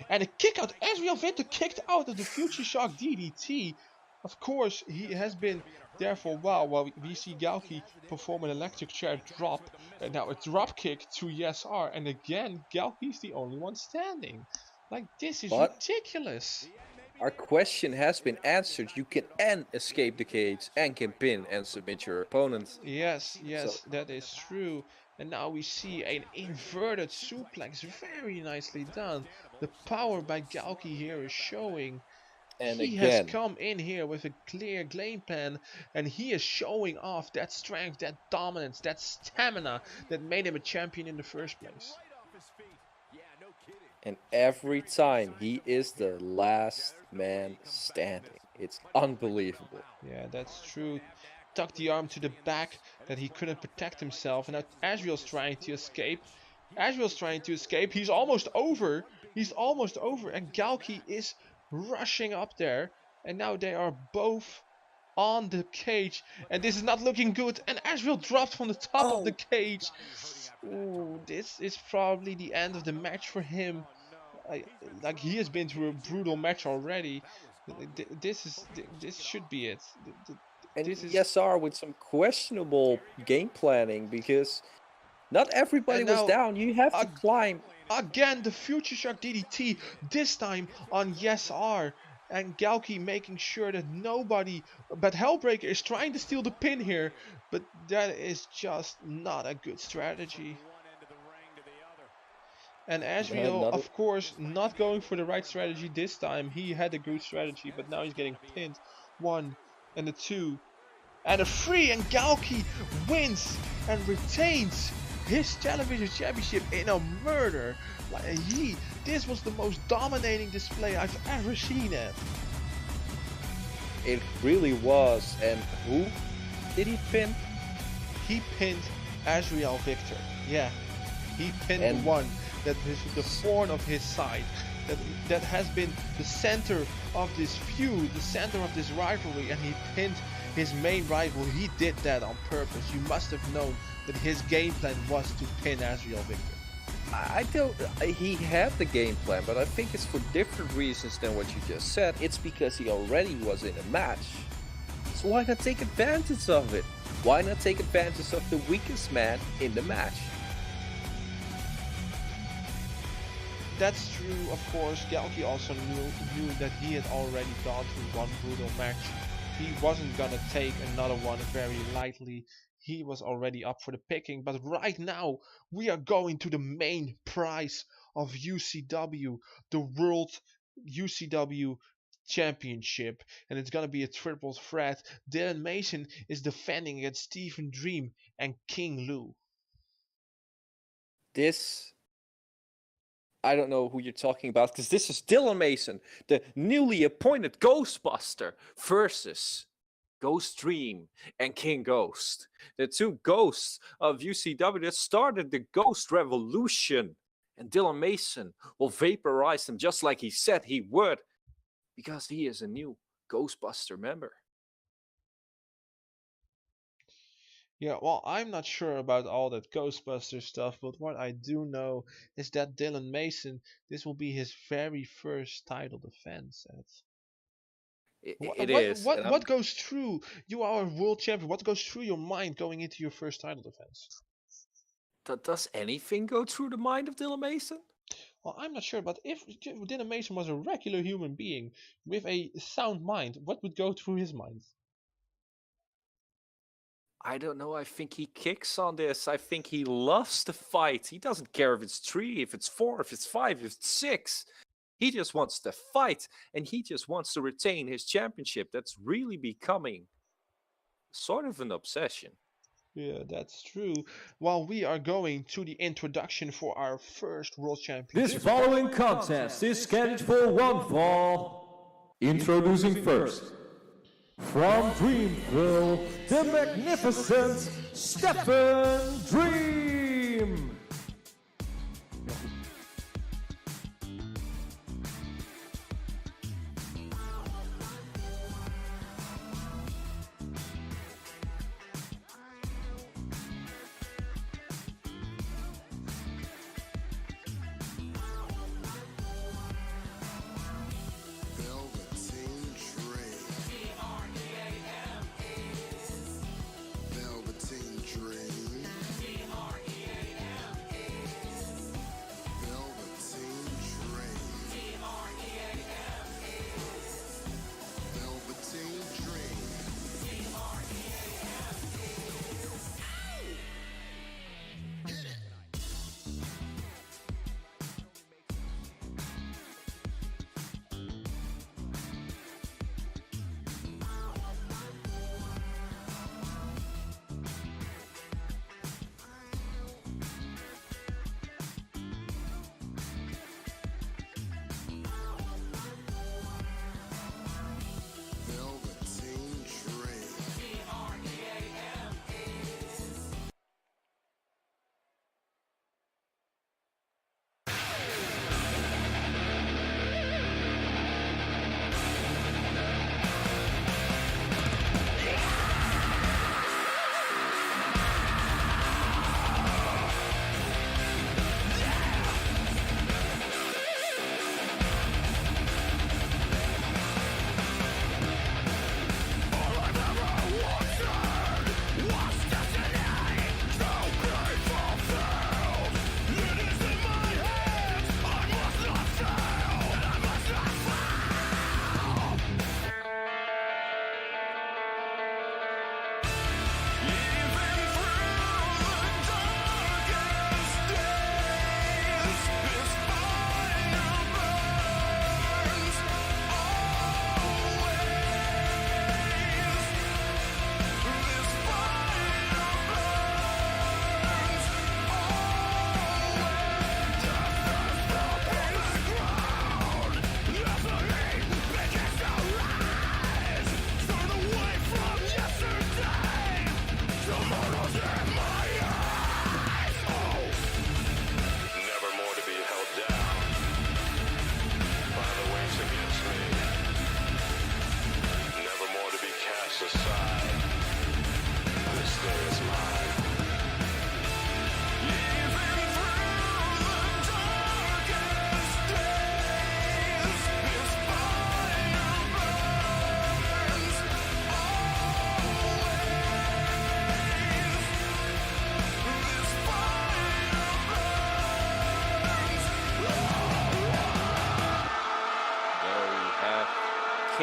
and a kick out. Azriel Victor kicked out of the Future Shock DDT. Of course, he has been there for a while we see Galki perform an electric chair drop, and now a drop kick to Yesar, and again Galki's the only one standing. Like, this is ridiculous. Our question has been answered. You can escape the cage and can pin and submit your opponent. Yes, that is true. And now we see an inverted suplex, very nicely done. The power by Galki here is showing. And he has come in here with a clear game plan, and he is showing off that strength, that dominance, that stamina that made him a champion in the first place. And every time he is the last man standing. It's unbelievable. Yeah, that's true. Tucked the arm to the back that he couldn't protect himself. And now Azriel's trying to escape. He's almost over. And Galki is rushing up there. And now they are both on the cage. And this is not looking good. And Azriel dropped from the top of the cage. Ooh, this is probably the end of the match for him. Like, he has been through a brutal match already. This should be it. And Yesar with some questionable game planning, because not everybody was down. You have to climb. Again, the Future Shock DDT, this time on Yesar. And Galki making sure that nobody but Hellbreaker is trying to steal the pin here. But that is just not a good strategy. And Azriel, of course, not going for the right strategy this time. He had a good strategy, but now he's getting pinned. 1 and a 2 and a 3, and Galki wins and retains his television championship in a murder. This was the most dominating display I've ever seen it. It really was. And who did he pin? He pinned Azrael Victor. Yeah, he pinned the one that is the thorn of his side. That has been the center of this feud, the center of this rivalry, and he pinned his main rival. He did that on purpose. You must have known that his game plan was to pin Azrael Victor. I don't. He had the game plan, but I think it's for different reasons than what you just said. It's because he already was in a match. So why not take advantage of it? Why not take advantage of the weakest man in the match? That's true, of course. Galki also knew that he had already gone through one brutal match. He wasn't gonna take another one very lightly. He was already up for the picking. But right now, we are going to the main prize of UCW, the World UCW Championship. And it's gonna be a triple threat. Dylan Mason is defending against Stephen Dream and King Lou. I don't know who you're talking about, because this is Dylan Mason, the newly appointed Ghostbuster, versus Ghost Dream and King Ghost. The two ghosts of UCW that started the Ghost Revolution. And Dylan Mason will vaporize them just like he said he would, because he is a new Ghostbuster member. Yeah, well, I'm not sure about all that Ghostbuster stuff, but what I do know is that Dylan Mason, this will be his very first title defense. It is. What goes through? You are a world champion. What goes through your mind going into your first title defense? Does anything go through the mind of Dylan Mason? Well, I'm not sure, but if Dylan Mason was a regular human being with a sound mind, what would go through his mind? I don't know. I think he kicks on this. I think he loves the fight. He doesn't care if it's 3, if it's 4, if it's 5, if it's 6. He just wants to fight, and he just wants to retain his championship. That's really becoming sort of an obsession. Yeah, that's true. While we are going to the introduction for our first world championship. This following contest is scheduled for one fall. Introducing first, from Dreamville, the magnificent Stephen Dream.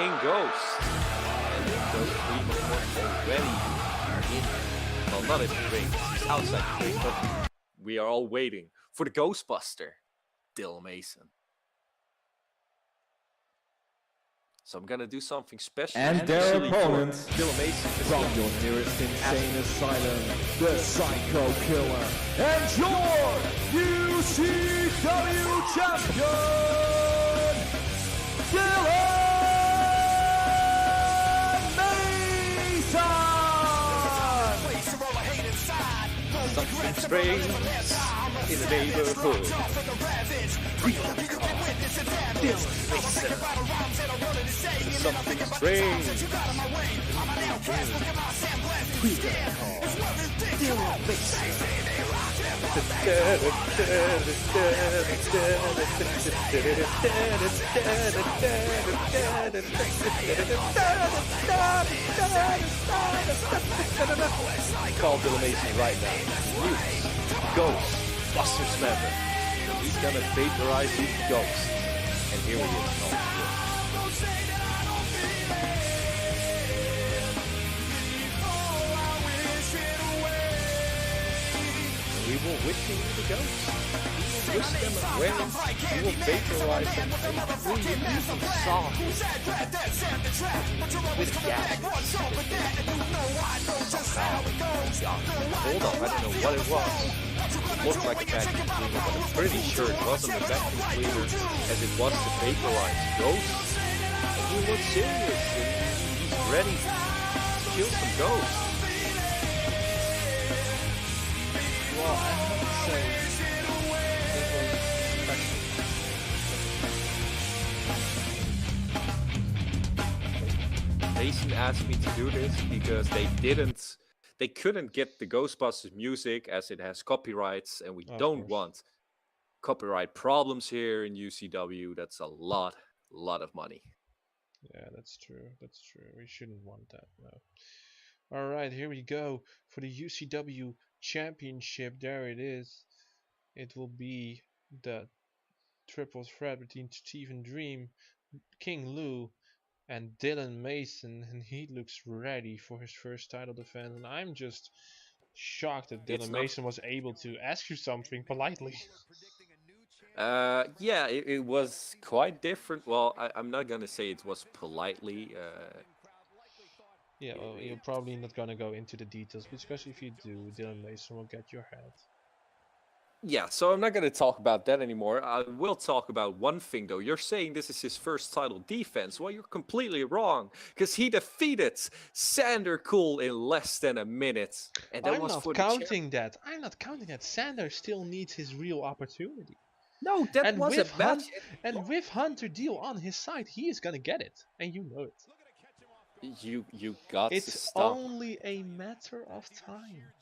King Ghost. And those three, of course, already in, well, not in the ring, he's outside the ring, but we are all waiting for the Ghostbuster, Dylan Mason. So I'm gonna do something special. And their opponents, Dylan Mason, from your nearest insane asylum, the Psycho Killer, and your UCW champion, Dylan Mason! something strange in the neighborhood. We are called Dylan Mason. Something strange. We are called Dylan Mason. Call Dylan Mason right now. Use Ghostbusters method. He's gonna vaporize these ghosts. And here he is. We will wish him the ghosts. We will wish them away. We will vaporize them. We will use them soft. With gas. Hold on, I don't know what it was. It looked like a vacuum cleaner, but I'm pretty sure it wasn't a vacuum cleaner as it was to vaporize ghosts. And he looks serious and he's ready to kill some ghosts. Well, I have to say, it was Mason asked me to do this because they couldn't get the Ghostbusters music as it has copyrights, and we don't want copyright problems here in UCW. That's a lot of money. Yeah, that's true. That's true. We shouldn't want that, no. Alright, here we go for the UCW Championship. There it is. It will be the triple threat between Stephen Dream, King Lou, and Dylan Mason, and he looks ready for his first title defense. And I'm just shocked that Dylan Mason was able to ask you something politely. Yeah, it was quite different. Well, I'm not gonna say it was politely. Yeah, well, you're probably not gonna go into the details, but especially if you do, Dylan Mason will get your head. Yeah, so I'm not going to talk about that anymore. I will talk about one thing, though. You're saying this is his first title defense. Well, you're completely wrong, because he defeated Sander Cool in less than a minute. And that I'm was not for counting that. I'm not counting that. Sander still needs his real opportunity. No, that was a match. And with Hunter Deal on his side, he is gonna get it, and you know it. You got to It's stop. only a matter of time.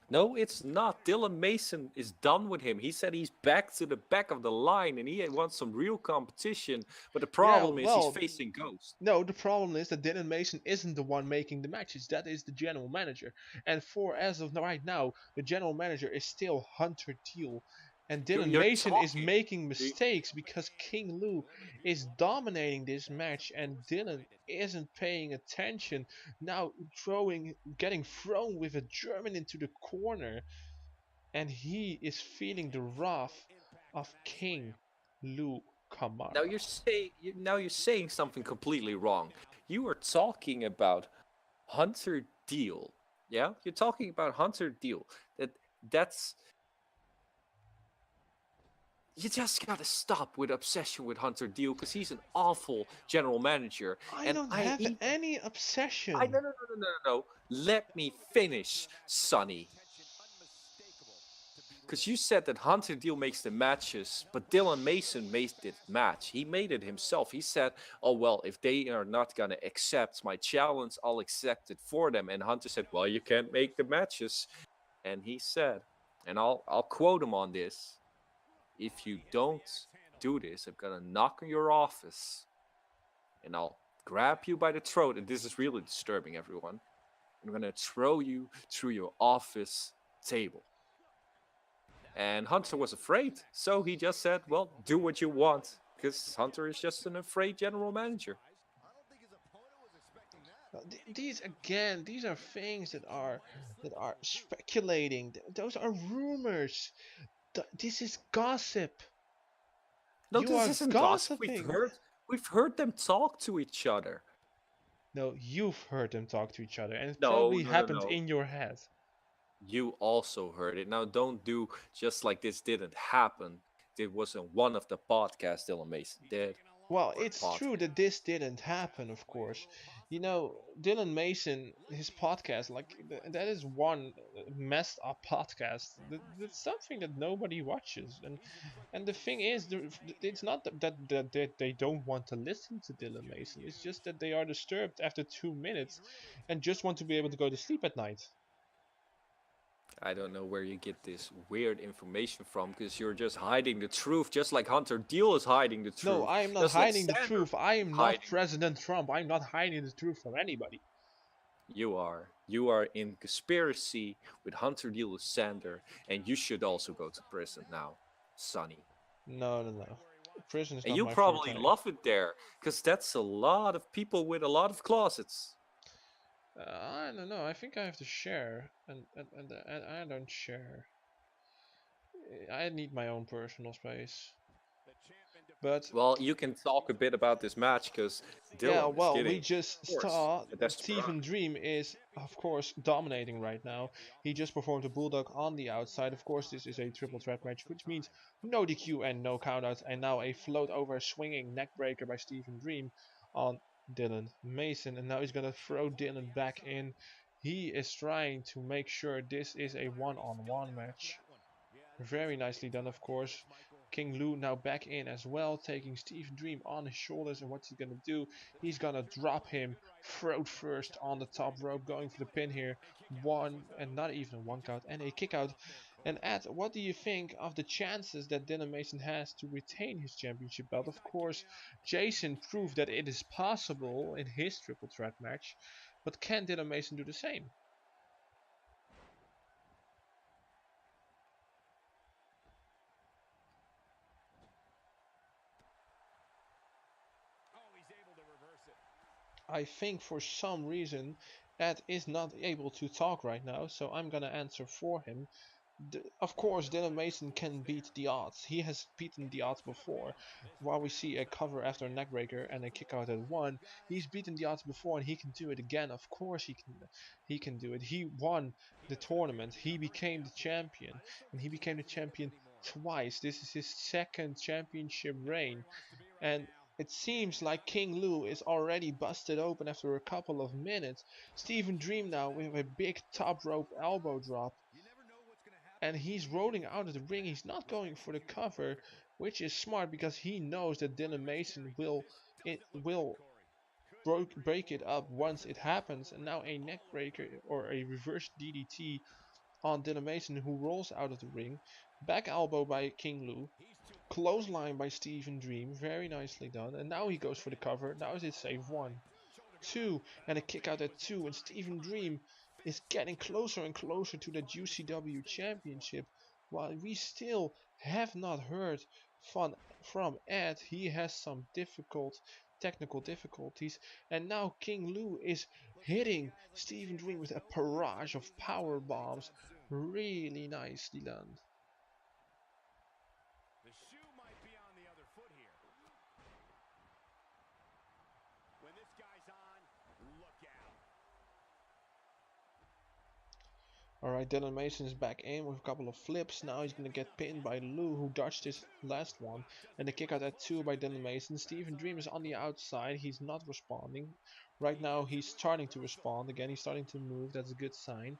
No, it's not. Dylan Mason is done with him. He said he's back to the back of the line and he wants some real competition. But the problem is he's facing Ghost. No, the problem is that Dylan Mason isn't the one making the matches. That is the general manager. And as of right now, the general manager is still Hunter Deal. And Dylan Mason is making mistakes because King Lou is dominating this match and Dylan isn't paying attention. Now getting thrown with a German into the corner, and he is feeling the wrath of King Lou Kamara. Now you're saying something completely wrong. You are talking about Hunter Deal. Yeah, you're talking about Hunter Deal. That's. You just gotta stop with obsession with Hunter Deal because he's an awful general manager. I don't have any obsession. No. Let me finish, Sonny. Because you said that Hunter Deal makes the matches, but Dylan Mason made the match. He made it himself. He said, oh, well, if they are not gonna accept my challenge, I'll accept it for them. And Hunter said, well, you can't make the matches. And he said, and I'll quote him on this. If you don't do this, I'm gonna knock on your office and I'll grab you by the throat. And this is really disturbing, everyone. I'm gonna throw you through your office table. And Hunter was afraid, so he just said, well, do what you want, because Hunter is just an afraid general manager. These are things that are speculating. Those are rumors. This is gossip. No, You this are isn't gossip. gossiping. We've heard them talk to each other. No, you've heard them talk to each other, and it No, probably no, no, happened no. in your head. You also heard it. Now, don't do just like this didn't happen. It wasn't one of the podcasts Dylan Mason did. Well, Or it's pod. true that this didn't happen, of course. You know, Dylan Mason, his podcast, like that is one messed up podcast. That's something that nobody watches, and the thing is, it's not that they don't want to listen to Dylan Mason. It's just that they are disturbed after 2 minutes, and just want to be able to go to sleep at night. I don't know where you get this weird information from because you're just hiding the truth, just like Hunter Deal is hiding the truth. No, I am not just like hiding the Sanders truth. I am not hiding. President Trump. I'm not hiding the truth from anybody. You are. You are in conspiracy with Hunter Deal Sander, and you should also go to prison now, Sonny. No. Prison is And not you my probably forte. love it there, because that's a lot of people with a lot of closets. I don't know. I think I have to share, and I don't share. I need my own personal space. But Well, you can talk a bit about this match, because yeah, Dylan is well, we getting, just of course, saw a that Stephen desperado. Dream is, of course, dominating right now. He just performed a bulldog on the outside. Of course, this is a triple threat match, which means no DQ and no countouts, and now a float over swinging neckbreaker by Stephen Dream on Dylan Mason, and now he's gonna throw Dylan back in. He is trying to make sure this is a one-on-one match. Very nicely done, of course. King Lou now back in as well, taking Stephen Dream on his shoulders. And what's he gonna do? He's gonna drop him throat first on the top rope, going for the pin here. One, and not even a one count, and a kick out. And Ed, what do you think of the chances that Dylan Mason has to retain his championship belt? Of course, Jason proved that it is possible in his triple threat match, but can Dylan Mason do the same? I think for some reason Ed is not able to talk right now, so I'm gonna answer for him. Of course, Dylan Mason can beat the odds. He has beaten the odds before. While we see a cover after a neckbreaker and a kick out at one, he's beaten the odds before and he can do it again. Of course he can. He can do it. He won the tournament. He became the champion, and he became the champion twice. This is his second championship reign, and it seems like King Lou is already busted open after a couple of minutes. Stephen Dream now with a big top rope elbow drop. And he's rolling out of the ring. He's not going for the cover, which is smart because he knows that Dylan Mason will break it up once it happens. And now a neck breaker or a reverse DDT on Dylan Mason, who rolls out of the ring. Back elbow by King Lou. Clothesline by Stephen Dream, very nicely done. And now he goes for the cover. Now it's save 1, 2, and a kick out at 2. And Stephen Dream is getting closer and closer to the UCW championship. While we still have not heard from Ed, he has some technical difficulties. And now King Lou is hitting Stephen Dream with a barrage of power bombs. Really nicely done. Alright, Dylan Mason is back in with a couple of flips. Now he's going to get pinned by Lou, who dodged his last one. And the kick out at 2 by Dylan Mason. Stephen Dream is on the outside. He's not responding. Right now he's starting to respond. Again, he's starting to move. That's a good sign.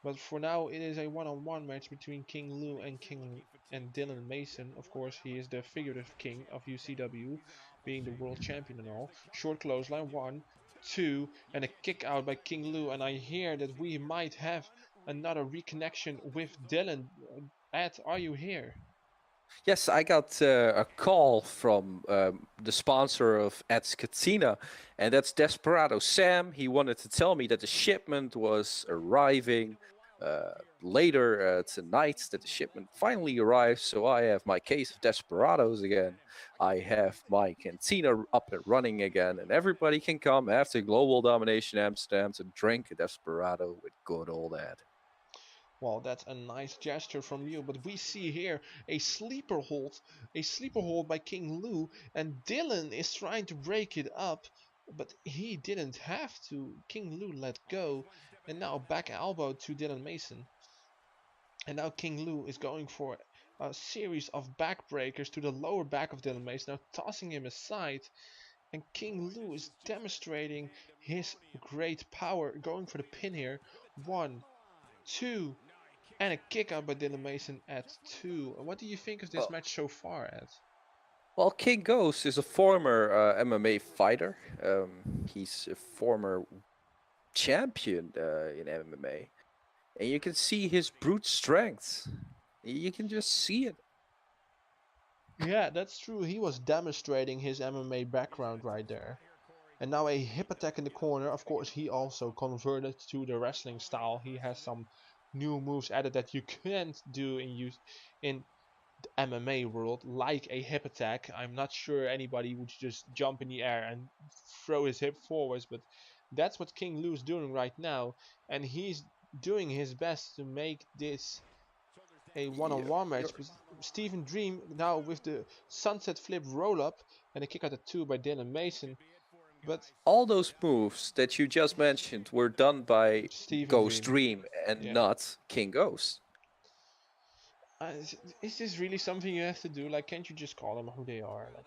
But for now, it is a one-on-one match between King Lou and Dylan Mason. Of course, he is the figurative king of UCW, being the world champion and all. Short clothesline, 1, 2, and a kick out by King Lou. And I hear that we might have another reconnection with Dylan. Ed, are you here? Yes, I got a call from the sponsor of Ed's Katina, and that's Desperado Sam. He wanted to tell me that the shipment was arriving Later tonight that the shipment finally arrives, so I have my case of Desperados again. I have my cantina up and running again, and everybody can come after Global Domination Amsterdam to drink a Desperado with good old Ed. Well, that's a nice gesture from you, but we see here a sleeper hold by King Lou, and Dylan is trying to break it up, but he didn't have to. King Lou let go, and now back elbow to Dylan Mason. And now King Lou is going for a series of backbreakers to the lower back of Dylan Mason, now tossing him aside. And King Lou is demonstrating his great power, going for the pin here. 1, 2, and a kick out by Dylan Mason at 2. What do you think of this match so far, Ed? Well, King Ghost is a former MMA fighter. He's a former champion in MMA. And you can see his brute strength. You can just see it. Yeah, that's true. He was demonstrating his MMA background right there. And now a hip attack in the corner. Of course, he also converted to the wrestling style. He has some new moves added that you can't do in the MMA world, like a hip attack. I'm not sure anybody would just jump in the air and throw his hip forwards, but that's what King Lou's doing right now, and he's doing his best to make this a one-on-one match. But Stephen Dream now with the sunset flip roll-up and a kick out at 2 by Dylan Mason. But all those moves that you just mentioned were done by Ghost Dream and not King Ghost. Is this really something you have to do? Like, can't you just call them who they are? Like,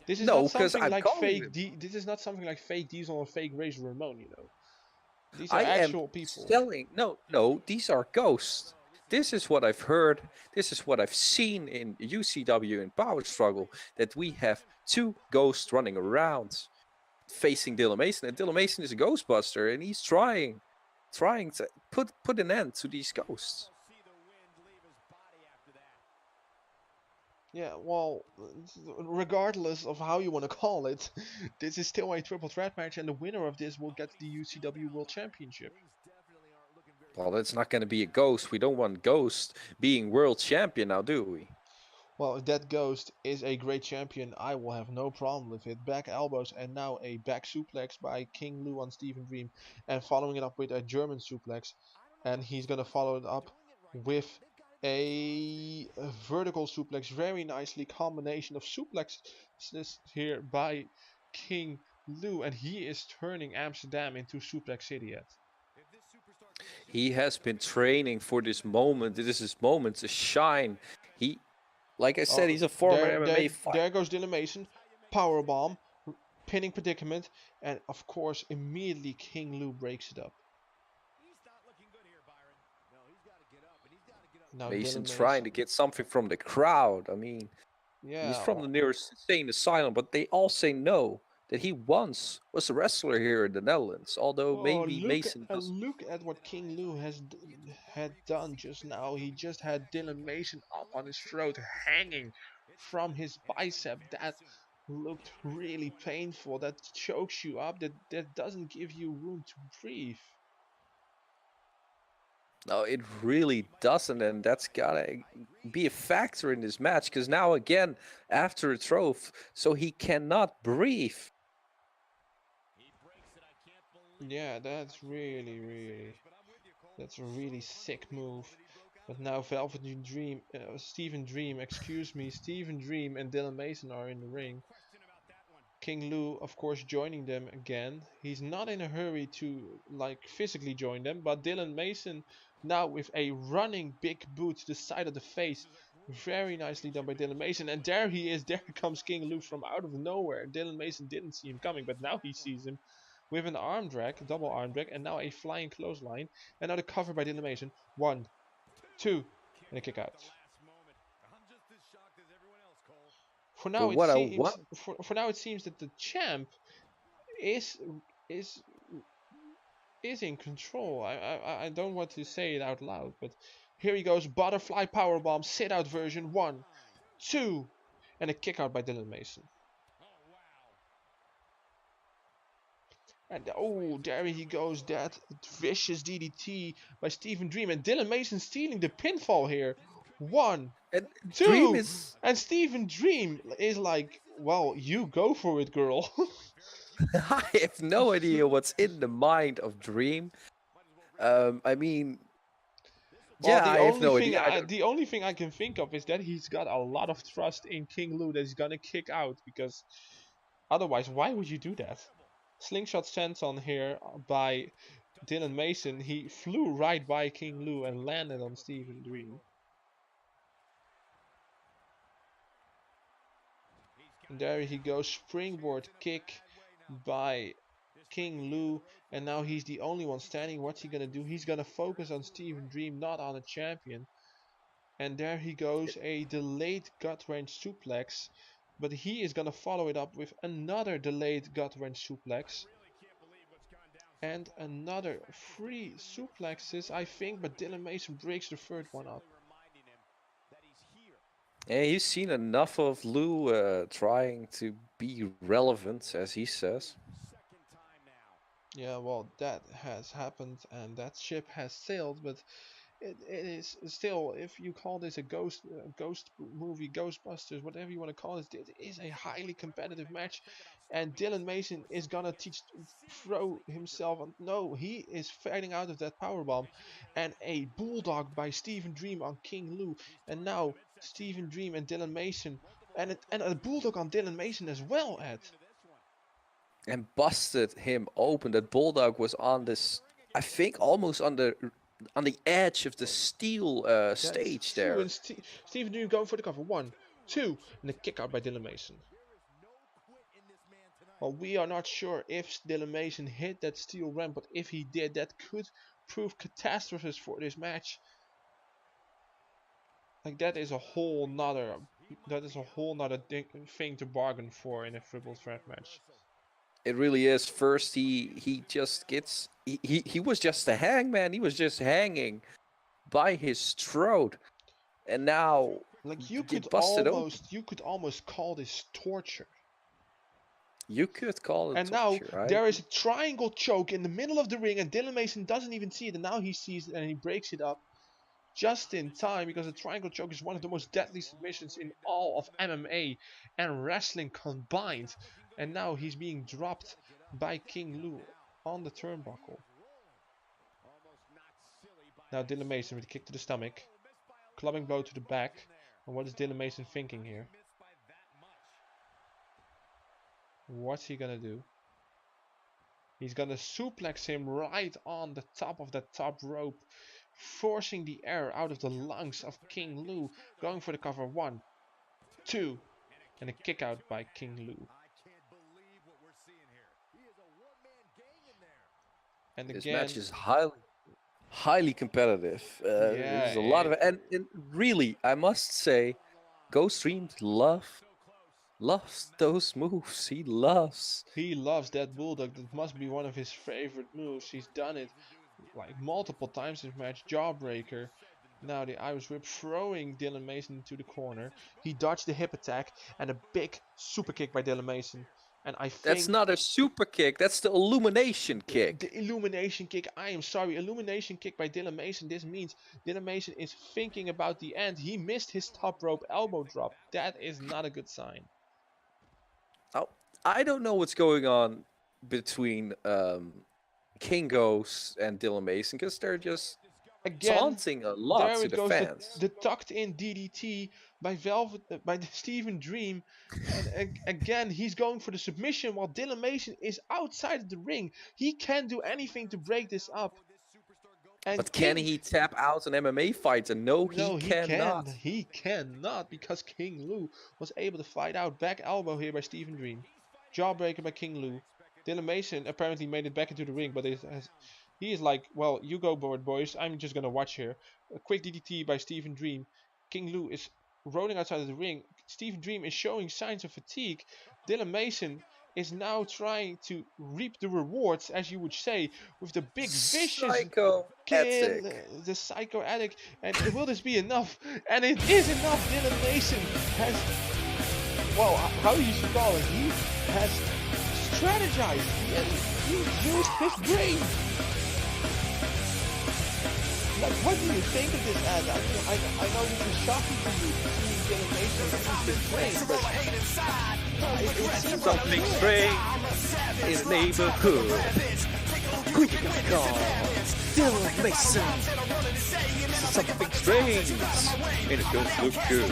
this is not something like fake. This is not something like fake Diesel or fake Razor Ramon. You know, these are actual people. No, these are ghosts. This is what I've heard. This is what I've seen in UCW and Power Struggle. That we have 2 ghosts running around, facing Dylan Mason, and Dylan Mason is a Ghostbuster, and he's trying to put an end to these ghosts. Yeah, well, regardless of how you want to call it, this is still a triple threat match, and the winner of this will get the UCW World Championship. Well, that's not going to be a Ghost. We don't want Ghost being world champion now, do we? Well, if that Ghost is a great champion, I will have no problem with it. Back elbows and now a back suplex by King Lou on Stephen Dream, and following it up with a German suplex, and he's going to follow it up with a vertical suplex. Very nicely combination of suplexes here by King Lou, and he is turning Amsterdam into Suplex City yet. He has been training for this moment. This is his moment to shine. Like I said, he's a former MMA fighter. There goes Dylan Mason, powerbomb, pinning predicament, and of course immediately King Lou breaks it up. Now Mason trying to get something from the crowd. I mean, he's from the nearest insane asylum, but they all say no. That he once was a wrestler here in the Netherlands, although maybe Mason doesn't. Look at what King Lou had done just now. He just had Dylan Mason up on his throat, hanging from his bicep. That looked really painful. That chokes you up. That doesn't give you room to breathe. No, it really doesn't, and that's gotta be a factor in this match, because now again, after a throw, so he cannot breathe. Yeah, that's that's a really sick move. But now Stephen Dream, Stephen Dream and Dylan Mason are in the ring. King Lou, of course, joining them again. He's not in a hurry to physically join them, but Dylan Mason now with a running big boot to the side of the face. Very nicely done by Dylan Mason, and there he is. There comes King Lou from out of nowhere. Dylan Mason didn't see him coming, but now he sees him with an arm drag, a double arm drag, and now a flying clothesline, and now the cover by Dylan Mason. 1, 2, and a kick out. For now, it seems that the champ is in control. I don't want to say it out loud, but here he goes. Butterfly powerbomb, sit out version. 1, 2, and a kick out by Dylan Mason. And oh, there he goes, that vicious DDT by Stephen Dream. And Dylan Mason stealing the pinfall here. 1, And Dream 2, is. and Stephen Dream is like, well, you go for it, girl. I have no idea what's in the mind of Dream. I mean, Well, yeah, I have no idea. the only thing I can think of is that he's got a lot of trust in King Lou that he's gonna kick out, because otherwise, why would you do that? Slingshot senton here by Dylan Mason. He flew right by King Lou and landed on Stephen Dream. And there he goes, springboard kick by King Lou, and now he's the only one standing. What's he gonna do? He's gonna focus on Stephen Dream, not on a champion. And there he goes, a delayed gut wrench suplex, but he is gonna follow it up with another delayed gut wrench suplex. And another 3 suplexes, I think, but Dylan Mason breaks the third one up. Yeah, he's seen enough of Lou trying to be relevant, as he says. Yeah, well, that has happened and that ship has sailed, but it is still, if you call this a ghost movie, Ghostbusters, whatever you want to call it, it is a highly competitive match, and Dylan Mason is gonna throw himself on. No, he is fighting out of that powerbomb, and a bulldog by Stephen Dream on King Lou, and now Stephen Dream and Dylan Mason, and a bulldog on Dylan Mason as well, Ed. And busted him open. That bulldog was on this, I think, almost on the edge of the steel stage there. And Stephen Dream going for the cover. 1, 2, and a kick out by Dylan Mason. Well, we are not sure if Dylan Mason hit that steel ramp, but if he did, that could prove catastrophic for this match. Like, that is a whole nother thing to bargain for in a triple threat match. It really is. First, he just gets. He was just a hangman. He was just hanging by his throat, and now like you get could busted almost call this torture. You could call it And torture, now right? there is a triangle choke in the middle of the ring, and Dylan Mason doesn't even see it, and now he sees it and he breaks it up just in time, because a triangle choke is one of the most deadly submissions in all of MMA and wrestling combined. And now he's being dropped by King Lou on the turnbuckle. Now Dylan Mason with a kick to the stomach, clubbing blow to the back. And what is Dylan Mason thinking here? What's he gonna do? He's gonna suplex him right on the top of that top rope, forcing the air out of the lungs of King Lou, going for the cover. 1, 2, and a kick out by King Lou. And This again, match is highly competitive. There's a lot of and really, I must say, Ghost Stream loves those moves. He loves that bulldog. That must be one of his favorite moves. He's done it like multiple times in this match. Jawbreaker. Now the Irish Whip, throwing Dylan Mason into the corner. He dodged the hip attack and a big super kick by Dylan Mason. And I think that's not a super kick. That's the illumination kick. The illumination kick. I am sorry. Illumination kick by Dylan Mason. This means Dylan Mason is thinking about the end. He missed his top rope elbow drop. That is not a good sign. Oh, I don't know what's going on between King Ghost and Dylan Mason, because they're just taunting a lot to the fans. The tucked in DDT by Stephen Dream, and again he's going for the submission while Dylan Mason is outside of the ring. He can't do anything to break this up. And but can he tap out an MMA fighter? No, he cannot. He cannot, because King Lou was able to fight out. Back elbow here by Stephen Dream. Jawbreaker by King Lou. Dylan Mason apparently made it back into the ring, but he is like, well, you go board, boys. I'm just gonna watch here. A quick DDT by Stephen Dream. King Lou is rolling outside of the ring. Stephen Dream is showing signs of fatigue. Dylan Mason is now trying to reap the rewards, as you would say, with the big vicious kill, the psycho addict. And will this be enough? And it is enough. Dylan Mason has, well, how you should call it, he has strategized. He used his brain. Like, what do you think of this ad? I know this is shocking to you, seeing Domination use his brain, but it seems Something strange in the neighborhood. Who you gonna call? Dylan Mason. Something strange and it don't look good.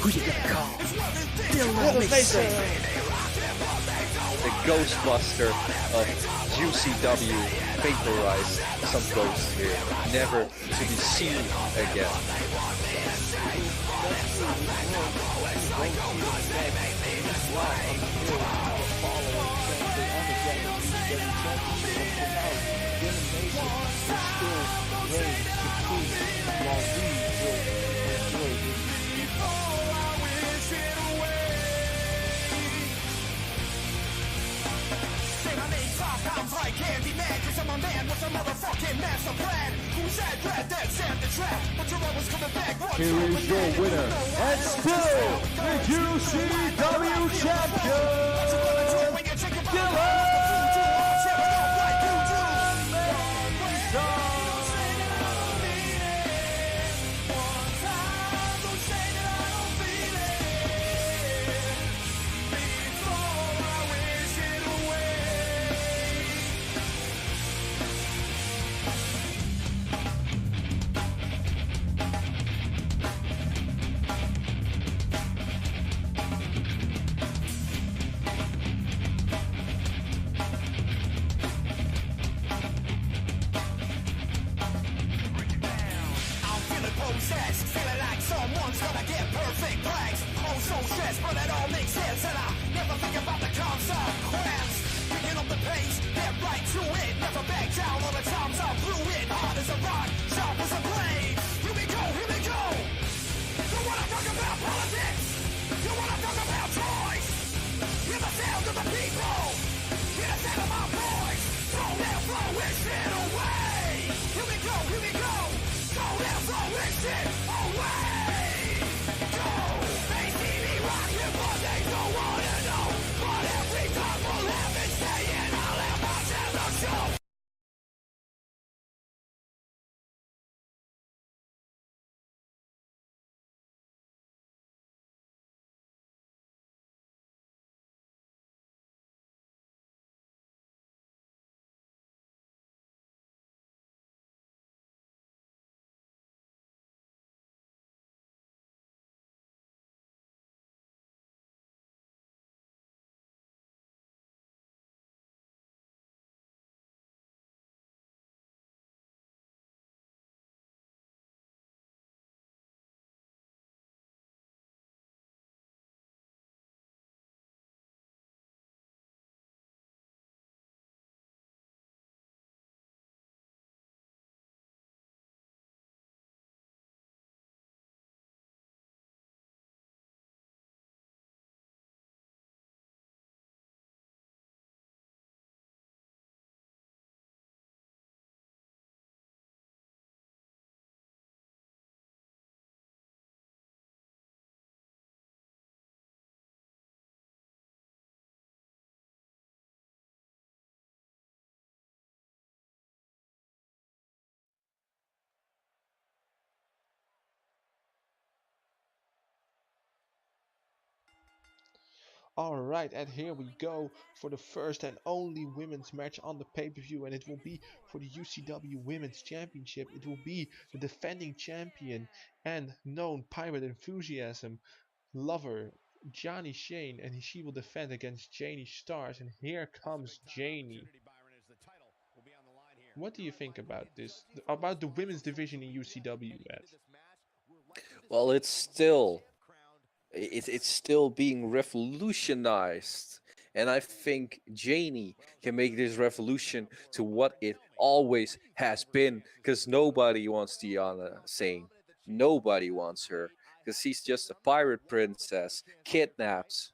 Who you gonna call? Dylan Mason. The Ghostbuster of UCW vaporized some ghosts here, never to be seen again. Candy man, cause I'm a man with a motherfucking master plan. Who's that rat that set the trap? But you're always coming back. Here is your winner, and still the UCW champion, Dylan! Feeling like someone's gonna get perfect blanks. Oh, so stressed, but it all makes sense. And I never think about the consequence. Picking up the pace, get right to it. Never back down all the times I blew it. Hard as a rock, sharp as a blade. Here we go, here we go. You wanna talk about politics? You wanna talk about choice? Hear the sound of the people. Hear the sound of my voice. Throw that flowish shit away. Here we go, here we go. Throw that flowish shit away. Go. They see me rockin', but they don't wanna know. But every time we'll have it saying, I'll have my tell the show. Alright, and here we go for the first and only women's match on the pay-per-view, and it will be for the UCW Women's Championship. It will be the defending champion and known pirate enthusiasm lover, Johnny Shane, and she will defend against Janie Stars, and here comes Janie. What do you think about this, about the women's division in UCW, Ed? Well, it's still being revolutionized, and I think Janie can make this revolution to what it always has been, because nobody wants Diana Sane. Nobody wants her, because she's just a pirate princess kidnapped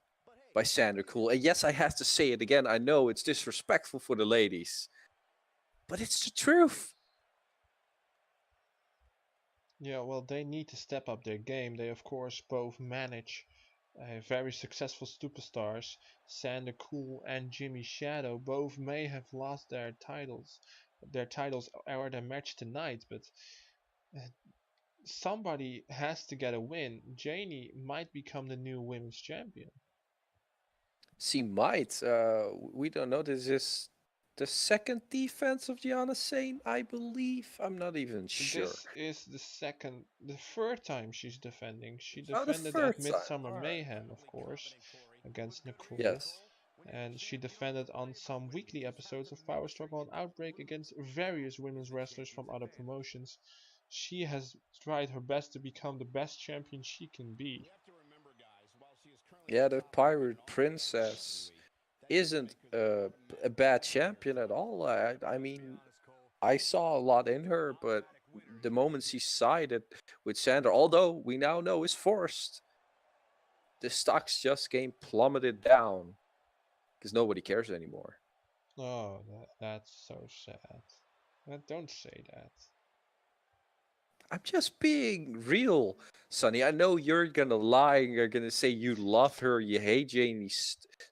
by Sander Cool. And yes, I have to say it again. I know it's disrespectful for the ladies, but it's the truth. Yeah, well, they need to step up their game. They, of course, both manage very successful superstars, Sander Cool and Jimmy Shadow, both may have lost their titles or their match tonight, but uh, somebody has to get a win. Janie might become the new women's champion. She might. We don't know. This is the second defense of Gianna Sane, I believe. I'm not even sure. This is the third time she's defending. She Oh, the defended third at time. Midsummer All right. Mayhem, of course, against Nicole. Yes. And she defended on some weekly episodes of Power Struggle and Outbreak against various women's wrestlers from other promotions. She has tried her best to become the best champion she can be. Yeah, the Pirate Princess isn't a bad champion at all. I mean, I saw a lot in her, but the moment she sided with Sandra, although we now know is forced, the stocks just came plummeted down because nobody cares anymore. Oh, that's so sad. Don't say that. I'm just being real, Sonny. I know you're gonna lie. You're gonna say you love her, you hate Janie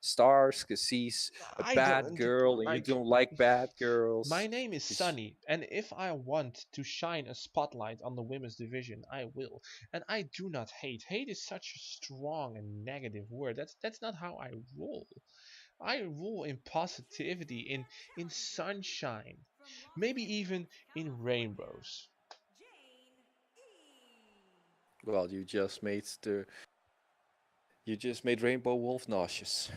Stars because she's a I bad don't girl, and you like. don't like bad girls. My name is 'Cause Sunny, and if I want to shine a spotlight on the women's division, I will. And I do not hate. Hate is such a strong and negative word. That's not how I roll. I rule in positivity, in sunshine, maybe even in rainbows. Well, you just made Rainbow Wolf nauseous.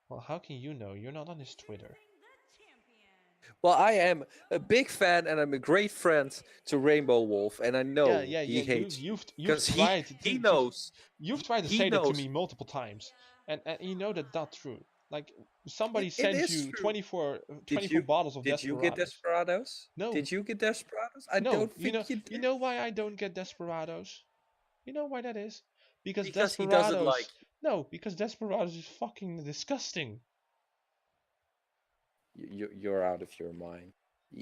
Well, how can you know? You're not on his Twitter. Well, I am a big fan and I'm a great friend to Rainbow Wolf, and I Yeah, know yeah, he yeah. hates You've because tried he knows you've tried to he say that to knows me multiple times, and you know that's not true. Like somebody it sends is you true. 24 bottles of Did you get Desperados. Desperados? No, Did you get Desperados? I no. don't think you You did know why I don't get Desperados? You know why that is? Because because he doesn't like Desperados. No, because Desperados is fucking disgusting. you. You're out of your mind.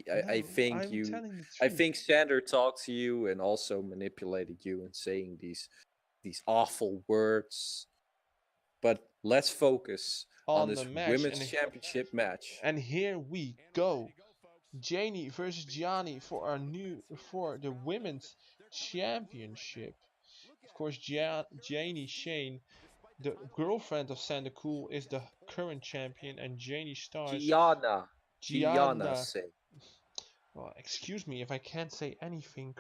I No, think I'm you. telling the I truth. think Sander talked to you and also manipulated you in saying these awful words. But let's focus on On the this match, women's championship match. and here we go. Janie versus Gianni for the women's championship. Of course, Janie Shane, the girlfriend of Santa Cool, is the current champion, and Janie Stars, Gianna Gianna. say. Well, excuse me if I can't say everything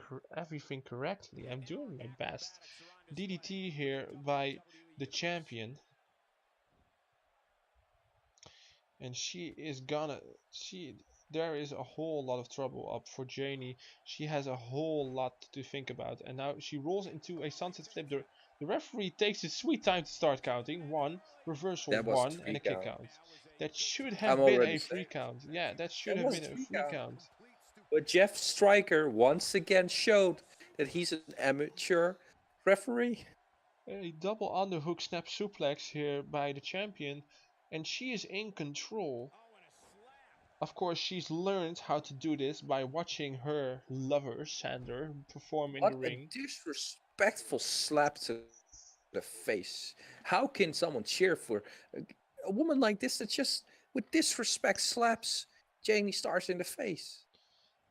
correctly. I'm doing my best. DDT here by the champion, and she there is a whole lot of trouble up for Janie. She has a whole lot to think about, and now she rolls into a sunset flip. The referee takes his sweet time to start counting. One, reversal That was a one, and three a kick count. count. That should I'm have been already a free saying count. Yeah, that should that have was a been a three free count. count. But Jeff Stryker once again showed that he's an amateur referee. A double underhook snap suplex here by the champion, and she is in control. Of course, she's learned how to do this by watching her lover, Sander, perform in the What a ring. disrespectful slap to the face. How can someone cheer for a woman like this that just with disrespect slaps Jamie Stars in the face?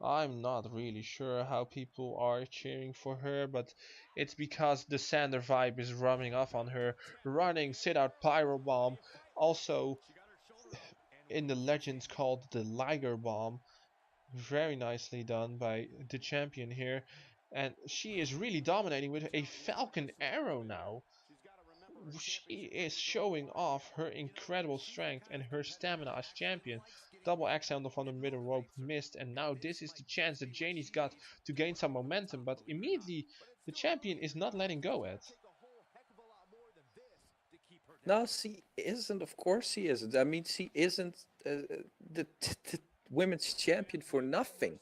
I'm not really sure how people are cheering for her, but it's because the Sander vibe is rubbing off on her. Running sit out pyro bomb, also in the legends called the Liger bomb. Very nicely done by the champion here. And she is really dominating with a Falcon Arrow now. She is showing off her incredible strength and her stamina as champion. Double axe handle from the middle rope missed, and now this is the chance that Janie's got to gain some momentum, but immediately the champion is not letting go at. No, she isn't. Of course, she isn't. I mean, she isn't the women's champion for nothing.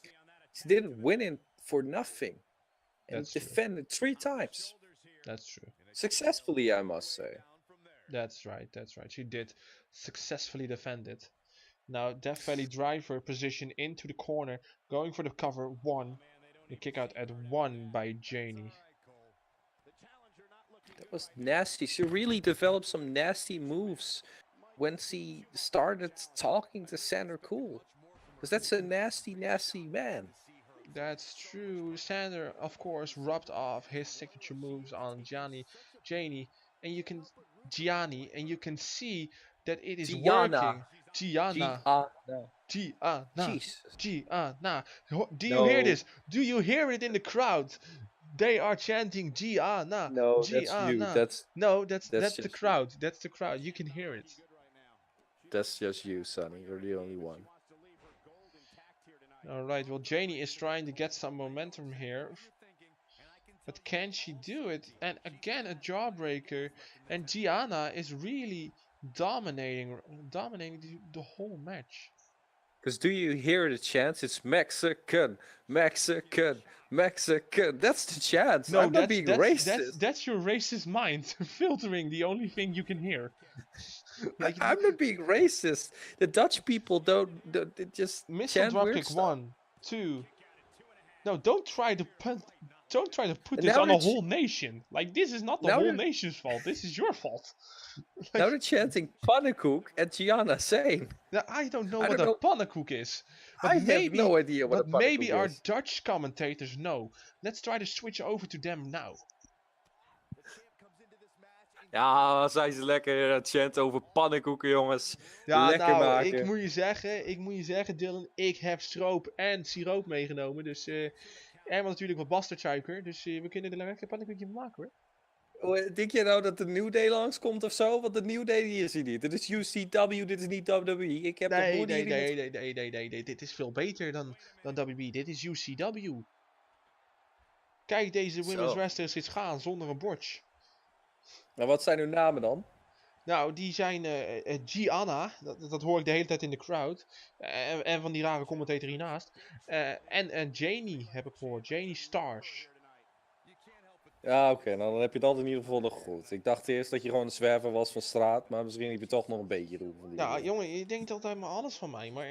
She didn't win it for nothing and That's true. defended 3 times That's true. successfully, I must say. That's right. That's right. She did successfully defend it. Now Death Valley driver position into the corner, going for the cover. One, the kick out at one by Janie. That was nasty. She really developed some nasty moves when she started talking to Sander Cool. Because that's a nasty, nasty man. That's true. Sander, of course, rubbed off his signature moves on Janie, and you can Gianni, and you can see that it is Gianna. working. Gianna, Gianna. Gianna, Jesus. Gianna. Do you hear No. this? Do you hear it in the crowd? They are chanting Gianna, No, that's you. Gianna. No, that's That's the just you. crowd. That's the crowd. You can hear it. That's just you, Sonny. You're the only one. Alright, well, Janie is trying to get some momentum here. But can she do it? And again, a jawbreaker. And Gianna is really dominating the whole match. Because do you hear the chants? It's Mexican, Mexican, Mexican. That's the chants. No, I'm not being racist. that's your racist mind filtering the only thing you can hear. Like, I'm not being racist. The Dutch people don't they just missile chant weird dropkick stuff. 1, 2. No, don't try to put And this now on the they're whole nation. Like, this is not the now whole they're- nation's fault. This is your fault. Now they're chanting pannenkoek at Gianna saying. Now, I don't know I what don't a know. pannenkoek is. But I have maybe, no idea what a but maybe pannenkoek our is. Dutch commentators know. Let's try to switch over to them now. Ja, zijn ze lekker aan het chanten over pannenkoeken, jongens. Ja, Lekker nou, maken. ik moet je zeggen, Dylan, ik heb stroop en siroop meegenomen. Dus, en natuurlijk wat bastardsuiker. Dus we kunnen er lekker een pannenkoekje van maken, hoor. Denk je nou dat de New Day langskomt of zo? Want de New Day die is hier niet. Dit is UCW, dit is niet WWE. Ik heb nog Nee, nooit hier iemand... nee. Dit is veel beter dan WB. Dit is UCW. Kijk, deze women's Zo. wrestlers eens gaan zonder een bordje. Maar wat zijn hun namen dan? Nou, die zijn Gianna, dat hoor ik de hele tijd in de crowd. En van die rare commentator hiernaast. En Janie heb ik gehoord. Janie Stars. Ja, oké, nou dan heb je dat in ieder geval nog goed. Ik dacht eerst dat je gewoon een zwerver was van straat, maar misschien heb je toch nog een beetje roep van die Ja, dingen. jongen, je denkt altijd maar alles van mij. Maar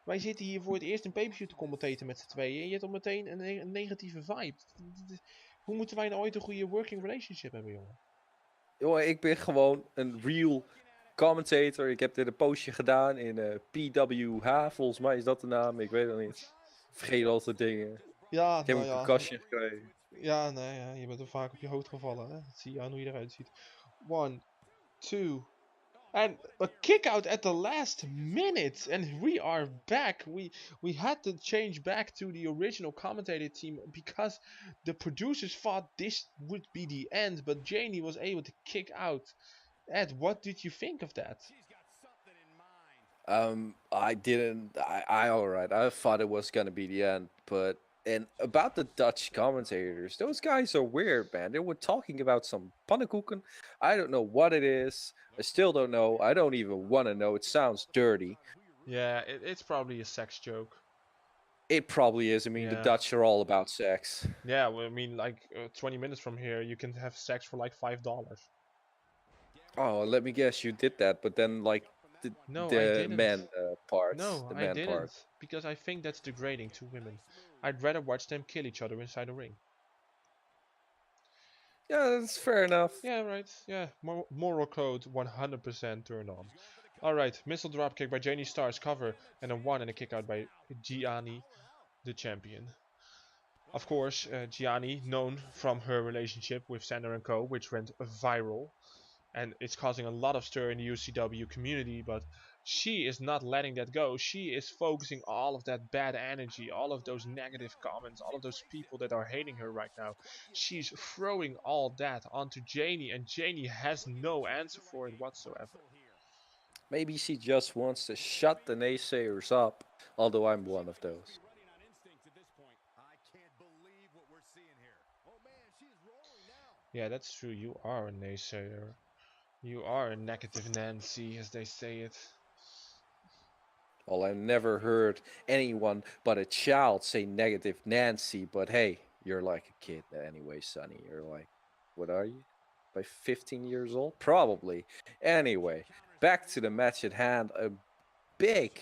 wij zitten hier voor het eerst een pay-per-view te commentaten met z'n tweeën. En je hebt al meteen een negatieve vibe. Hoe moeten wij nou ooit een goede working relationship hebben, jongen? Jongen, ik ben gewoon een real commentator. Ik heb dit een postje gedaan in PWH, volgens mij is dat de naam. Ik weet het niet. Vergeet altijd dingen. Ja, Ik heb nou een ja. kastje gekregen. Ja, nee, ja, je bent er vaak op je hoofd gevallen. Hè? Dat zie je aan hoe je eruit ziet. 1, 2. And a kick out at the last minute. And we are back. We had to change back to the original commentator team because the producers thought this would be the end. But Janie was able to kick out. Ed, what did you think of that? Alright, I thought it was gonna be the end, but and about the Dutch commentators, those guys are weird, man. They were talking about some pannenkoeken. I don't know what it is. I still don't know. I don't even want to know. It sounds dirty. Yeah, it's probably a sex joke. It probably is. I mean, the Yeah. Dutch are all about sex. Yeah, well, I mean, like 20 minutes from here, you can have sex for like $5. Oh, let me guess, you did that, but then like No, I the didn't. man parts, No, the I man didn't. part. Because I think that's degrading to women. I'd rather watch them kill each other inside a ring. Yeah, that's fair enough. Yeah, right. Yeah, moral code 100% turned on. Alright, missile dropkick by Janie Stars, cover, and a 1 and a kick out by Gianni, the champion. Of course, Gianni, known from her relationship with Sander & Co., which went viral. And it's causing a lot of stir in the UCW community, but she is not letting that go. She is focusing all of that bad energy, all of those negative comments, all of those people that are hating her right now. She's throwing all that onto Janie, and Janie has no answer for it whatsoever. Maybe she just wants to shut the naysayers up, although I'm one of those. Yeah, that's true. You are a naysayer. You are a negative Nancy, as they say it. Well, I've never heard anyone but a child say negative Nancy, but hey, you're like a kid anyway, Sonny. You're like, what are you? By 15 years old? Probably. Anyway, back to the match at hand. A big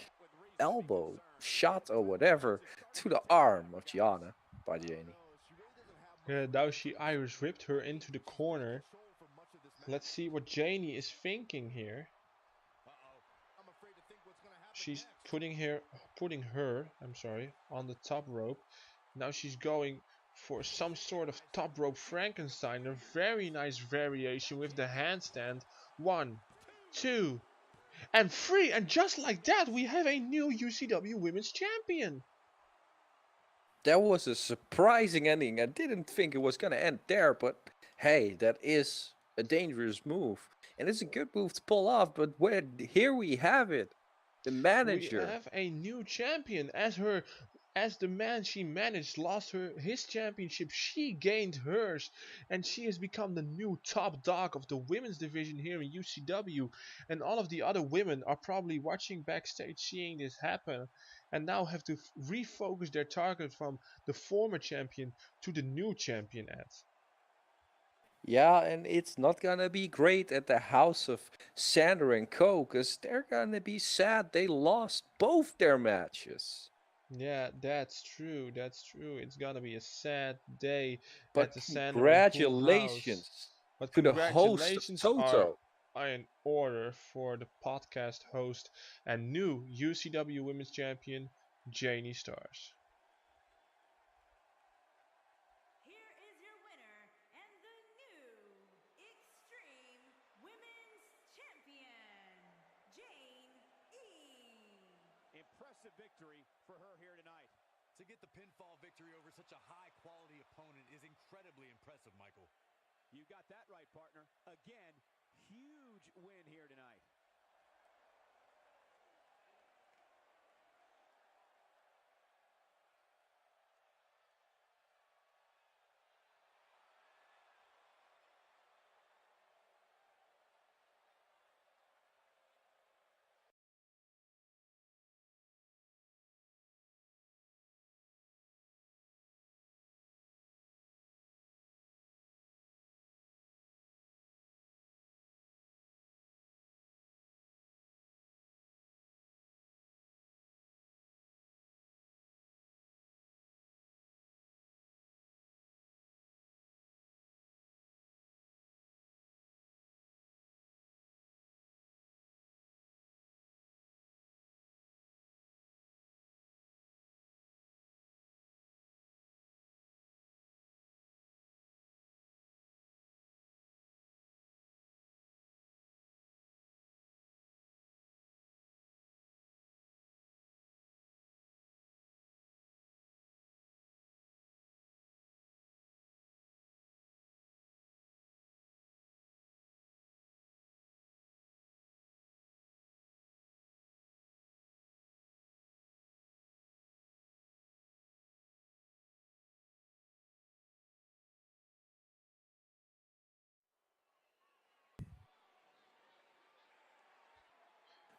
elbow shot or whatever to the arm of Gianna by Janie. Now she Irish whipped her into the corner. Let's see what Janie is thinking here. She's putting her, on the top rope. Now she's going for some sort of top rope Frankenstein. A very nice variation with the handstand. 1, 2, and 3. And just like that, we have a new UCW Women's Champion. That was a surprising ending. I didn't think it was going to end there, but hey, that is a dangerous move. And it's a good move to pull off, but here we have it. The manager. We have a new champion. As the man she managed lost his championship, she gained hers, and she has become the new top dog of the women's division here in UCW. And all of the other women are probably watching backstage, seeing this happen, and now have to refocus their target from the former champion to the new champion. Yeah, and it's not gonna be great at the house of Sander and Co, because they're gonna be sad they lost both their matches. Yeah, that's true. That's true. It's gonna be a sad day But at the Sander congratulations But to the host of congratulations Toto. are in order for the podcast host and new UCW Women's Champion, Janie Stars. Here is your winner and the new Extreme Women's Champion, Jane E. Impressive victory for her here tonight. To get the pinfall victory over such a high-quality opponent is incredibly impressive, Michael. You got that right, partner. Again, huge win here tonight.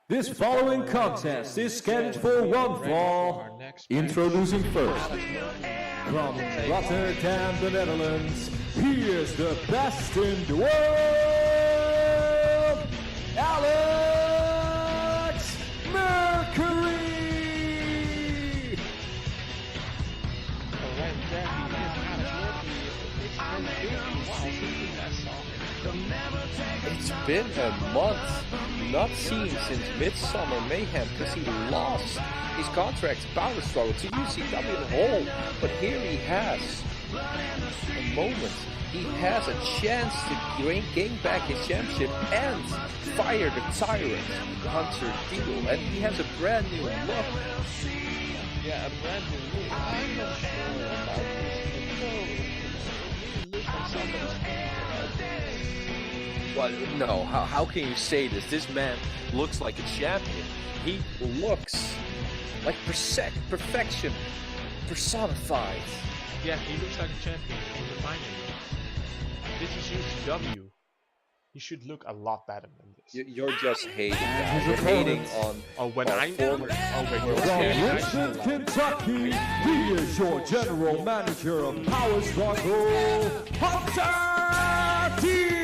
This following contest is scheduled for one fall. Introducing first, from Rotterdam, the Netherlands, he is the best in the world, Alex Mercury! It's been a month, not seen since Midsummer Mayhem, because he lost his contract power struggle to UCW in whole. But here he has a moment. He has a chance to gain back his championship and fire the tyrant, Hunter Deal. And he has a brand new look. Yeah, a brand new look. I'm not sure about this. It looks like somebody's. Well, no, how can you say this? This man looks like a champion. He looks like perfection personified. Yeah, he looks like a champion. Remind me. This is UCW. He should look a lot better than this. You're just hating guys. You're hating on when I'm former. From Richmond, Kentucky, he is your general manager of Power Struggle, Hunter Deal!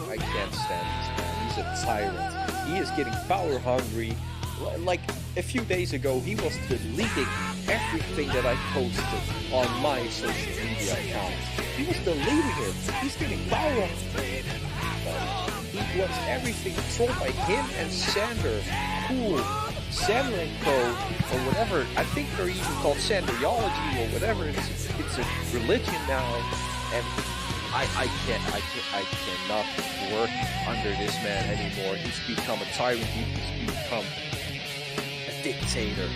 I can't stand this man. He's a tyrant. He is getting power hungry Like a few days ago, he was deleting everything that I posted on my social media account. He was deleting it. He's getting power up. He wants everything controlled by him and Sander. Cool. Sander and Co. or whatever. I think they're even called Sanderology or whatever. It's a religion now, and I cannot work under this man anymore. He's become a tyrant. He's become a dictator.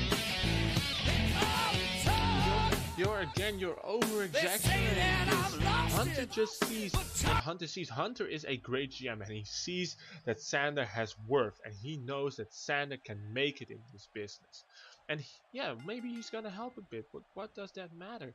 You're over exaggerating. Hunter just sees what Hunter sees. Hunter is a great GM and he sees that Sander has worth and he knows that Sander can make it in this business. And yeah, maybe he's gonna help a bit, but what does that matter?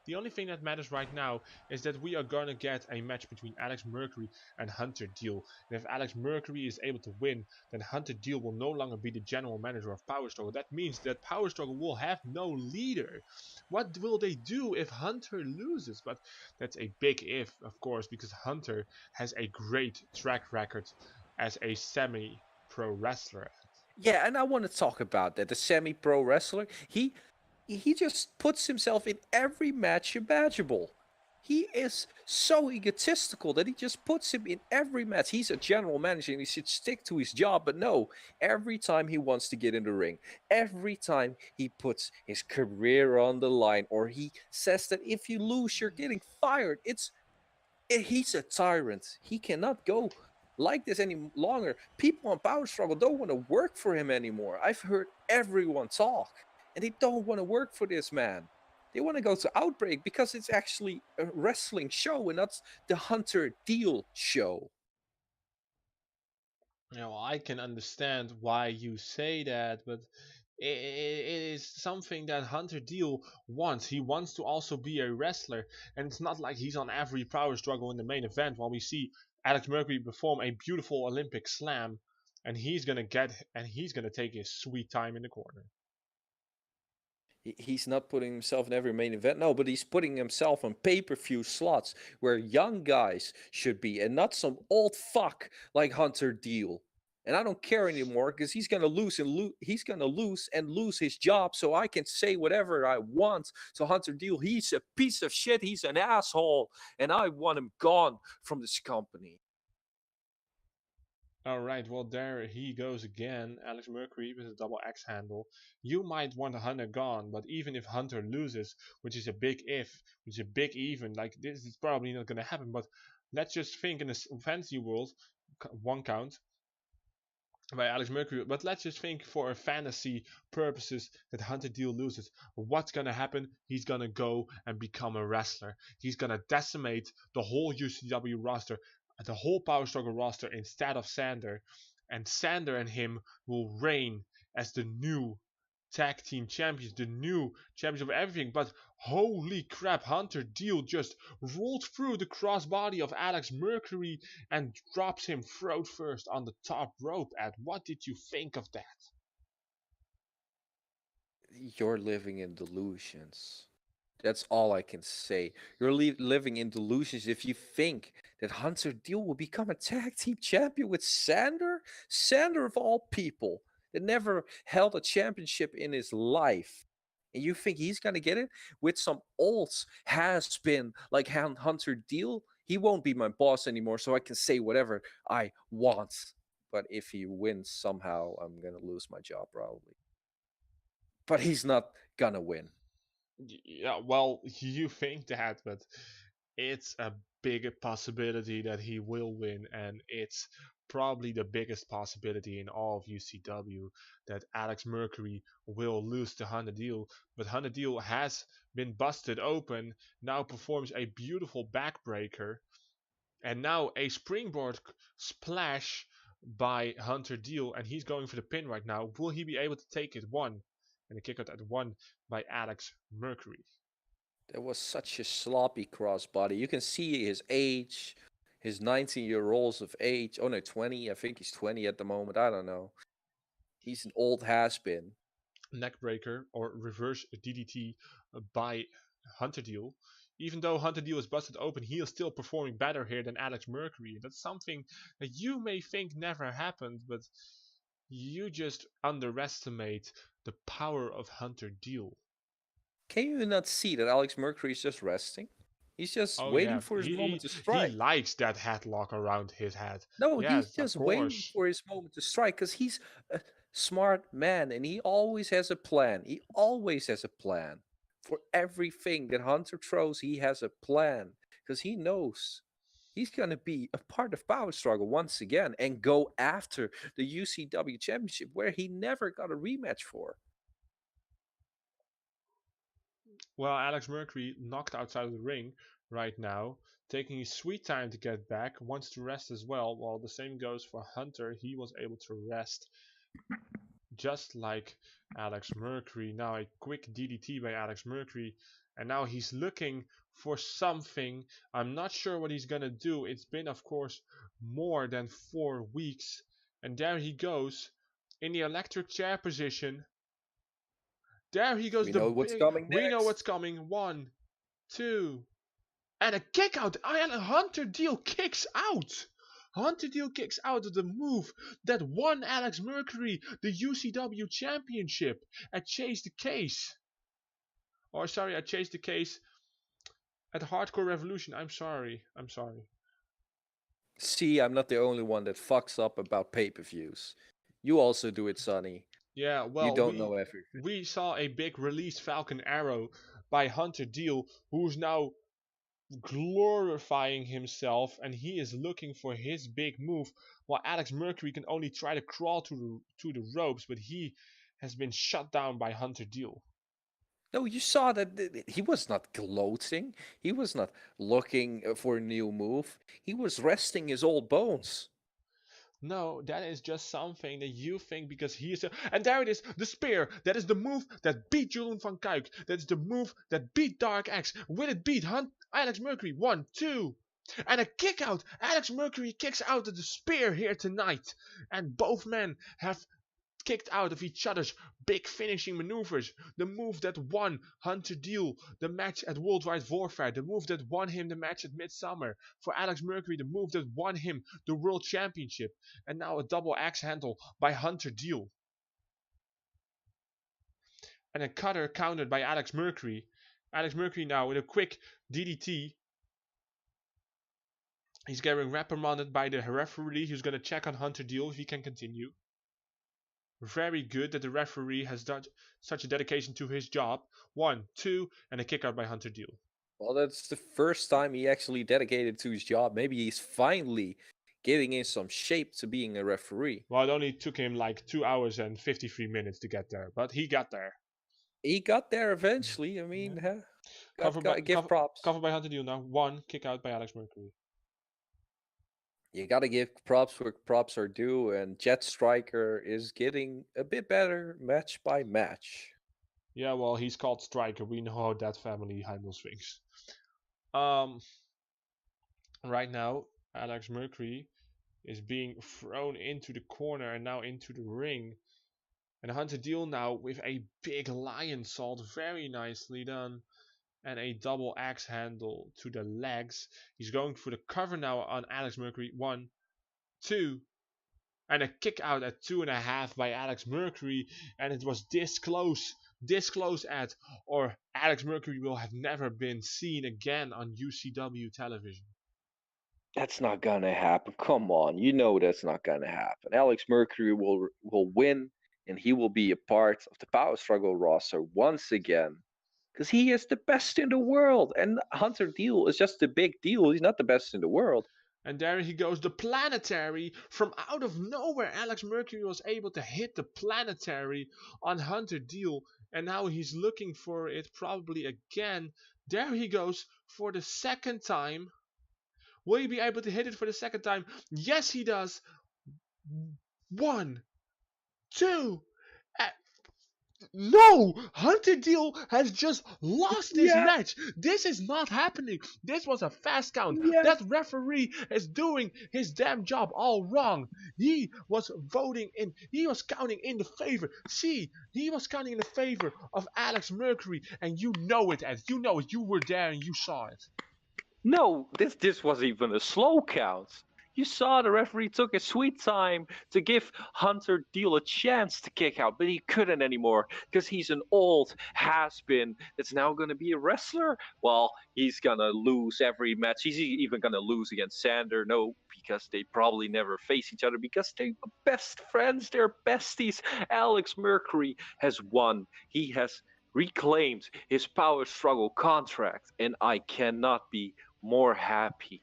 The only thing that matters right now is that we are gonna get a match between Alex Mercury and Hunter Deal. And if Alex Mercury is able to win, then Hunter Deal will no longer be the general manager of Power Struggle. That means that Power Struggle will have no leader. What will they do if Hunter loses? But that's a big if, of course, because Hunter has a great track record as a semi-pro wrestler. Yeah, and I want to talk about that. The semi-pro wrestler, he just puts himself in every match imaginable. He is so egotistical that he just puts him in every match. He's a general manager and he should stick to his job, but no, every time he wants to get in the ring, every time he puts his career on the line, or he says that if you lose, you're getting fired. He's a tyrant. He cannot go like this any longer. People on Power Struggle don't want to work for him anymore. I've heard everyone talk, and they don't want to work for this man. They want to go to Outbreak because it's actually a wrestling show and not the Hunter Deal show. I can understand why you say that, but it is something that Hunter Deal wants. He wants to also be a wrestler, and it's not like he's on every Power Struggle in the main event while we see Alex Mercury perform a beautiful Olympic slam, and he's gonna take his sweet time in the corner. He's not putting himself in every main event, no, but he's putting himself on pay-per-view slots where young guys should be and not some old fuck like Hunter Deal. And I don't care anymore because he's gonna lose and lose his job, so I can say whatever I want. So Hunter Deal, he's a piece of shit, he's an asshole, and I want him gone from this company. Alright, well there he goes again, Alex Mercury with a double X handle. You might want Hunter gone, but even if Hunter loses, which is a big if, which is a big even, like this is probably not gonna happen, but let's just think in a fantasy world, one count, by Alex Mercury, but let's just think for a fantasy purposes that Hunter Deal loses. What's gonna happen? He's gonna go and become a wrestler. He's gonna decimate the whole UCW roster, the whole Power Struggle roster instead of Sander, and Sander and him will reign as the new tag team champions, the new champions of everything. But holy crap, Hunter Deal just rolled through the crossbody of Alex Mercury and drops him throat first on the top rope. Ed, what did you think of that? You're living in delusions. That's all I can say. You're living in delusions if you think that Hunter Deal will become a tag team champion with Sander? Sander of all people that never held a championship in his life. And you think he's going to get it with some old has been like Hunter Deal? He won't be my boss anymore, so I can say whatever I want. But if he wins somehow, I'm going to lose my job probably. But he's not going to win. Yeah, well, you think that, but it's a big possibility that he will win, and it's probably the biggest possibility in all of UCW that Alex Mercury will lose to Hunter Deal. But Hunter Deal has been busted open, now performs a beautiful backbreaker, and now a springboard splash by Hunter Deal, and he's going for the pin right now. Will he be able to take it? One. And a kick out at one by Alex Mercury. That was such a sloppy crossbody. You can see his age, his 19-year-olds of age. Oh no, 20. I think he's 20 at the moment. I don't know. He's an old has-been. Neckbreaker or reverse DDT by Hunter Deal. Even though Hunter Deal is busted open, he is still performing better here than Alex Mercury. That's something that you may think never happened, but You just underestimate the power of Hunter Deal. Can you not see that Alex Mercury is just resting? He's just Oh waiting yeah, for his moment to he strike. likes that headlock around his head. No, he's Yes, of just waiting course. for his moment to strike because he's a smart man and he always has a plan. He always has a plan. For everything that Hunter throws, he has a plan because he knows he's going to be a part of Power Struggle once again and go after the UCW Championship where he never got a rematch for. Well, Alex Mercury knocked outside of the ring right now, taking his sweet time to get back, wants to rest as well. While the same goes for Hunter, he was able to rest just like Alex Mercury. Now a quick DDT by Alex Mercury, and now he's looking for something. I'm not sure what he's gonna do. It's been, of course, more than 4 weeks, and there he goes in the electric chair position. There he goes. We The know what's big. coming We know next. what's coming. 1, 2, and a kick out. And Hunter Deal kicks out. Hunter Deal kicks out of the move that won Alex Mercury the UCW Championship at Chase the Case. Or sorry, at Chase the Case at Hardcore Revolution. I'm sorry. See, I'm not the only one that fucks up about pay-per-views. You also do it, Sonny. Yeah, You well, don't know everything. we saw a big release Falcon Arrow by Hunter Deal, who's now glorifying himself, and he is looking for his big move, while Alex Mercury can only try to crawl to the ropes, but he has been shut down by Hunter Deal. No, you saw that he was not gloating. He was not looking for a new move. He was resting his old bones. No, that is just something that you think because he is and there it is, the spear. That is the move that beat Julian van Kuik. That is the move that beat Dark X. Will it beat Alex Mercury? 1, 2. And a kick out. Alex Mercury kicks out of the spear here tonight. And both men have kicked out of each other's big finishing maneuvers. The move that won Hunter Deal the match at Worldwide Warfare. The move that won him the match at Midsummer. For Alex Mercury, the move that won him the World Championship. And now a double axe handle by Hunter Deal. And a cutter countered by Alex Mercury. Alex Mercury now with a quick DDT. He's getting reprimanded by the referee who's going to check on Hunter Deal if he can continue. Very good that the referee has done such a dedication to his job. 1, 2, and a kick out by Hunter Deal. Well, that's the first time he actually dedicated to his job. Maybe he's finally getting in some shape to being a referee. Well, it only took him like 2 hours and 53 minutes to get there, but he got there. He got there eventually. I mean, give props. Covered by Hunter Deal now. 1, kick out by Alex Mercury. You gotta give props where props are due, and Jet Striker is getting a bit better match by match. Yeah, well, he's called Striker. We know how that family handles things. Right now, Alex Mercury is being thrown into the corner and now into the ring. And Hunter Deal now with a big lion salt, very nicely done. And a double axe handle to the legs. He's going for the cover now on Alex Mercury. 1, 2, and a kick out at 2.5 by Alex Mercury. And it was this close at, or Alex Mercury will have never been seen again on UCW television. That's not gonna happen. Come on, you know that's not gonna happen. Alex Mercury will win, and he will be a part of the Power Struggle roster once again. Because he is the best in the world. And Hunter Deal is just a big deal. He's not the best in the world. And there he goes, the planetary. From out of nowhere, Alex Mercury was able to hit the planetary on Hunter Deal. And now he's looking for it probably again. There he goes for the second time. Will he be able to hit it for the second time? Yes, he does. 1, 2, no! Hunter Deal has just lost this match. This is not happening. This was a fast count. That referee is doing his damn job all wrong. He was counting in the favor. See, he was counting in the favor of Alex Mercury, and you know it, Ed. You know it. You were there and you saw it. No, this was even a slow count. You saw the referee took his sweet time to give Hunter Deal a chance to kick out, but he couldn't anymore because he's an old has-been that's now going to be a wrestler. Well, he's going to lose every match. He's even going to lose against Sander. No, because they probably never face each other because they're best friends. They're besties. Alex Mercury has won. He has reclaimed his power struggle contract, and I cannot be more happy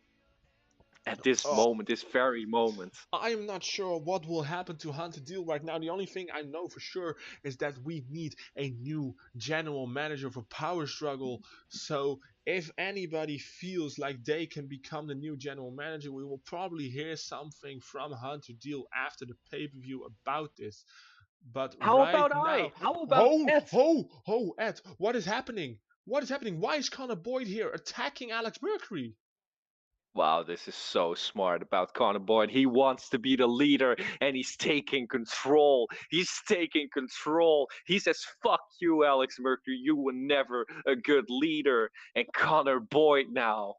at this Oh, moment, this very moment. I'm not sure what will happen to Hunter Deal right now. The only thing I know for sure is that we need a new general manager for Power Struggle. So if anybody feels like they can become the new general manager, we will probably hear something from Hunter Deal after the pay-per-view about this. But How right about I? now, How about ho, Ed? ho, ho, Ed, what is happening? What is happening? Why is Connor Boyd here attacking Alex Mercury? Wow, this is so smart about Connor Boyd. He wants to be the leader and he's taking control. He's taking control. He says, fuck you, Alex Mercury. You were never a good leader. And Connor Boyd now.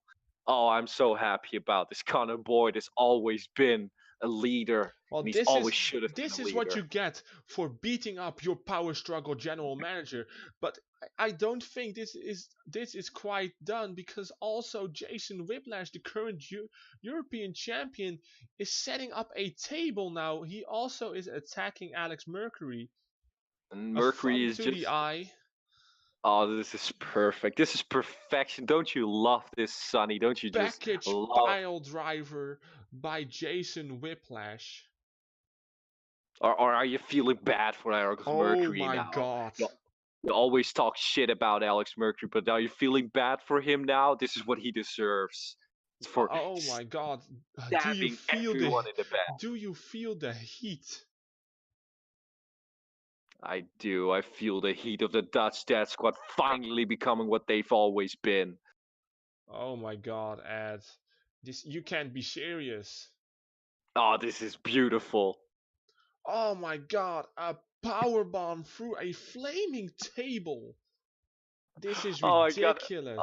Oh, I'm so happy about this. Connor Boyd has always been a leader Well, and he's always should have been this a is what you leader. get for beating up your Power Struggle general manager. But I don't think this is quite done because also Jason Whiplash, the current European champion, is setting up a table now. He also is attacking Alex Mercury. And A Mercury thumb is to the just eye. oh, this is perfect. This is perfection. Don't you love this, Sonny? Don't you just Package love? pile driver by Jason Whiplash. Or are you feeling bad for Alex Oh Mercury my now? god. You, you always talk shit about Alex Mercury, but are you feeling bad for him now? This is what he deserves. It's for Oh my god. stabbing everyone in the back. Do you feel the heat? I do. I feel the heat of the Dutch Death Squad finally becoming what they've always been. Oh my god, Ed. This you can't be serious. Oh, this is beautiful. Oh my god, a power bomb through a flaming table. This is Oh, ridiculous.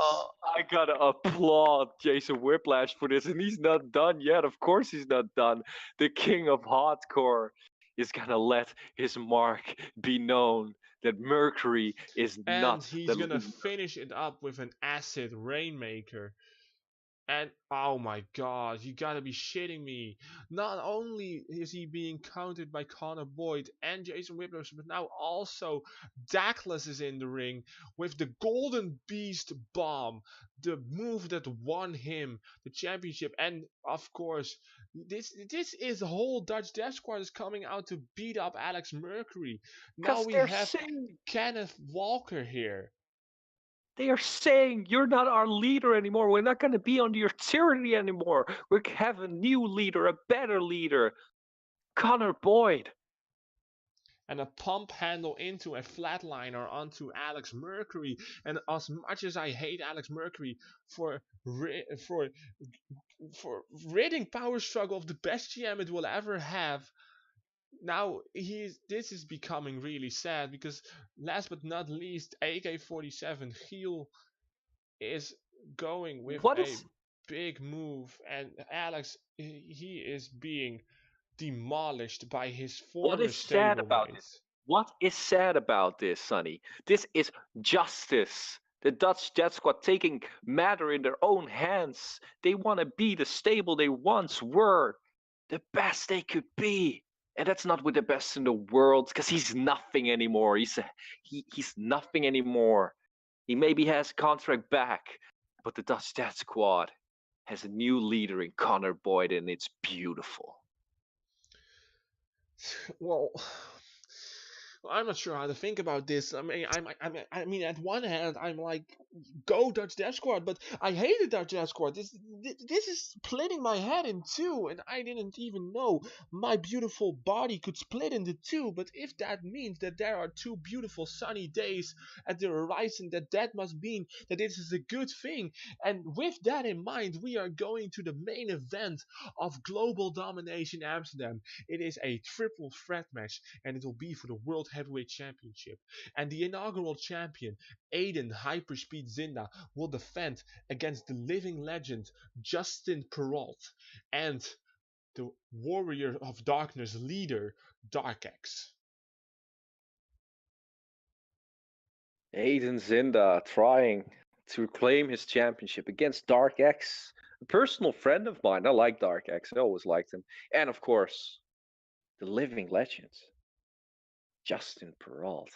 I gotta applaud Jason Whiplash for this, and he's not done yet. Of course, he's not done. The king of hardcore is gonna let his mark be known that Mercury is And not the he's gonna leader. finish it up with an acid rainmaker. And oh my god, you gotta be shitting me. Not only is he being countered by Connor Boyd and Jason Whiplash, but now also Douglas is in the ring with the Golden Beast bomb, the move that won him the championship. And of course, this is the whole Dutch Death Squad is coming out to beat up Alex Mercury. Now Because we they're have saying Kenneth Walker here. they are saying you're not our leader anymore. We're not gonna be under your tyranny anymore. We have a new leader, a better leader, Connor Boyd. And a pump handle into a flatliner onto Alex Mercury. And as much as I hate Alex Mercury for for ridding Power Struggle of the best GM it will ever have, now this is becoming really sad because last but not least, AK-47 heel is going with What a is big move, and Alex he is being demolished by his what former is sad about stablemate. this? What is sad about this, Sonny? This is justice. The Dutch Death Squad taking matter in their own hands. They want to be the stable they once were, the best they could be. And that's not with the best in the world, because he's nothing anymore. He's nothing anymore. He maybe has contract back, but the Dutch Death Squad has a new leader in Connor Boyd, and it's beautiful. Well, I'm not sure how to think about this. I mean, at one hand, I'm like, go Dutch Death Squad, but I hated Dutch Death Squad. This is splitting my head in two, and I didn't even know my beautiful body could split into two. But if that means that there are two beautiful sunny days at the horizon, that must mean that this is a good thing. And with that in mind, we are going to the main event of Global Domination Amsterdam. It is a triple threat match, and it will be for the World Heavyweight Championship. And the inaugural champion, Aiden Hyperspeed Zinda, will defend against the living legend Justin Perrault. And the Warrior of Darkness leader, Dark X. Aiden Zinda trying to claim his championship against Dark X, a personal friend of mine. I like Dark X. I always liked him. And of course, the living legend, Justin Peralt.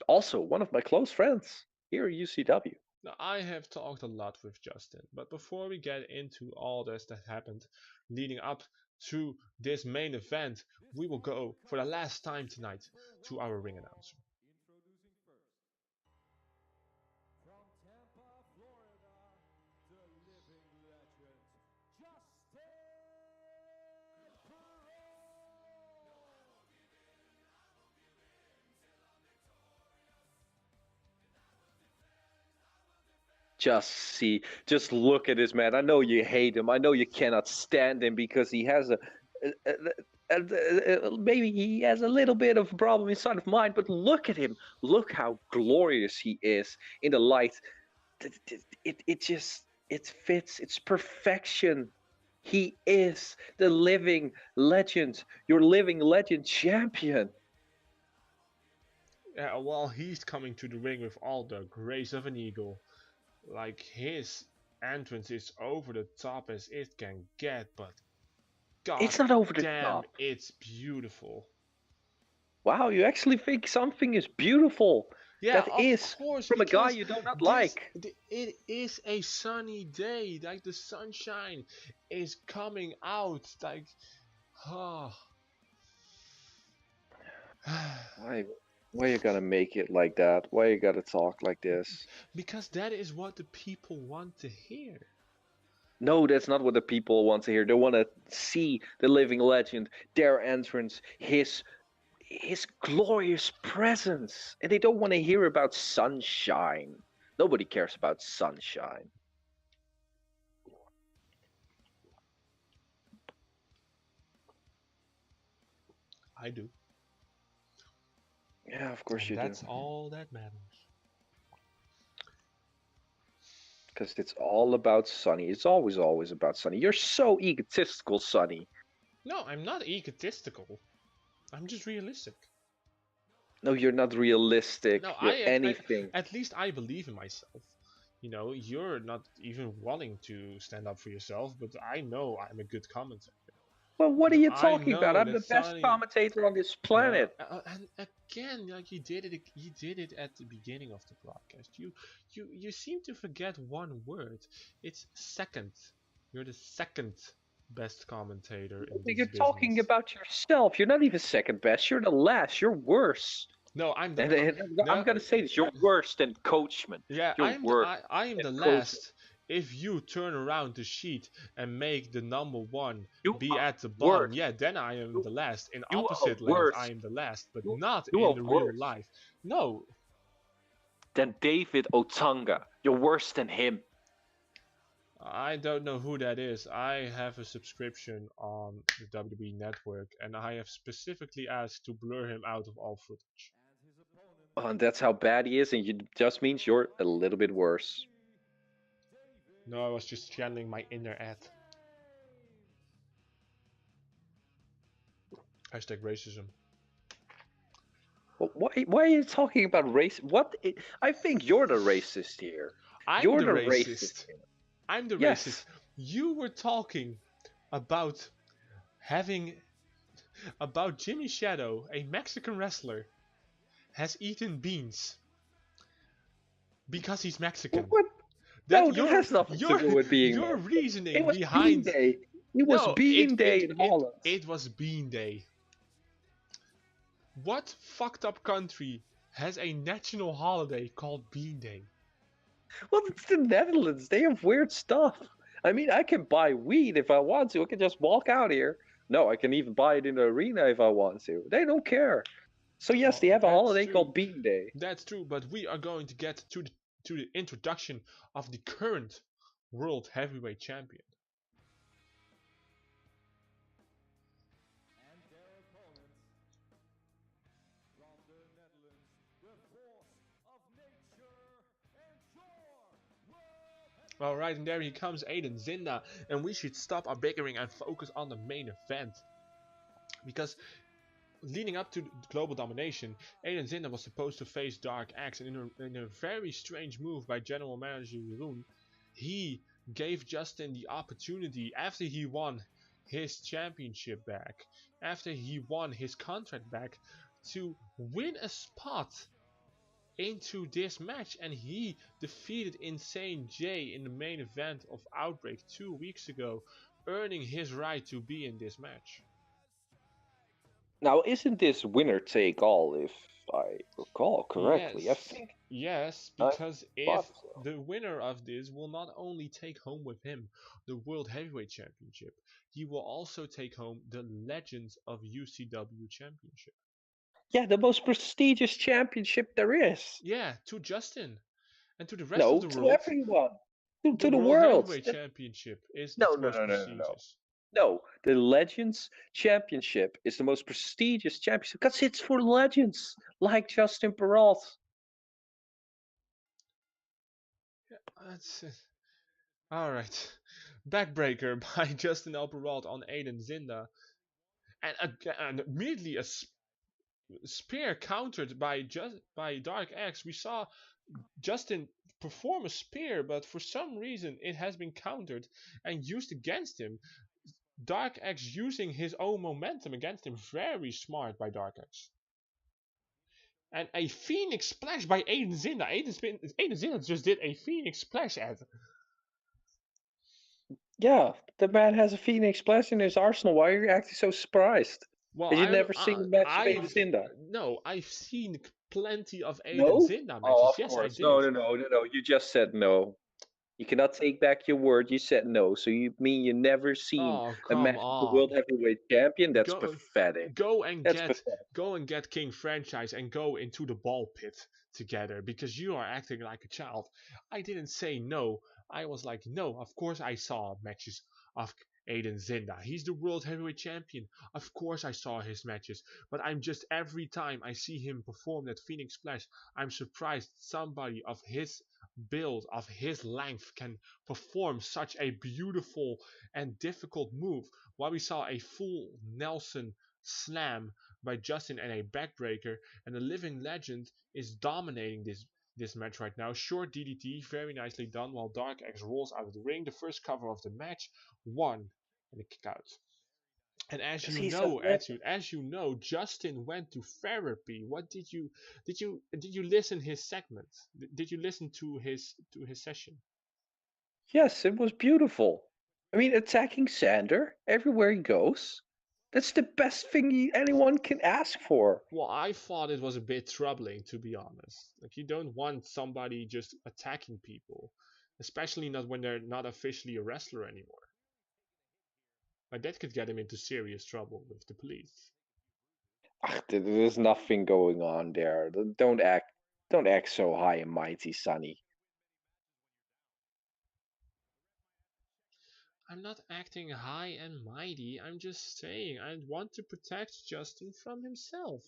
Also one of my close friends here at UCW. Now, I have talked a lot with Justin, but before we get into all this that happened leading up to this main event, we will go for the last time tonight to our ring announcer. From Tampa, Florida, the living legend, Justin Just look at this man. I know you hate him. I know you cannot stand him because he has maybe he has a little bit of a problem inside of mind. But look at him. Look how glorious he is in the light. It fits. It's perfection. He is the living legend. Your living legend champion. Yeah, well, he's coming to the ring with all the grace of an eagle. Like, his entrance is over the top as it can get, but god It's not over the damn, top. it's beautiful. Wow, you actually think something is beautiful. Yeah, That of is course, from a guy because you do not this- like. It is a sunny day. Like, the sunshine is coming out. Like, ah. Why you gotta make it like that? Why you gotta talk like this? Because that is what the people want to hear. No, that's not what the people want to hear. They want to see the living legend, their entrance, his glorious presence, and they don't want to hear about sunshine. Nobody cares about sunshine. I do. Yeah, of course And you do. that's all that matters. Because it's all about Sunny. It's always about Sunny. You're so egotistical, Sunny. No, I'm not egotistical. I'm just realistic. No, you're not realistic No, with anything. at least I believe in myself. You know, you're not even wanting to stand up for yourself, but I know I'm a good commentator. Well, what are No, you I talking about? know I'm the that best Sonny. commentator on this planet. And again, like you did it at the beginning of the broadcast. You seem to forget one word. It's second. You're the second best commentator in this You're talking business. about yourself. You're not even second best. You're the last. You're worse. No, I'm the. And no, I'm gonna say this. You're worse than Coachman. Yeah, You're worse. I am the than last. If you turn around the sheet and make the number one You be are at the bottom, worse. yeah, then I am the last. In you are opposite lanes, worse. I am the last, but You- not you in are the real worse. life. No, Than David Otunga. You're worse than him. I don't know who that is. I have a subscription on the WWE Network, and I have specifically asked to blur him out of all footage. Oh, and that's how bad he is, and it just means you're a little bit worse. No, I was just channeling my inner Ed. Hashtag racism. Well, why are you talking about race? I think you're the racist here. I'm You're the the racist. here. I'm the Yes. racist. You were talking about about Jimmy Shadow, a Mexican wrestler, has eaten beans because he's Mexican. What? No, that has nothing to do with being your Mexican. reasoning It was behind Bean Day. It was No, Bean Day in Holland. It was Bean Day. What fucked up country has a national holiday called Bean Day? Well, it's the Netherlands. They have weird stuff. I mean, I can buy weed if I want to. I can just walk out here. No, I can even buy it in the arena if I want to. They don't care. So yes, Well, they have a that's holiday true. called Bean Day. That's true, but we are going to get to the introduction of the current World Heavyweight Champion. and their opponents from the Netherlands, the force of nature and your world Alright, and there he comes, Aiden Zinda. And we should stop our bickering and focus on the main event. Because leading up to Global Domination, Aiden Zinda was supposed to face Dark Axe. And in a very strange move by General Manager Jeroen, he gave Justin the opportunity after he won his championship back, after he won his contract back, to win a spot into this match, and he defeated Insane J in the main event of Outbreak 2 weeks ago, earning his right to be in this match. Now, isn't this winner take all, if I recall correctly? Yes, I because if thought so. the winner of this will not only take home with him the World Heavyweight Championship, he will also take home the Legends of UCW Championship. Yeah, the most prestigious championship there is. Yeah, to Justin and to the rest No, of the to world. everyone. To The the World world. Heavyweight Championship is No, its no, most no, no, no, no. prestigious. No, the Legends Championship is the most prestigious championship because it's for legends like Justin Peralt. That's it. All right. Backbreaker by Justin Alperalt on Aiden Zinda. And immediately a spear countered by Dark X. We saw Justin perform a spear, but for some reason it has been countered and used against him. Dark X using his own momentum against him. Very smart by Dark X. And a Phoenix Splash by Aiden Zinda. Aiden Zinda just did a Phoenix Splash at. Yeah, the man has a Phoenix Splash in his arsenal. Why are you acting so surprised? Well, Have you never seen a match of Aiden Zinda? No, I've seen plenty of Aiden No? Zinda Oh, matches. of Yes, I course. did. No, no, no, no, no. You just said no. You cannot take back your word. You said no. So you mean you never seen Oh, a come match with the World on. Heavyweight Champion? That's Go pathetic. That's pathetic. go and get King Franchise and go into the ball pit together because you are acting like a child. I didn't say no. I was like, no, of course I saw matches of Aiden Zinda. He's the World Heavyweight Champion. Of course I saw his matches. But I'm just every time I see him perform that Phoenix Splash, I'm surprised somebody of his build, of his length, can perform such a beautiful and difficult move. While we saw a full Nelson slam by Justin and a backbreaker, and the Living Legend is dominating this match right now. Short DDT, very nicely done, while Dark X rolls out of the ring. The first cover of the match, one, and a kick out. And Because he's a legend. as you know, Justin went to therapy. What did you listen his segment? Did you listen to his session? Yes, it was beautiful. I mean, attacking Sander everywhere he goes. That's the best thing anyone can ask for. Well, I thought it was a bit troubling, to be honest. Like, you don't want somebody just attacking people, especially not when they're not officially a wrestler anymore. Like, that could get him into serious trouble with the police. Ach, there's nothing going on there. Don't act so high and mighty, Sonny. I'm not acting high and mighty. I'm just saying I want to protect Justin from himself.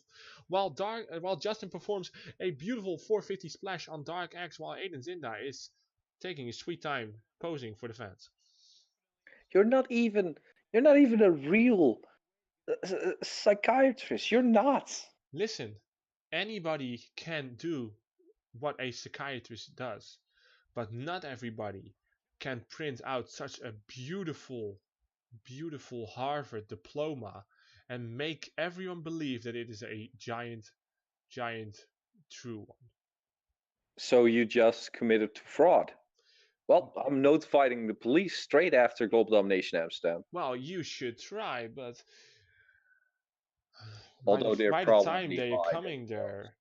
While Justin performs a beautiful 450 splash on Dark X, while Aiden Zinda is taking his sweet time posing for the fans. You're not even a real psychiatrist. You're not. Listen, anybody can do what a psychiatrist does, but not everybody can print out such a beautiful Harvard diploma and make everyone believe that it is a giant true one. So you just committed to fraud. Well, I'm notifying the police straight after Global Domination Amsterdam. Well, you should try, but Although they're by the time probably they're hide coming themselves. there,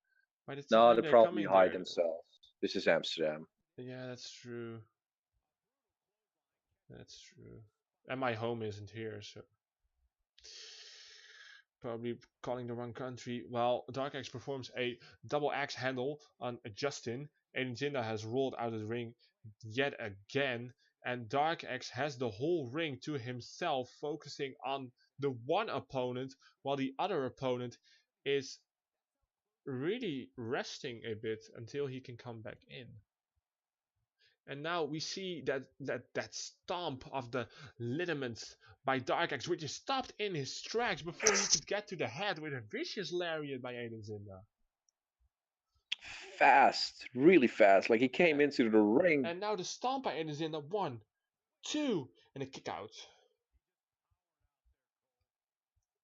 by the No, time they they're probably coming hide there, themselves. This is Amsterdam. yeah, that's true. That's true. And my home isn't here, so probably calling the wrong country. Well, Dark Axe performs a double axe handle on Justin. Aiden Zinda has rolled out of the ring yet again, and Dark Axe has the whole ring to himself, focusing on the one opponent, while the other opponent is really resting a bit until he can come back in. And now we see that stomp of the ligaments by Dark Axe, which is stopped in his tracks before he could get to the head with a vicious lariat by Aiden Zinda. Fast, really fast. Like he came into the ring. And now the stomp by Aiden Zinda. 1, 2, and a kick out.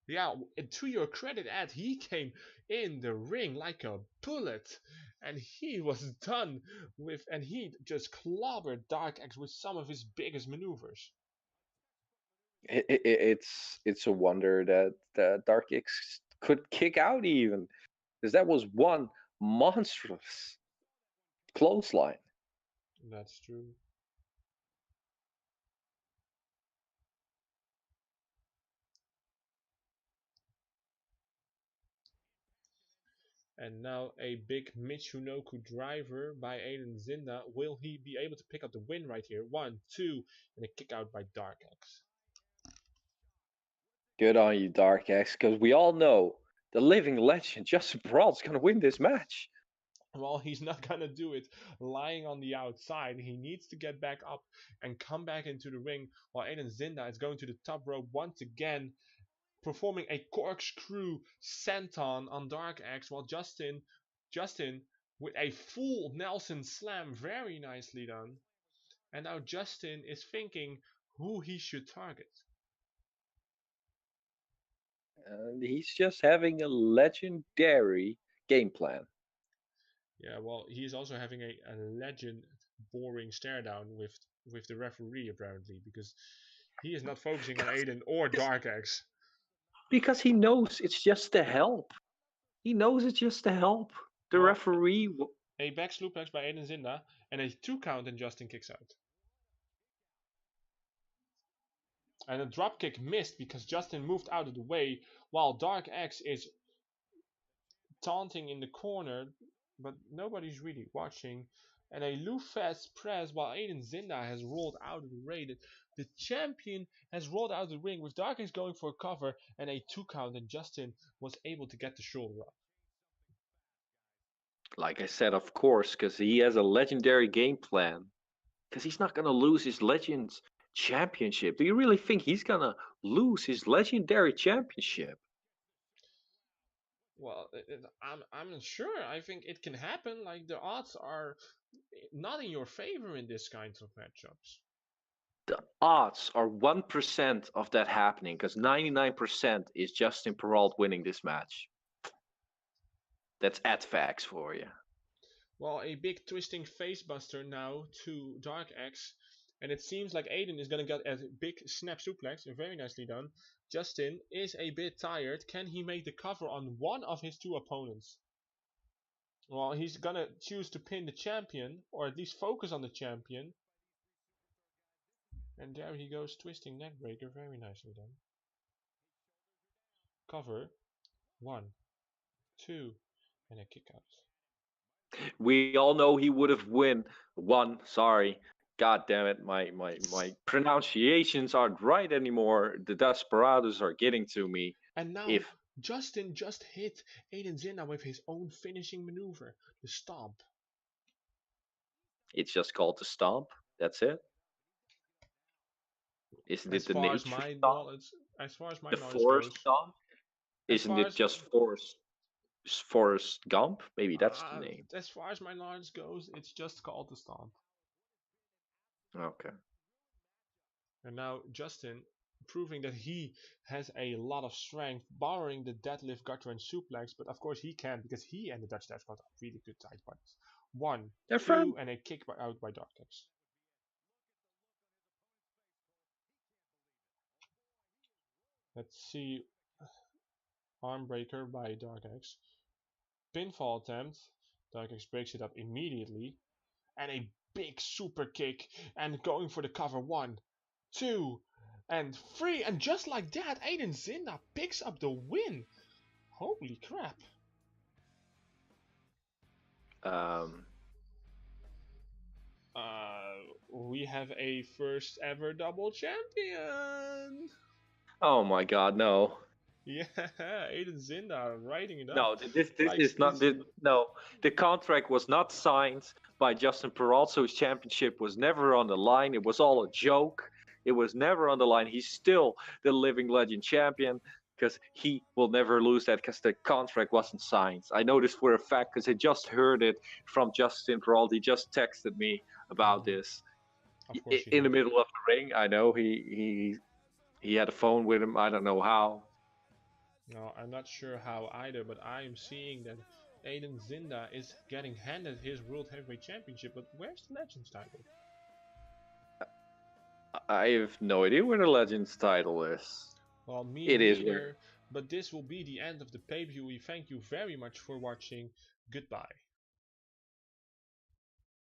Yeah, to your credit, Ed, he came in the ring like a bullet, and he was done with, and he just clobbered Dark Axe with some of his biggest maneuvers. It's a wonder that Dark X could kick out even, because that was one monstrous clothesline. That's true. And now a big Michinoku driver by Aiden Zinda. Will he be able to pick up the win right here? 1, 2, and a kick out by Dark Axe. Good on you, Dark X, because we all know the living legend Justin Peralta's gonna win this match. Well, he's not gonna do it lying on the outside. He needs to get back up and come back into the ring while Aiden Zinda is going to the top rope once again, performing a corkscrew senton on Dark Axe while Justin with a full Nelson slam, very nicely done. And now Justin is thinking who he should target. And he's just having a legendary game plan. Yeah, well, he's also having a legend boring stare down with the referee apparently, because he is not focusing on Aiden or Dark Axe. Because he knows it's just to help. He knows it's just to help. The Well, referee. A back suplex by Aiden Zinda and a 2 count, and Justin kicks out. And a dropkick missed because Justin moved out of the way while Dark Axe is taunting in the corner, but nobody's really watching. And a Lufes press while Aiden Zinda has rolled out of the ring. The champion has rolled out of the ring with Dark Axe going for a cover and a 2 count, and Justin was able to get the shoulder up. Like I said, of course, because he has a legendary game plan. Because he's not going to lose his Legends Championship. Do you really think he's going to lose his legendary championship? Well, I'm not sure. I think it can happen. Like the odds are not in your favor in this kind of matchups. The odds are 1% of that happening, because 99% is Justin Peralta winning this match. That's at facts for you. Well, a big twisting facebuster now to Dark Axe, and it seems like Aiden is gonna get a big snap suplex, very nicely done. Justin is a bit tired. Can he make the cover on one of his 2 opponents? Well, he's gonna choose to pin the champion, or at least focus on the champion. And there he goes, twisting neckbreaker, very nicely done. Cover, 1, 2, and a kick out. We all know he would have won. Sorry. God damn it, my pronunciations aren't right anymore. The Desperados are getting to me. And now Justin just hit Aiden Zinda with his own finishing maneuver, the stomp. It's just called the stomp. That's it. Isn't it the nature stomp? As far as my The knowledge forest goes, stomp? Isn't it just Forrest Gump? Maybe that's the name. As far as my knowledge goes, it's just called the stomp. Okay. And now Justin proving that he has a lot of strength, barring the deadlift, gutter, and suplex, but of course he can because he and the Dutch Death Squad are really good tight partners. 1, 2, and a kick out by Dark Axe. Let's see. Arm breaker by Dark Axe. Pinfall attempt. Dark Axe breaks it up immediately. And a big super kick. And going for the cover. 1, 2, and 3. And just like that, Aiden Zinda picks up the win. Holy crap. We have a first ever double champion. Oh my god, no. Yeah, Aiden Zinda writing it up No, this like is not this. no. The contract was not signed by Justin Peralta. His championship was never on the line. It was all a joke. It was never on the line. He's still the living legend champion because he will never lose that because the contract wasn't signed. I know this for a fact because I just heard it from Justin Peralta. He just texted me about Mhm. this Of course he in the did. middle of the ring. I know he had a phone with him. I don't know how. No, I'm not sure how either, but I am seeing that Aiden Zinda is getting handed his World Heavyweight Championship, but where's the Legends title? I have no idea where the Legends title is. Well, me It is where neither, but this will be the end of the pay-per-view. We thank you very much for watching. Goodbye.